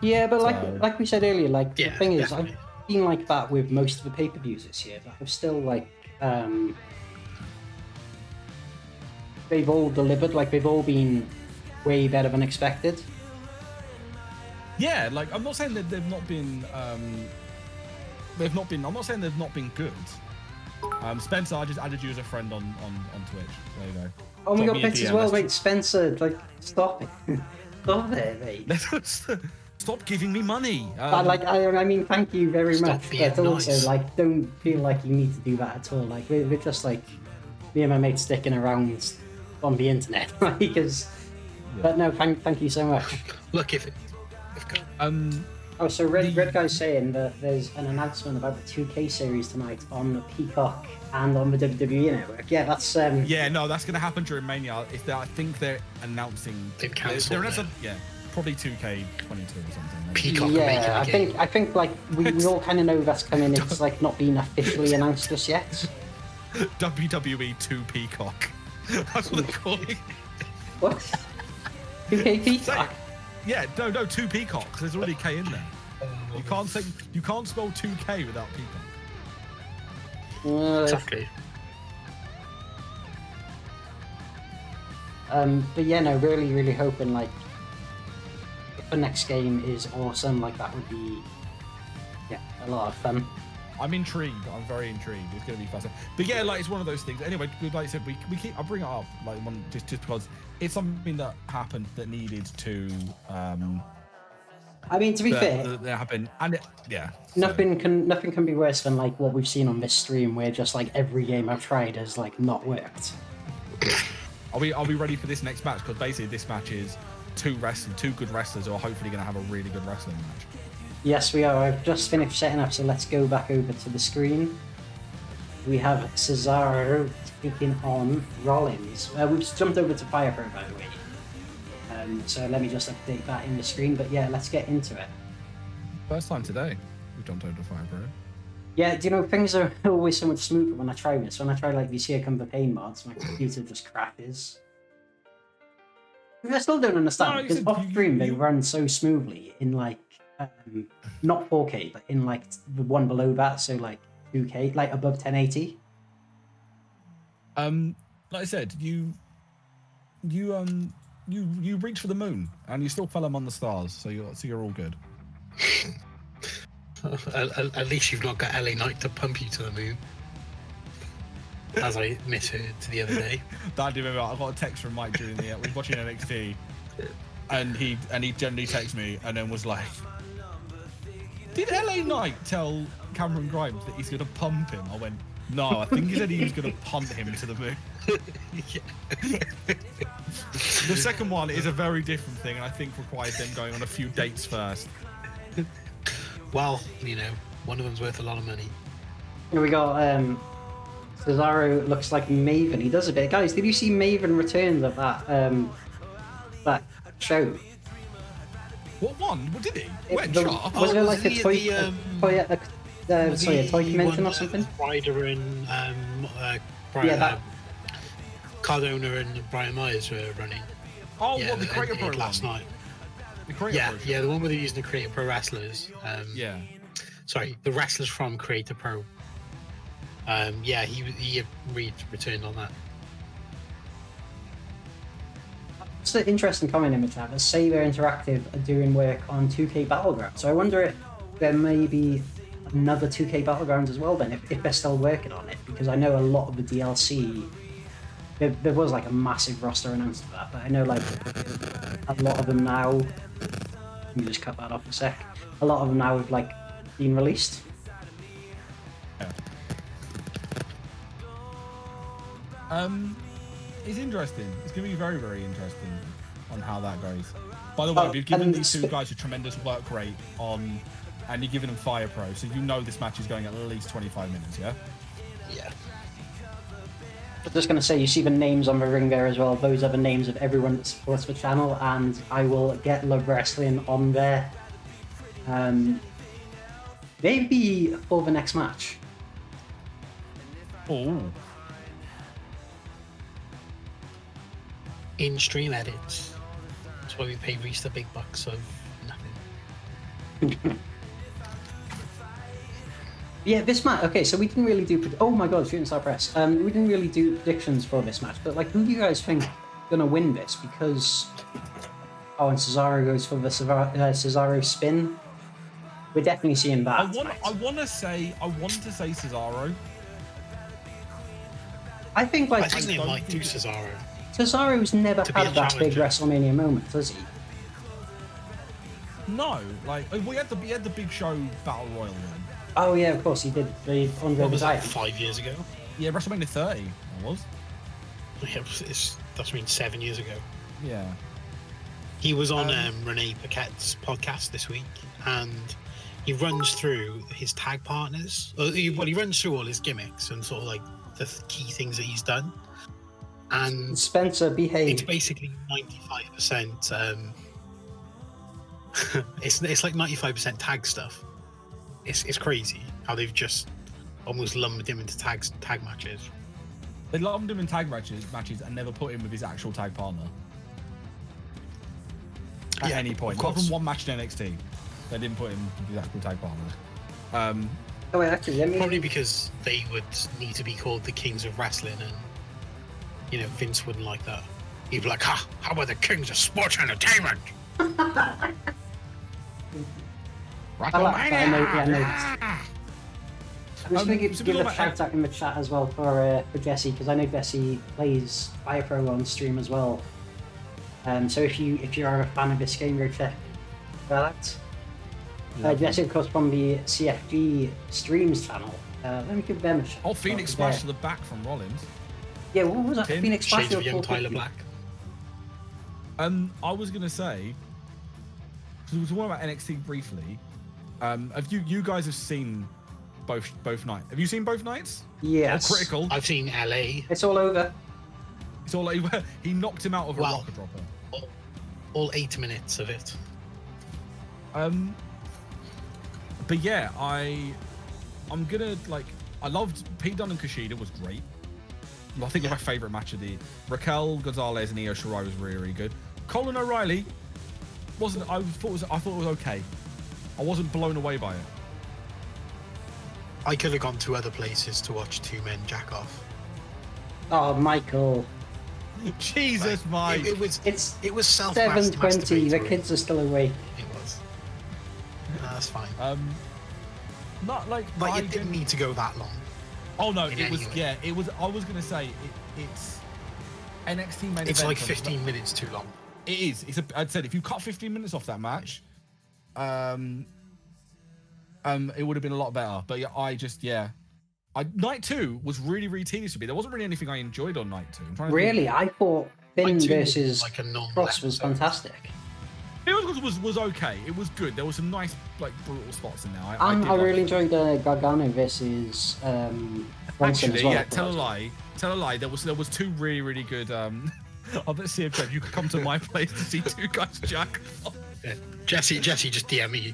Yeah, but So- like we said earlier, like the Yeah, thing is, definitely. I've been like that with most of the pay-per-views this year. But I've still like they've all delivered. Like they've all been way better than expected. Yeah, like I'm not saying that they've not been. I'm not saying they've not been good. Spencer, I just added you as a friend on Twitch. There you go. Oh my Drop god, me a Pets as DM, well, let's mate. Spencer, like stop it, stop it, mate. Stop giving me money. I mean, thank you very Stop much, being but also, nice. like, don't feel like you need to do that at all. Like, we're just like me and my mates sticking around on the internet, because. Yeah. But no, thank you so much. Look, if Oh, so Red Guy's saying that there's an announcement about the 2K series tonight on the Peacock and on the WWE Network. Yeah, that's Yeah, no, that's going to happen during Mania. I think they're announcing. They've cancelled it. Yeah, probably 2K22 or something. Maybe. Peacock are making yeah, a game. I think like we all kind of know that's coming. It's like not been officially announced just yet. WWE 2 Peacock. That's what they're calling it. What? 2K Peacock? Yeah, no, 2 Peacock. There's already K in there. You can't spell 2K without Peacock. Exactly. But yeah, no, really hoping like if the next game is awesome, like that would be a lot of fun. I'm intrigued. I'm very intrigued. It's going to be fascinating. But yeah, like it's one of those things. Anyway, like I said, we keep. I'll bring it up like just because it's something that happened that needed to. I mean, to be fair, that happened, and nothing can be worse than like what we've seen on this stream, where just like every game I've tried has like not worked. Are we ready for this next match? Because basically, this match is two good wrestlers who are hopefully going to have a really good wrestling match. Yes, we are. I've just finished setting up, so let's go back over to the screen. We have Cesaro taking on Rollins. We've just jumped over to Fire Pro, by the way. So let me just update that in the screen. But yeah, let's get into it. First time today we've jumped over to Fire Pro. Yeah, do you know, things are always so much smoother when I try this. When I try like these Here Come the Pain mods, my computer just crashes. I still don't understand, because off stream they run so smoothly in like not 4K, but in like the one below that, so like 2K, like above 1080. Like I said, you reach for the moon and you still fell among the stars, so you're all good. At least you've not got LA Knight to pump you to the moon, as I misheard the other day. I do remember. I got a text from Mike during we were watching NXT, and he generally texted me and then was like, "Did LA Knight tell Cameron Grimes that he's going to pump him?" I went, "No, I think he said he was going to punt him to the moon." The second one is a very different thing, and I think requires them going on a few dates first. Well, you know, one of them's worth a lot of money. Here we got Cesaro looks like Maven. He does a bit. Guys, did you see Maven returns at that show? What one? What did he? Was it like a toy convention or something? Ryder and Cardona and Brian Myers were running. Oh, yeah, what, the Creator Pro last night? The Creator Pro the one where they're using the Creator Pro wrestlers. Sorry, the wrestlers from Creator Pro. He returned on that. It's an interesting comment in the chat. Saber Interactive are doing work on 2K Battlegrounds. So I wonder if there may be another 2K Battlegrounds as well then, if they're still working on it. Because I know a lot of the DLC, there was like a massive roster announced for that, but I know like a lot of them now, let me just cut that off a sec, a lot of them now have like been released. It's interesting. It's going to be very, very interesting on how that goes. By the way, we've given these two guys a tremendous work rate on, and you're giving them Fire Pro, so you know this match is going at least 25 minutes, yeah? Yeah. I'm just going to say, you see the names on the ring there as well. Those are the names of everyone that supports the channel, and I will get Love Wrestling on there. Maybe for the next match. Oh. In-stream edits. That's why we pay Reese the big bucks of nothing. Yeah, this match. Okay, so we didn't really do. Oh my God, Shooting Star Press. We didn't really do predictions for this match, but like, who do you guys think gonna win this? Because and Cesaro goes for the Cesaro spin. We're definitely seeing that. I want to say Cesaro. I think like I think they might do Cesaro. Cesaro's never had that big WrestleMania moment, has he? No, like we had the Big Show Battle Royal one. Oh yeah, of course he did. The Andre What was that, Giant. 5 years ago? Yeah, WrestleMania 30. It was. Yeah, that's 7 years ago. Yeah. He was on Renee Paquette's podcast this week, and he runs through his tag partners. He runs through all his gimmicks and sort of like the key things that he's done. And Spencer, behave. it's basically 95%. It's like 95% tag stuff. It's crazy how they've just almost lumbered him into tag matches. They lumbered him in tag matches and never put him with his actual tag partner. At any point. Apart from one match in NXT, they didn't put him with his actual tag partner. Oh, wait, actually, let me... Probably because they would need to be called the Kings of Wrestling, and Vince wouldn't like that. He'd be like, how about the Kings of Sports Entertainment? I'm just going to give a shout out in the chat as well for Jesse, because I know Jesse plays Fire Pro on stream as well. So if you are a fan of this game, go check that out. Jesse, of course, from the CFG streams channel. Let me give them a shout. Oh, Phoenix Splash to the back from Rollins. Yeah, what was that? Phoenix Splash Shades of young Tyler Black. I was going to say, because we were talking about NXT briefly. Have you guys have seen both nights? Have you seen both nights? Yes. Or Critical? I've seen LA. It's all over. It's all like he knocked him out of a rocket dropper. All 8 minutes of it. But yeah, I'm gonna I loved Pete Dunne and Kushida was great. I think my favourite match of the Raquel Gonzalez and Io Shirai was really, really good. Colin O'Reilly wasn't. I thought it was okay. I wasn't blown away by it. I could have gone to other places to watch two men jack off. Oh, Michael. Jesus, Mike. It was self 7:20. The kids are still awake. It was. No, that's fine. Not like. But it didn't need to go that long. Oh no, it was. Yeah, it was. I was gonna say it's NXT main event. It's like 15 minutes too long. It is. I'd said if you cut 15 minutes off that match, it would have been a lot better. But yeah, night 2 was really, really tedious for me. There wasn't really anything I enjoyed on night 2. Really, I thought Finn versus like a Cross was fantastic. It was okay. It was good. There was some nice brutal spots in there. I really enjoyed Gargano versus Bronson as well. Yeah, tell a lie. There was 2 really, really good. I'll let's see if you could come to my place to see 2 guys jack off. Yeah. Jesse, just DM me.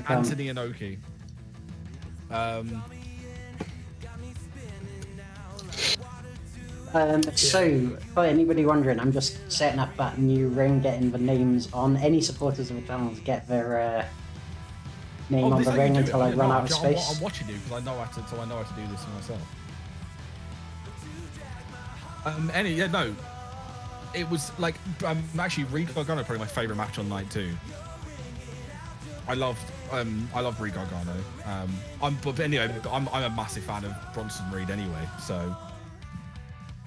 Anthony Inoki. So, for anybody wondering, I'm just setting up that new ring, getting the names on. Any supporters of the channel to get their name on the ring until I run out of space. I'm watching you because I know how to do this myself. It was like actually Ree Gargano probably my favourite match on night 2. I loved Ree Gargano. I'm a massive fan of Bronson Reed anyway, so.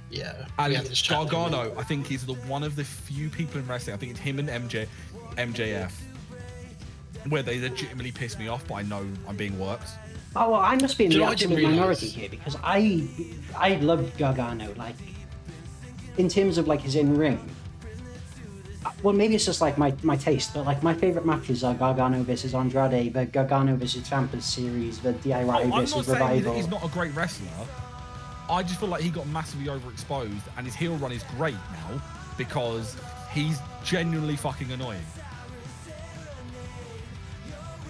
Yeah. And Gargano, I think he's one of the few people in wrestling. I think it's him and MJF, where they legitimately piss me off, but I know I'm being worked. Oh well, I must be in the absolute minority here because I loved Gargano. Like, in terms of like his in-ring, well, maybe it's just like my taste, but like my favorite matches are Gargano versus Andrade, the Gargano versus Ciampa series, the DIY versus Revival. I'm not saying that he's not a great wrestler. I just feel like he got massively overexposed, and his heel run is great now because he's genuinely fucking annoying.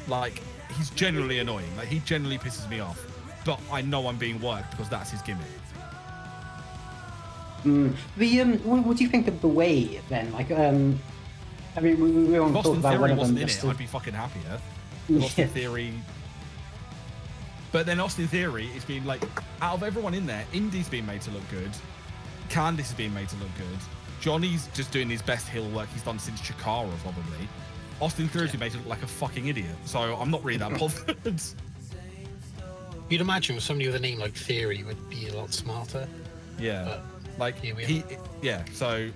Like, he's genuinely annoying. Like, he genuinely pisses me off. But I know I'm being worked because that's his gimmick. What do you think of the way then? Like, I mean, we won't talk about one of them. I'd be fucking happier. Austin Theory. But then Austin Theory is being like, out of everyone in there, Indy's being made to look good. Candice is being made to look good. Johnny's just doing his best heel work he's done since Chikara, probably. Austin Theory's been made to look like a fucking idiot. So I'm not really that bothered. You'd imagine somebody with a name like Theory would be a lot smarter. Yeah. But like, so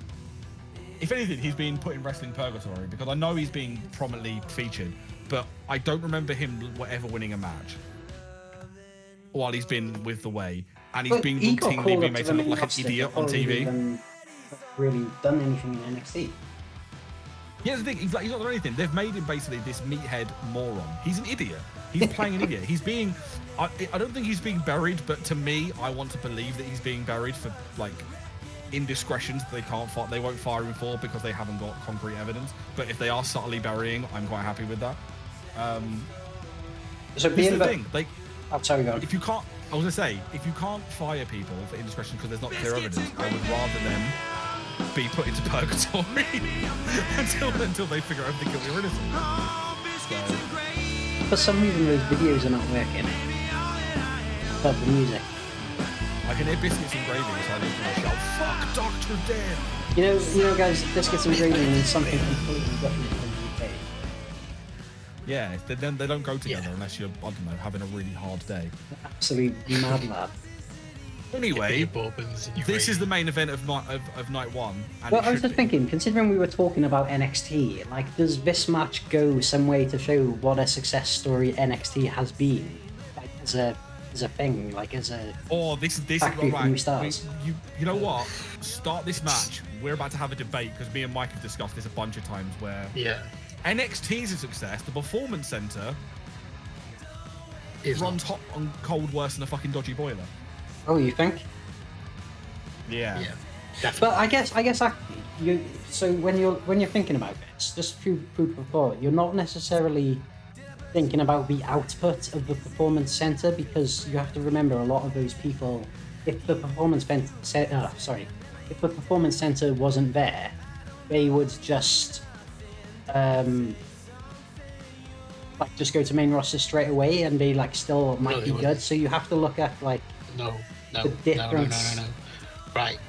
if anything, he's been put in wrestling purgatory because I know he's being prominently featured, but I don't remember him ever winning a match while he's been with The Way, and he's been routinely being made to look like an idiot on TV. really done anything in NXT. Yeah, the thing, he's not done anything. They've made him basically this meathead moron. He's an idiot. He's playing an idiot. He's being... I don't think he's being buried, but to me, I want to believe that he's being buried for, like, indiscretions that they won't fire him for because they haven't got concrete evidence. But if they are subtly burying, I'm quite happy with that. So here's the thing, like... Oh, sorry, go on. If you can't... I was going to say, if you can't fire people for indiscretion because there's not clear evidence, I would rather them be put into purgatory until they figure out if they're guilty or innocent. So... For some reason, those videos are not working. But the music. I can hear biscuits and gravy, so I just want to shout, "Fuck Dr. Dan!" You know, guys, biscuits and gravy means something completely different from the UK. Yeah, they don't go together unless you're, I don't know, having a really hard day. Absolutely mad, lad. Anyway, this is the main event of night one. And well, I was just thinking, considering we were talking about NXT, like, does this match go some way to show what a success story NXT has been, like, as a thing, like as a this is factory for new stars? You know what? Start this match. We're about to have a debate because me and Mike have discussed this a bunch of times. Where NXT is a success. The Performance Center runs hot and cold worse than a fucking dodgy boiler. Oh, you think? Yeah. Definitely. But I guess so when you're thinking about this, just food for thought, you're not necessarily thinking about the output of the Performance Center, because you have to remember a lot of those people, if the Performance Center wasn't there, they would just just go to main roster straight away and they still might be good. So you have to look at the difference. No. Right.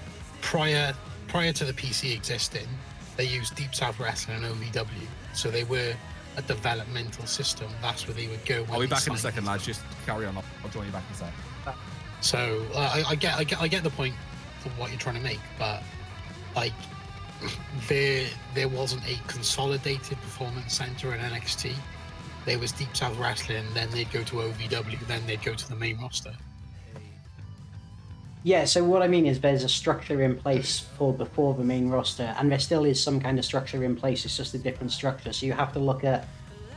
Prior to the PC existing, they used Deep South Wrestling and OVW, so they were a developmental system. That's where they would go. I'll be back in a second, lads. Just carry on. I'll join you back in a sec. So I get the point of what you're trying to make, but there wasn't a consolidated Performance Center in NXT. There was Deep South Wrestling, then they'd go to OVW, then they'd go to the main roster. Yeah, so what I mean is there's a structure in place for before the main roster, and there still is some kind of structure in place, it's just a different structure. So you have to look at,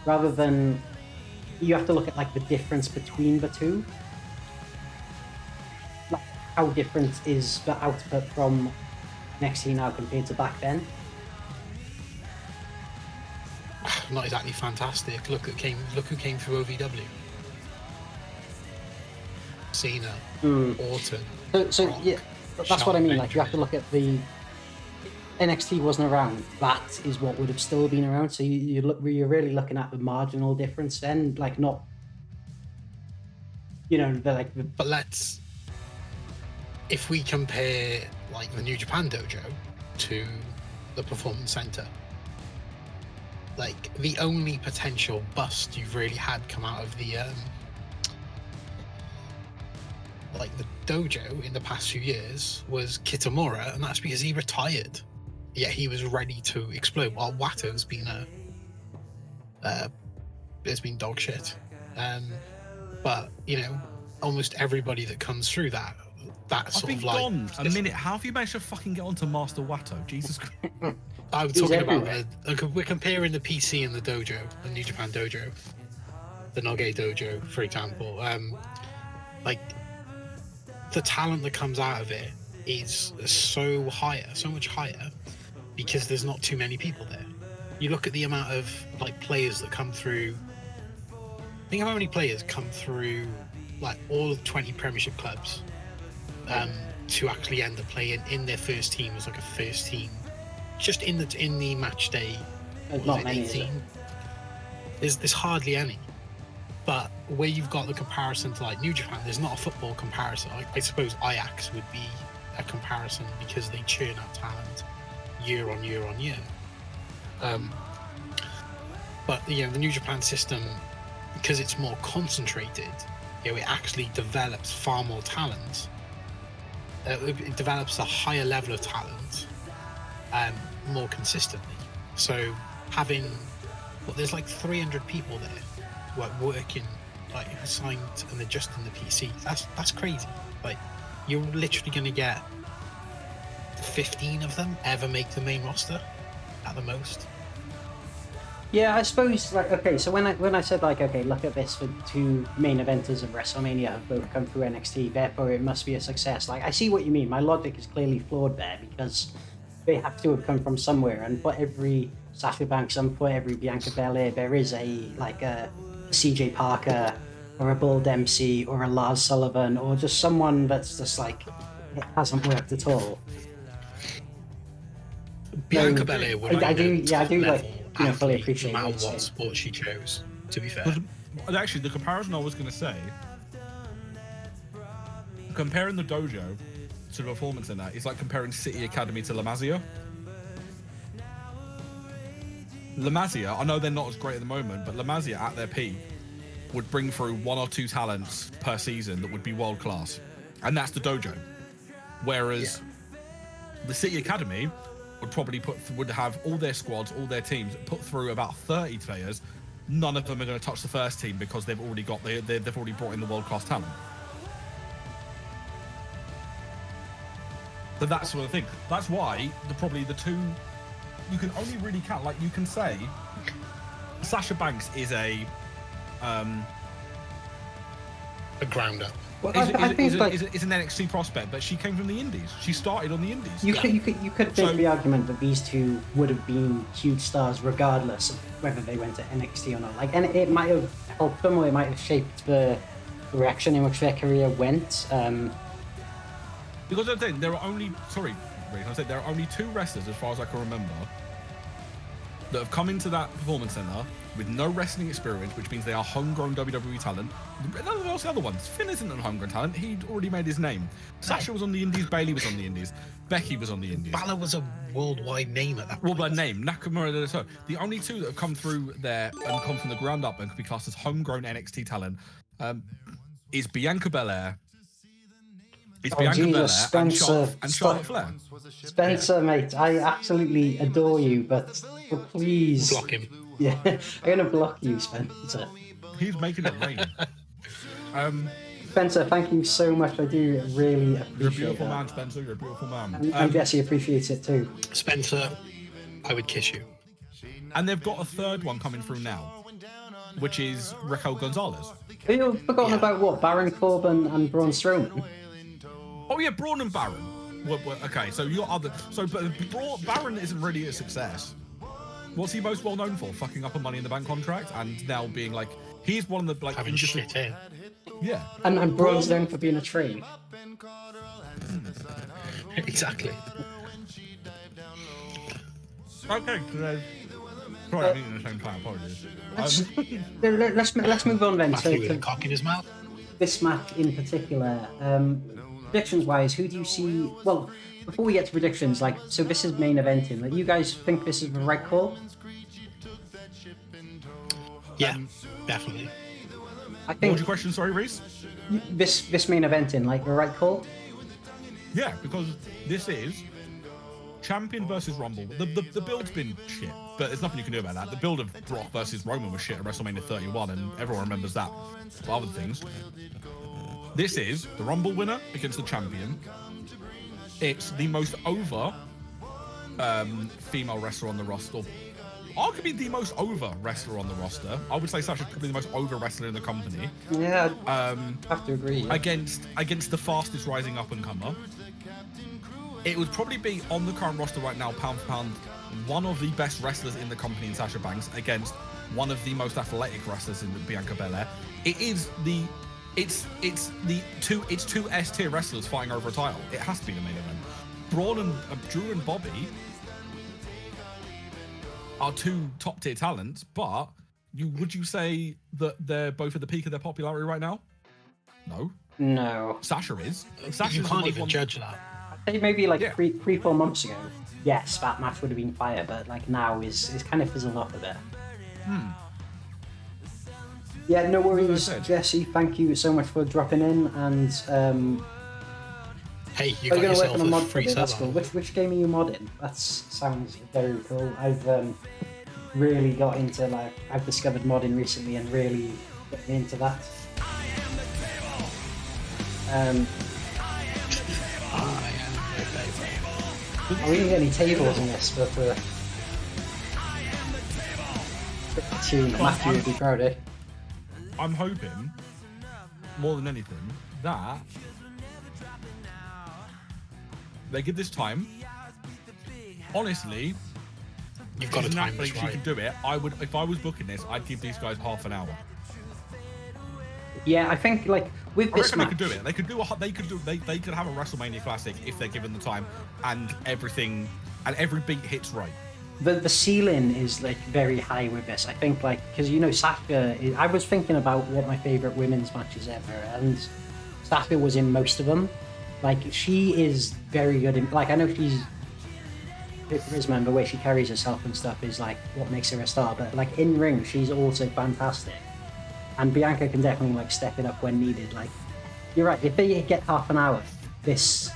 the difference between the two. Like, how different is the output from NXT now compared to back then? Not exactly fantastic. Look who came through OVW. Cena, Orton. So Rock, yeah, that's what I mean. Like, you have to look at the NXT wasn't around. That is what would have still been around. So you're really looking at the marginal difference then, not. But if we compare the New Japan Dojo to the Performance Center, the only potential bust you've really had come out of the the dojo in the past few years was Kitamura, and that's because he retired. Yet he was ready to explode. While Wato's been it's been dog shit. But almost everybody that comes through that sort of gone a minute. How have you managed to fucking get onto Master Wato? Jesus Christ. I was talking about we're comparing the PC and the dojo, the New Japan Dojo, the Noge Dojo, for example. The talent that comes out of it is so much higher, because there's not too many people there. You look at the amount of players that come through. Think of how many players come through all of 20 Premiership clubs to actually end up playing in their first team as a first team. Just in the match day, not many, 18. There's hardly any. But where you've got the comparison to New Japan, there's not a football comparison. I suppose Ajax would be a comparison because they churn out talent year on year on year. But the New Japan system, because it's more concentrated, it actually develops far more talent. It develops a higher level of talent more consistently. So having there's 300 people there working assigned, and they're just in the PC. That's crazy. You're literally going to get 15 of them ever make the main roster at the most. Yeah, I suppose, like, okay, so when I said, like, okay, look at this, the two main eventers of WrestleMania have both come through NXT, therefore it must be a success. Like, I see what you mean. My logic is clearly flawed there, because they have to have come from somewhere, and for every Sasha Banks and for every Bianca Belair, there is a CJ Parker, or a Bull Dempsey, or a Lars Sullivan, or just someone that's just, like, it hasn't worked at all. Bianca Belair would I do like, you know, fully appreciate no matter what you're what saying. sport she chose, to be fair. Actually, the comparison I was going to say, comparing the dojo to the performance center is like comparing City Academy to La Masia. La Masia, I know they're not as great at the moment, but La Masia at their peak would bring through 1 or 2 talents per season that would be world class, and that's the dojo. Whereas the City Academy would have all their squads, all their teams put through about 30 players. None of them are going to touch the first team because they've already brought in the world class talent. So that's sort of thing. That's why probably the two you can only really count. Like, you can say Sasha Banks is a grounder. Well, I think is an NXT prospect, but she came from the Indies. She started on the Indies. You could make the argument that these two would have been huge stars regardless of whether they went to NXT or not. Like, and it might have helped them, or it might have shaped the direction in which their career went. Because I'm saying there are only there are only 2 wrestlers, as far as I can remember, that have come into that performance center with no wrestling experience, which means they are homegrown WWE talent. What's the other ones? Finn isn't a homegrown talent. He'd already made his name. Sasha was on the Indies. Bayley was on the Indies. Becky was on the Indies. Balor was a worldwide name at that point. Worldwide name. Nakamura. The only 2 that have come through there and come from the ground up and could be classed as homegrown NXT talent is Bianca Belair. It's Bianca Belair and Charlotte Flair. Spencer, mate, I absolutely adore you, but please block him. Yeah, I'm gonna block you, Spencer. He's making it rain. Spencer, thank you so much. I do really appreciate it. You're a beautiful man, Spencer. You're a beautiful man. And Jesse appreciates it too. Spencer, I would kiss you. And they've got a 3rd one coming through now, which is Raquel Gonzalez. Have you forgotten about what? Baron Corbin and Braun Strowman? Oh yeah, Braun and Baron. Well, okay, so you got other. So, but Baron isn't really a success. What's he most well known for? Fucking up a Money in the Bank contract, and now being like, he's one of the like having shit in. Yeah. And Braun's known for being a train. Exactly. Okay. Sorry, I'm eating at the same time. Apologies. Let's move on then. Matthew with a cock in his mouth. This match in particular, predictions-wise, who do you see? Well, before we get to predictions, like, so this is main eventing. Like, you guys think this is the right call? Yeah, definitely. I think. What was your question? Sorry, Reese. This main eventing, like, the right call? Yeah, because this is Champion versus Rumble. The build's been shit, but there's nothing you can do about that. The build of Brock versus Roman was shit at WrestleMania 31, and everyone remembers that. For other things, this is the Rumble winner against the champion. It's the most over female wrestler on the roster. Arguably the most over wrestler on the roster. I would say Sasha's probably the most over wrestler in the company. Yeah, I have to agree. Yeah. Against the fastest rising up and comer. It would probably be, on the current roster right now, pound for pound, one of the best wrestlers in the company in Sasha Banks against one of the most athletic wrestlers in Bianca Belair. It's two S-tier wrestlers fighting over a title. It has to be the main event. Braun and Drew and Bobby are 2 top-tier talents, but would you say that they're both at the peak of their popularity right now? No. Sasha is. You can't even judge that. I think maybe like 3-4 months ago, yes, that match would have been fire, but like now is kind of fizzled off a bit. Yeah, no worries, Jesse. Thank you so much for dropping in. And hey, you got yourself a free sub. That's cool. Which game are you modding? That sounds very cool. I've really got into I've discovered modding recently and really getting into that. I didn't get any tables in this, but Matthew would be proud of. I'm hoping, more than anything, that they give this time. Honestly, You've got to she's an time athlete, this she right. can do it. I would, if I was booking this, I'd give these guys half an hour. Yeah, I think like with I this reckon match, they could do it. They could have a WrestleMania Classic if they're given the time, and everything, and every beat hits right. the ceiling is like very high with this. I think like because Sasha. I was thinking about what my favorite women's matches ever, and Sasha was in most of them. Like she is very good in. Like I know she's. Her charisma and the way she carries herself and stuff is like what makes her a star. But like in ring, she's also fantastic. And Bianca can definitely like step it up when needed. Like you're right. If they get half an hour, this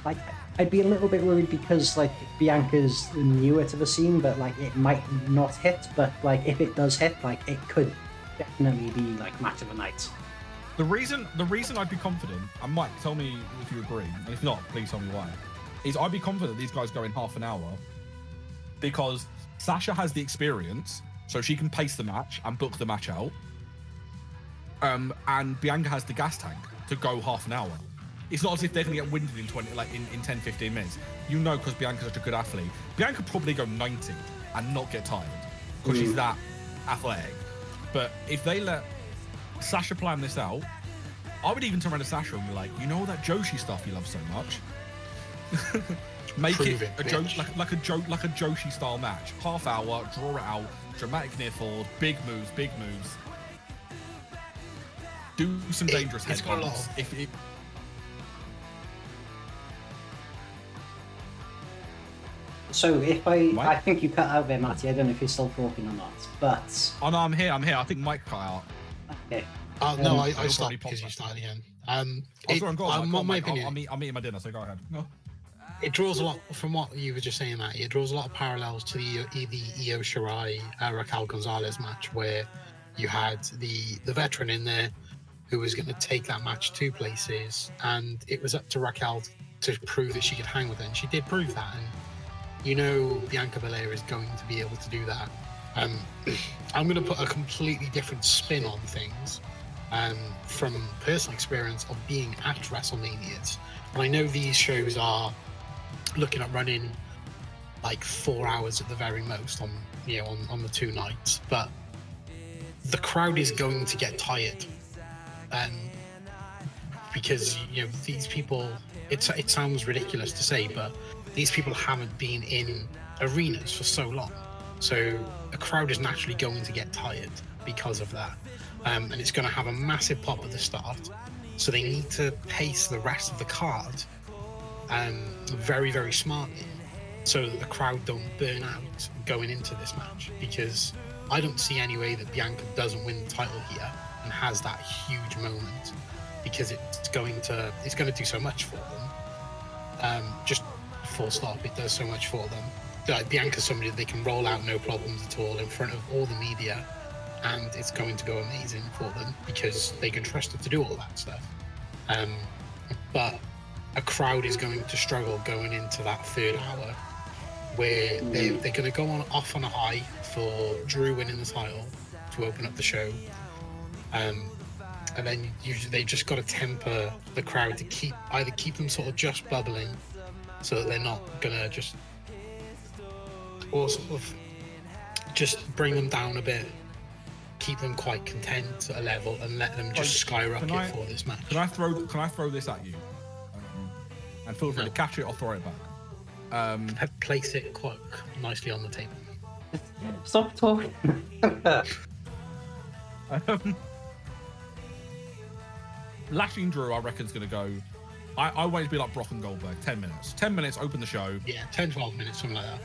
like I'd be a little bit worried because like Bianca's newer to the scene, but like it might not hit. But like if it does hit, like it could definitely be like match of the night. The reason I'd be confident, and Mike, tell me if you agree, and if not, please tell me why, is I'd be confident these guys go in half an hour because Sasha has the experience, so she can pace the match and book the match out. And Bianca has the gas tank to go half an hour. It's not as if they're going to get winded in 10, 15 minutes. Because Bianca's such a good athlete. Bianca could probably go 90 and not get tired because she's that athletic. But if they let Sasha plan this out, I would even turn around to Sasha and be like, you know all that Joshi stuff you love so much? Make Prove it a bitch. like a Joshi style match. Half hour, draw it out, dramatic near fall, big moves. Do some dangerous it's got a lot headbutts. of- So if I think you cut out there, Matty. I don't know if you're still talking or not, but Oh no, I'm here. I think Mike cut out. okay. No, I I'll stopped probably because pop you back. started again. On My opinion, I'm eating my dinner, so go ahead. No. it draws a lot from what you were just saying. That it draws a lot of parallels to the Io Shirai Raquel Gonzalez match, where you had the veteran in there who was going to take that match 2 places, and it was up to Raquel to prove that she could hang with it, and she did prove that. And Bianca Belair is going to be able to do that. I'm going to put a completely different spin on things from personal experience of being at WrestleManias. And I know these shows are looking at running like 4 hours at the very most on the 2 nights, but the crowd is going to get tired. Because these people, it sounds ridiculous to say, but these people haven't been in arenas for so long, so a crowd is naturally going to get tired because of that, and it's going to have a massive pop at the start, so they need to pace the rest of the card very, very smartly so that the crowd don't burn out going into this match, because I don't see any way that Bianca doesn't win the title here and has that huge moment, because it's going to do so much for them. Just full stop, it does so much for them. Like, Bianca's somebody that they can roll out no problems at all in front of all the media, and it's going to go amazing for them because they can trust her to do all that stuff. But a crowd is going to struggle going into that 3rd hour, where they're going to go off on a high for Drew winning the title to open up the show. And then they've just got to temper the crowd to keep them sort of just bubbling, so that they're not gonna just bring them down a bit, keep them quite content at a level, and let them just skyrocket for this match. Can I throw this at you? And feel free to catch it or throw it back. Place it quite nicely on the table. Stop talking. Lashley and Drew, I reckon, is going to go. I want it to be like Brock and Goldberg, 10 minutes. 10 minutes, open the show. Yeah, 10, 12 minutes, something like that.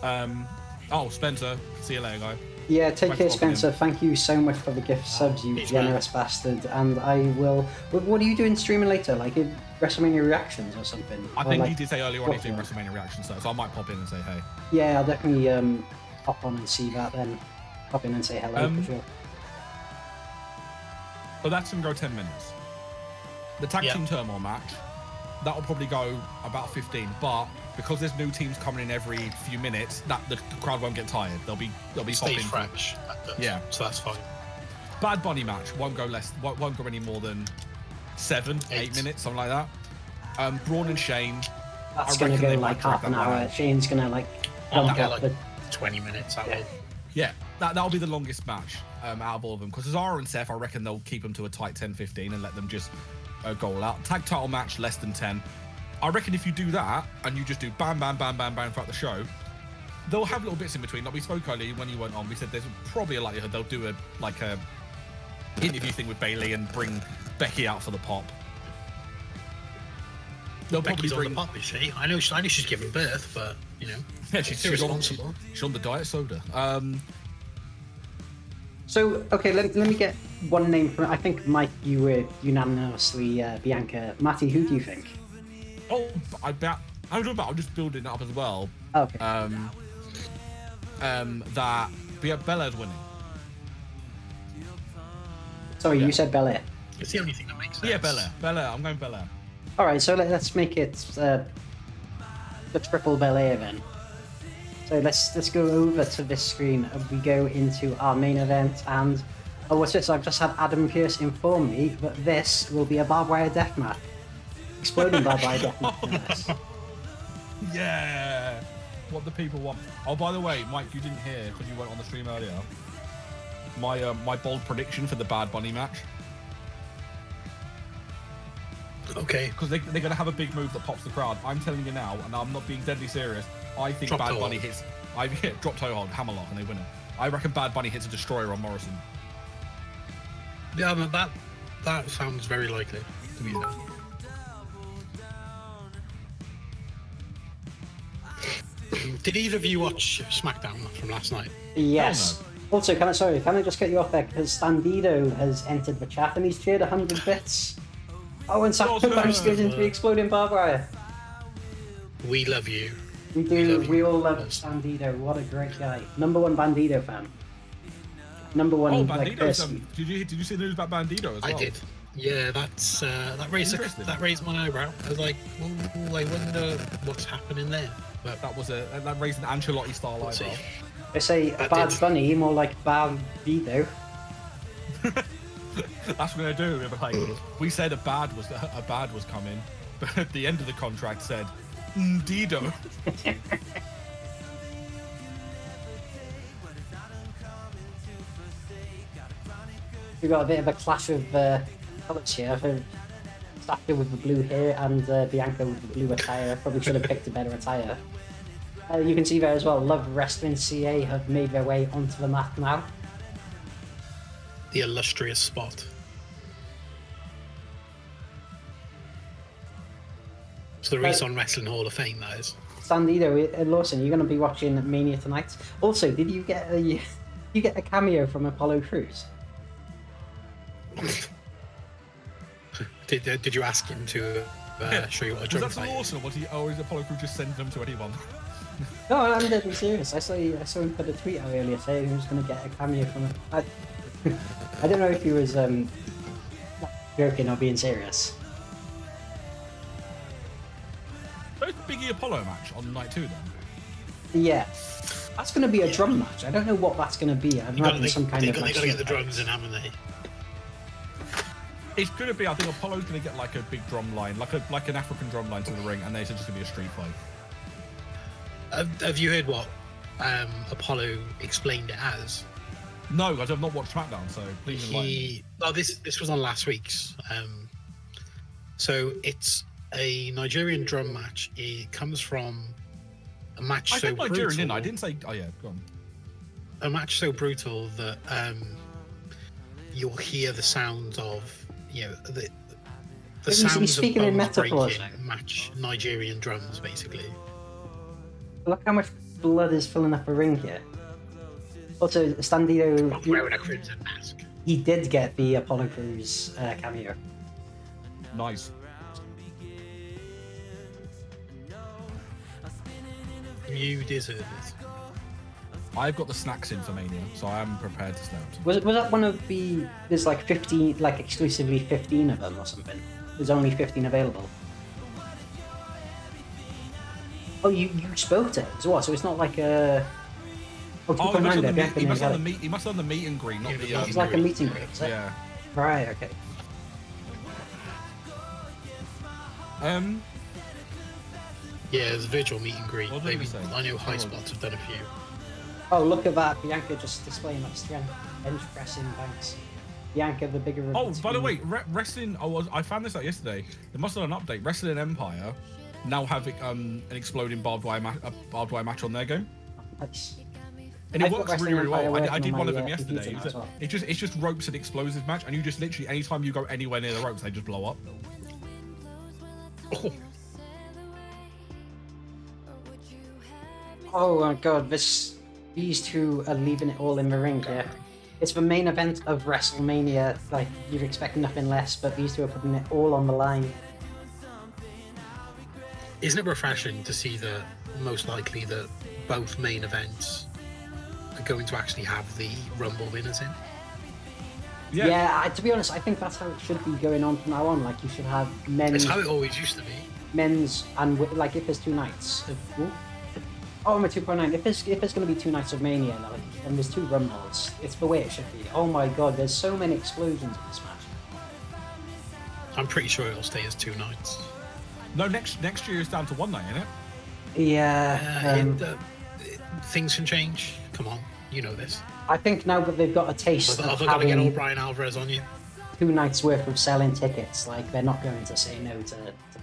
Yeah. Spencer, see you later, guy. Yeah, take Thanks care, for popping Spencer. in. Thank you so much for the gift subs, you Peace, generous bastard. And I will. What are you doing streaming later? Like WrestleMania reactions or something? I Or think like, he did say earlier on he's doing what? WrestleMania reactions, so I might pop in and say hey. Yeah, I'll definitely hop on and see that then. Pop in and say hello for sure. But that's going to go 10 minutes. The tag Yeah. team turmoil match, that'll probably go about 15. But because there's new teams coming in every few minutes, that the crowd won't get tired. They'll be Stays popping. fresh. Yeah. So that's fine. Bad Bunny match won't go any more than 7, 8 minutes, something like that. Braun and Shane. That's going to go like half an hour. Shane's going to like jump up like 20 minutes. Yeah, that'll be the longest match out of all of them. Because Cesaro and Seth, I reckon they'll keep them to a tight 10-15 and let them just go all out. Tag title match, less than 10. I reckon if you do that and you just do bam, bam, bam, bam, bam throughout the show, they'll have little bits in between. Like we spoke earlier when you went on, we said there's probably a likelihood they'll do a interview thing with Bailey and bring Becky out for the pop. They'll Becky's probably on the pop, you see. I know she's giving birth, but you know, yeah, she's responsible. She's on the diet soda. So, okay, let me get one name from. I think, Mike, you were unanimously Bianca. Matty, who do you think? Oh, I'm just building it up as well. Okay. That Belair's winning. Sorry, you said Belair. It's the only thing that makes sense. Yeah, Belair. I'm going Belair. All right, so let's make it the triple Belair then. So let's go over to this screen and we go into our main event. And what's this? I've just had Adam Pearce inform me that this will be a barbed wire death match. Exploding barbed wire death match. Yeah, what the people want. Oh, by the way, Mike, you didn't hear because you went on the stream earlier. My bold prediction for the Bad Bunny match. Okay. Because they're going to have a big move that pops the crowd. I'm telling you now, and I'm not being deadly serious. I think Bad Bunny hits. Drop toe hold, hammerlock, and they win it. I reckon Bad Bunny hits a destroyer on Morrison. Yeah, but that sounds very likely to be honest. Did either of you watch SmackDown from last night? Yes. Also, can I just get you off there? Because Standido has entered the chat and he's cheered 100 bits. Oh, and Sasha Banks goes into the exploding barbed wire. We love you. We do. We all love Standido. What a great guy. Number one Bandito fan. Number one. Oh, like Bandito. Did you see the news about Bandito as well? I did. Yeah, that raised my eyebrow. I was like, oh, I wonder what's happening there. But that raised an Ancelotti style eyebrow. They say Bad Bunny, more like Bandito. That's what we're gonna do. Like, we said a bad was coming, but at the end of the contract said Dido. We've got a bit of a clash of colours here. Sasha with the blue hair and Bianca with the blue attire. Probably should have picked a better attire. You can see there as well, Love Wrestling CA have made their way onto the mat now. The illustrious spot. So the Reese on Wrestling Hall of Fame, that is. Sandito, Lawson, you're going to be watching Mania tonight. Also, did you get a cameo from Apollo Crews? Did you ask him to show you what a drum Was that fight is? awesome? Or is Apollo Crews just sending them to anyone? No, I'm deadly serious. I saw him put a tweet out earlier saying he was going to get a cameo from it. I don't know if he was joking or being serious. There's a Biggie Apollo match on night 2 then. Yeah, that's going to be a drum match. I don't know what that's going to be. I'd imagine some kind of. They got to get the drums in, haven't they? It's going to be. I think Apollo's going to get like a big drum line, like an African drum line to the ring, and then it's just going to be a street fight. Have you heard what Apollo explained it as? No, I have not watched SmackDown, so please enlighten me. Oh, this was on last week's. So it's a Nigerian drum match. It comes from a match I so said Nigerian, brutal. didn't I? Didn't say. Oh yeah, go on. A match so brutal that you'll hear the sounds of the sounds speaking of in bones metaphors breaking match Nigerian drums basically. Look how much blood is filling up a ring here. Also, Standito, Wearing a crimson mask. he did get the Apollo Crews cameo. Nice. You deserve it. I've got the snacks in for Mania, so I am prepared to stand. Was that one of the? There's like 15, like exclusively 15 of them or something. There's only 15 available. Oh, you spoke to him as well, so it's not like a. Oh, Oh, he 2.9 there. must Bianca have done didn't the get it. meet. He must have done the meet and greet, not Yeah, the. the It's like a meeting greet, is it? Yeah. Right. Okay. Yeah, there's a virtual meet and greet. What did he Maybe say? I know High Spots have done a few. Oh, look at that. Bianca just displaying that strength. Bench pressing, thanks. Bianca, the bigger of Oh, the by the two. way, wrestling. I found this out yesterday. They must have done an update. Wrestling Empire now have an exploding barbed wire match on their go, Nice. and it I've got works Wrestling really, really Empire well. working I did on one of my, them yesterday. computer now as well. It's just ropes and explosives match, and you just literally anytime you go anywhere near the ropes, they just blow up. Oh, Oh my god, these two are leaving it all in the ring here. It's the main event of WrestleMania, like you'd expect nothing less, but these two are putting it all on the line. isn't it refreshing to see that most likely that both main events are going to actually have the Rumble winners in? Yeah, to be honest, I think that's how it should be going on from now on. Like you should have men's, It's how it always used to be. and like if there's 2 nights of. Oh, I'm at 2.9. If there's going to be 2 nights of Mania, like, and there's 2 Rumbles, it's the way it should be. Oh my god, there's so many explosions in this match. I'm pretty sure it'll stay as 2 nights. No, next year is down to 1 night, isn't it? Yeah. Things can change. Come on, you know this. I think now that they've got a taste I've of got to get old having Brian Alvarez on you. 2 nights worth of selling tickets, like they're not going to say no to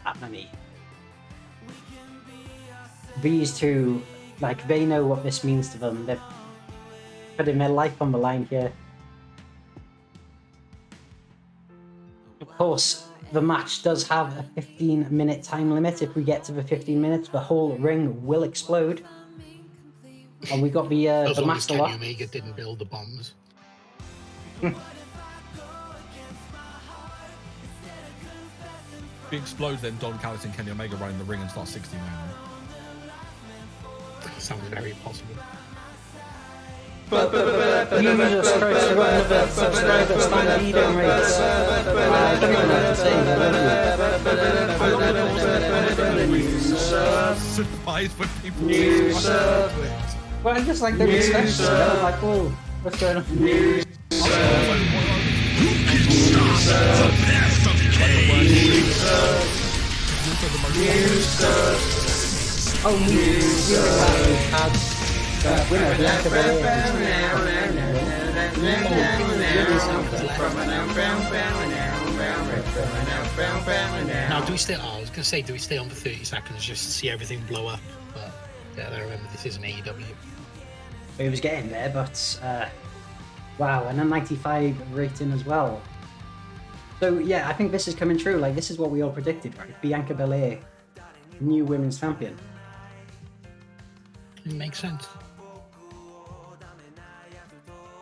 that many. These two, like they know what this means to them. They're putting their life on the line here. Of course, the match does have a 15-minute time limit. If we get to the 15 minutes, the whole ring will explode. And we got the As long as master Kenny lock. Omega didn't build the bombs. If it explodes, then Don Callis and Kenny Omega run in the ring and start 60 man. Sounds very possible. Jesus Christ, we've got another subscriber stampeding rates. I don't even know what to say. Surprise when people. Well, I just like the respect. I'm like, oh, what's going on? Oh, we had winner Bianca Now, do we stay? I was going to say, do we stay on for 30 seconds just to see everything blow up? But yeah, I remember this isn't AEW. It was getting there, but wow, and a 95 rating as well. So yeah, I think this is coming true. Like this is what we all predicted, right? Bianca Belair, new women's champion. It makes sense.